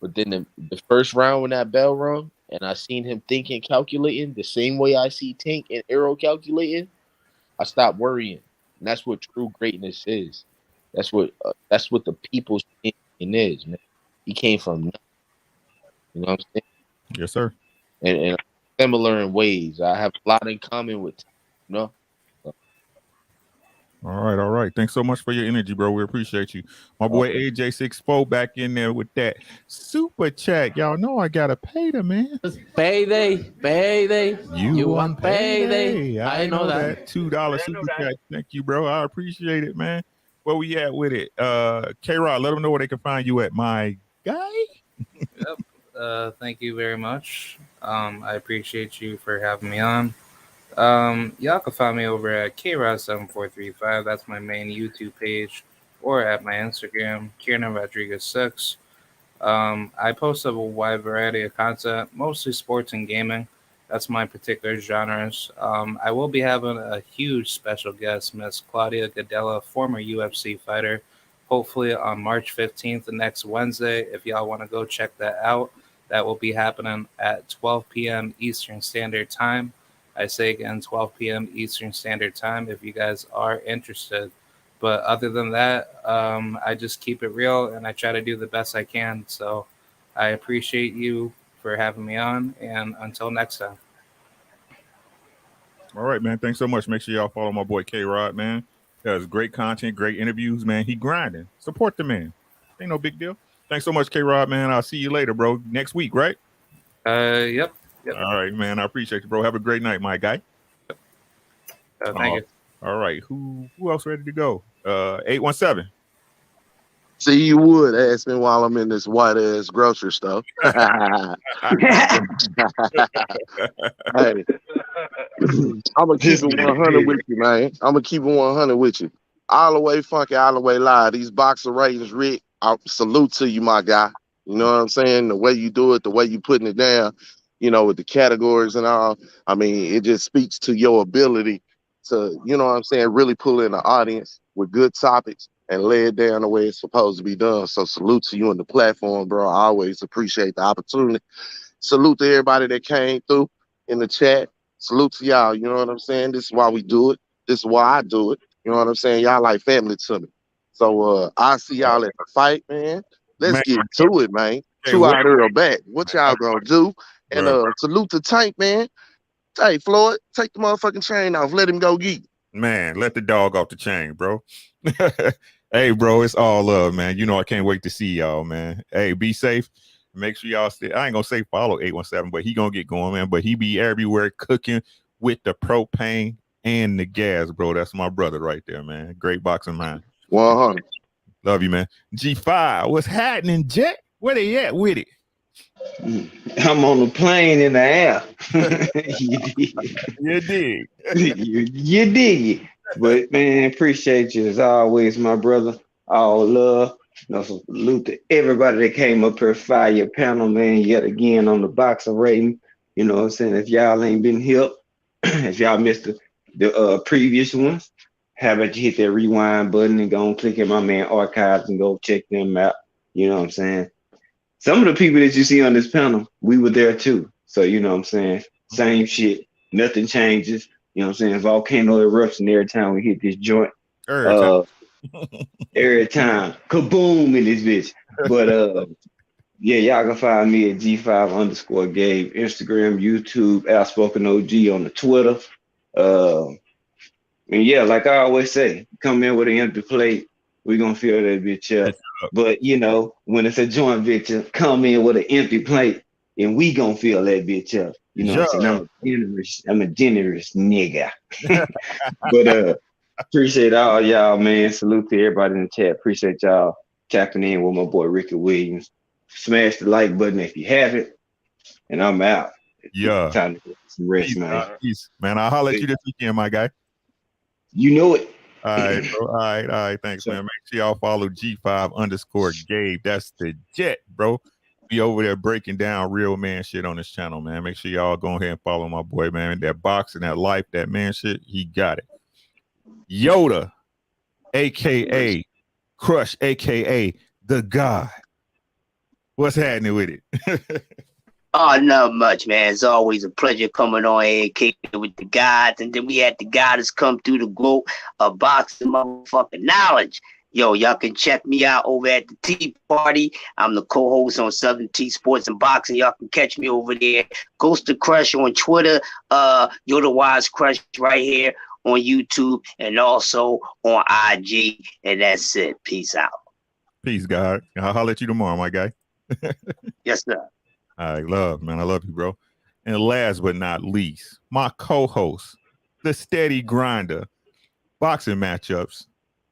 But then the first round when that bell rung, and I seen him thinking, calculating the same way I see Tank and Arrow calculating, I stopped worrying. And that's what true greatness is. That's what the people's champion is, man. He came from nothing. You know what I'm saying? Yes, sir. And similar in ways. I have a lot in common with, All right. Thanks so much for your energy, bro. We appreciate you. My boy AJ64 back in there with that super chat. Y'all know I gotta pay the man. Payday. You want payday? I know that. $2 super chat. Thank you, bro. I appreciate it, man. Where we at with it? K-Rod, let them know where they can find you at, my guy. Yep. Thank you very much. I appreciate you for having me on. Y'all can find me over at KRod7435. That's my main YouTube page, or at my Instagram, Kieran Rodriguez 6. I post a wide variety of content, mostly sports and gaming. That's my particular genres. I will be having a huge special guest, Miss Claudia Gadella, former UFC fighter, hopefully on March 15th, the next Wednesday. If y'all want to go check that out, that will be happening at 12 p.m. Eastern Standard Time. I say again, 12 p.m. Eastern Standard Time if you guys are interested. But other than that, I just keep it real and I try to do the best I can. So I appreciate you for having me on, and until next time. All right, man. Thanks so much. Make sure y'all follow my boy K-Rod, man. Does great content, great interviews, man. He grinding. Support the man. Ain't no big deal. Thanks so much, K-Rod, man. I'll see you later, bro. Next week, right? Yep. All right, man. I appreciate you, bro. Have a great night, my guy. Thank you. All right. Who else ready to go? 817. See, you would ask me while I'm in this white ass grocery stuff. Hey, I'm gonna keep it 100 with you, man. I'm gonna keep it 100 with you. All the way funky, all the way live. These boxer ratings, Rick. I salute to you, my guy. You know what I'm saying? The way you do it, the way you putting it down, with the categories and all. I mean, it just speaks to your ability to, you know what I'm saying, really pull in the audience with good topics. and lay it down the way it's supposed to be done. So salute to you on the platform, bro. I always appreciate the opportunity. Salute to everybody that came through in the chat. Salute to y'all. You know what I'm saying? This is why we do it. This is why I do it. You know what I'm saying? Y'all like family to me. So I'll see y'all at the fight, man. Let's get to it, man. 2 out here back. What y'all gonna do? And salute to Tank, man. Hey, Floyd, take the motherfucking chain off. Let him go geek. Man, let the dog off the chain, bro. Hey, bro, it's all love, man. You know I can't wait to see y'all, man. Hey, be safe. Make sure y'all stay. I ain't gonna say follow 817, but he gonna get going, man. But he be everywhere cooking with the propane and the gas, bro. That's my brother right there, man. Great boxing mind. 100. Love you, man. G5, what's happening, Jet? Where they at with it? I'm on the plane in the air. You dig. You dig it. But man, appreciate you as always, my brother. All love. Salute to everybody that came up here, fire panel, man, yet again on the boxing rating. You know what I'm saying? If y'all ain't been here, if y'all missed the previous ones, how about you hit that rewind button and go and click in my man archives and go check them out. You know what I'm saying? Some of the people that you see on this panel, we were there too. So, you know what I'm saying? Same shit. Nothing changes. You know what I'm saying? Volcano eruption every time we hit this joint. Every time. Kaboom in this bitch. But yeah, y'all can find me at G5_Gabe, Instagram, YouTube, Outspoken OG on the Twitter. And yeah, like I always say, come in with an empty plate, we're gonna fill that bitch up. But you know, when it's a joint venture, come in with an empty plate and we gonna fill that bitch up. You know what I'm saying? I'm a generous nigga. But appreciate all y'all, man. Salute to everybody in the chat. Appreciate y'all tapping in with my boy Ricky Williams. Smash the like button if you haven't. And I'm out. Yeah. Time to get some rest, peace, man. Peace. Man, I'll holler at you this weekend, my guy. You know it. All right, bro. All right. Thanks, man. Make sure y'all follow G5_Gabe. That's the Jet, bro. Be over there breaking down real man shit on this channel, man. Make sure y'all go ahead and follow my boy, man. That boxing, that life, that man shit, he got it. Yoda, aka Crush, aka the God. What's happening with it? Oh, not much, man. It's always a pleasure coming on here and kicking with the guys. And then we had the guys come through the GOAT of boxing motherfucking knowledge. Yo, y'all can check me out over at the Tea Party. I'm the co-host on Southern Tea Sports and Boxing. Y'all can catch me over there. Ghost to Crush on Twitter. You're the Wise Crush right here on YouTube and also on IG. And that's it. Peace out. Peace, God. I'll holler at you tomorrow, my guy. Yes, sir. I love, man. I love you, bro. And last but not least, my co-host, the steady grinder, boxing matchups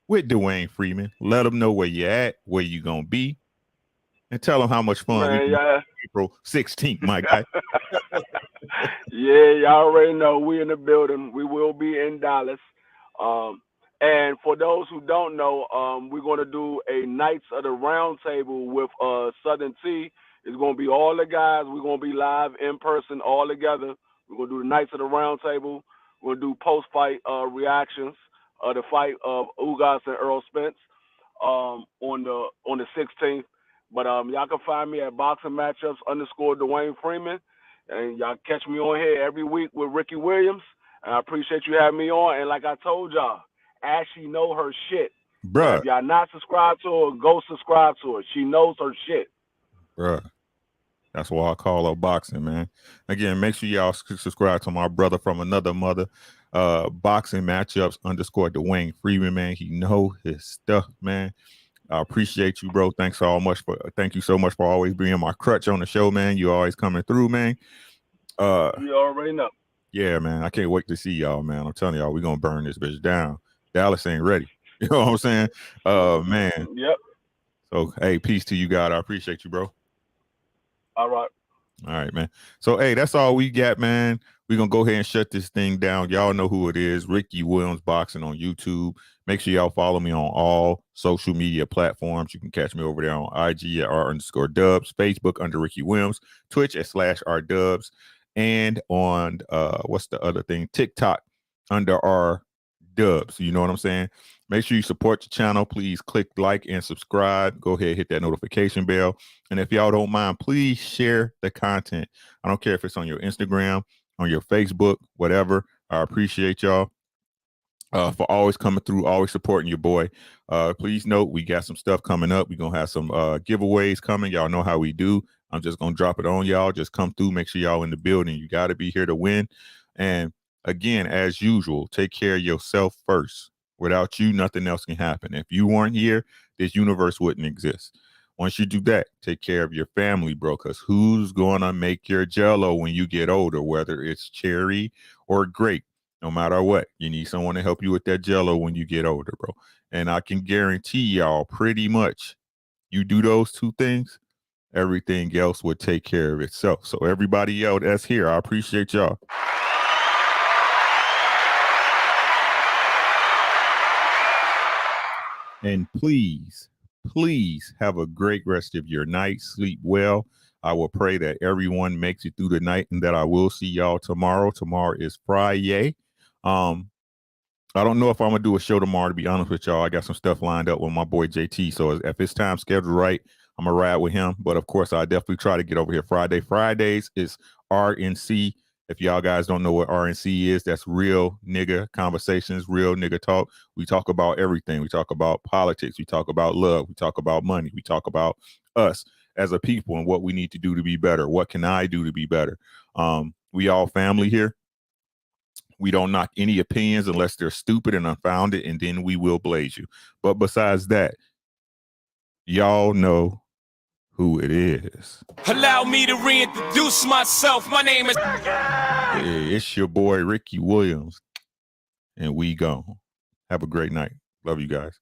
with Dwayne Freeman. Let them know where you're at, where you gonna be, and tell them how much fun we can April 16th, my guy. Yeah, y'all already know we in the building. We will be in Dallas. And for those who don't know, we're going to do a Knights of the Round Table with Southern Tea. It's going to be all the guys. We're going to be live in person all together. We're going to do the Knights of the Round Table. We're going to do post-fight reactions of the fight of Ugas and Earl Spence on the 16th. But y'all can find me at Boxing Matchups _Dwayne Freeman. And y'all catch me on here every week with Ricky Williams. And I appreciate you having me on. And like I told y'all, Ashley know her shit. Bruh. If y'all not subscribed to her, go subscribe to her. She knows her shit. Bruh. That's why I call her boxing, man. Again, make sure y'all subscribe to my brother from another mother. Boxing Matchups _Dwayne Freeman, man. He know his stuff, man. I appreciate you, bro. Thank you so much for always being my crutch on the show, man. You always coming through, man. You already know. Yeah, man. I can't wait to see y'all, man. I'm telling y'all, we're gonna burn this bitch down. Dallas ain't ready. You know what I'm saying? Man. Yep. So hey, peace to you, God. I appreciate you, bro. All right. All right, man. So hey, that's all we got, man. We're gonna go ahead and shut this thing down. Y'all know who it is. Ricky Williams Boxing on YouTube. Make sure y'all follow me on all social media platforms. You can catch me over there on IG at r_dubs, Facebook under Ricky Williams, Twitch at /r_dubs, and on what's the other thing? TikTok under dubs. You know what I'm saying? Make sure you support the channel. Please click like and subscribe. Go ahead, hit that notification bell. And if y'all don't mind, please share the content. I don't care if it's on your Instagram, on your Facebook, whatever. I appreciate y'all for always coming through, always supporting your boy. Please note, we got some stuff coming up. We're going to have some giveaways coming. Y'all know how we do. I'm just going to drop it on y'all. Just come through. Make sure y'all in the building. You got to be here to win. And again, as usual, take care of yourself first. Without you, nothing else can happen. If you weren't here, this universe wouldn't exist. Once you do that, take care of your family, bro, because who's going to make your jello when you get older, whether it's cherry or grape? No matter what, you need someone to help you with that jello when you get older, bro. And I can guarantee y'all pretty much you do those two things, everything else would take care of itself. So everybody else that's here, I appreciate y'all. And please have a great rest of your night. Sleep well. I will pray that everyone makes it through the night and that I will see y'all tomorrow. Tomorrow is Friday. I don't know if I'm gonna do a show tomorrow, to be honest with y'all. I got some stuff lined up with my boy JT. So if it's time scheduled right, I'm gonna ride with him. But of course, I definitely try to get over here Friday. Fridays is RNC. If y'all guys don't know what RNC is, that's real nigga conversations, real nigga talk. We talk about everything. We talk about politics. We talk about love. We talk about money. We talk about us as a people and what we need to do to be better. What can I do to be better? We all family here. We don't knock any opinions unless they're stupid and unfounded, and then we will blaze you. But besides that, y'all know who it is. Allow me to reintroduce myself. My name is... Hey, it's your boy, Ricky Williams, and we gone. Have a great night. Love you guys.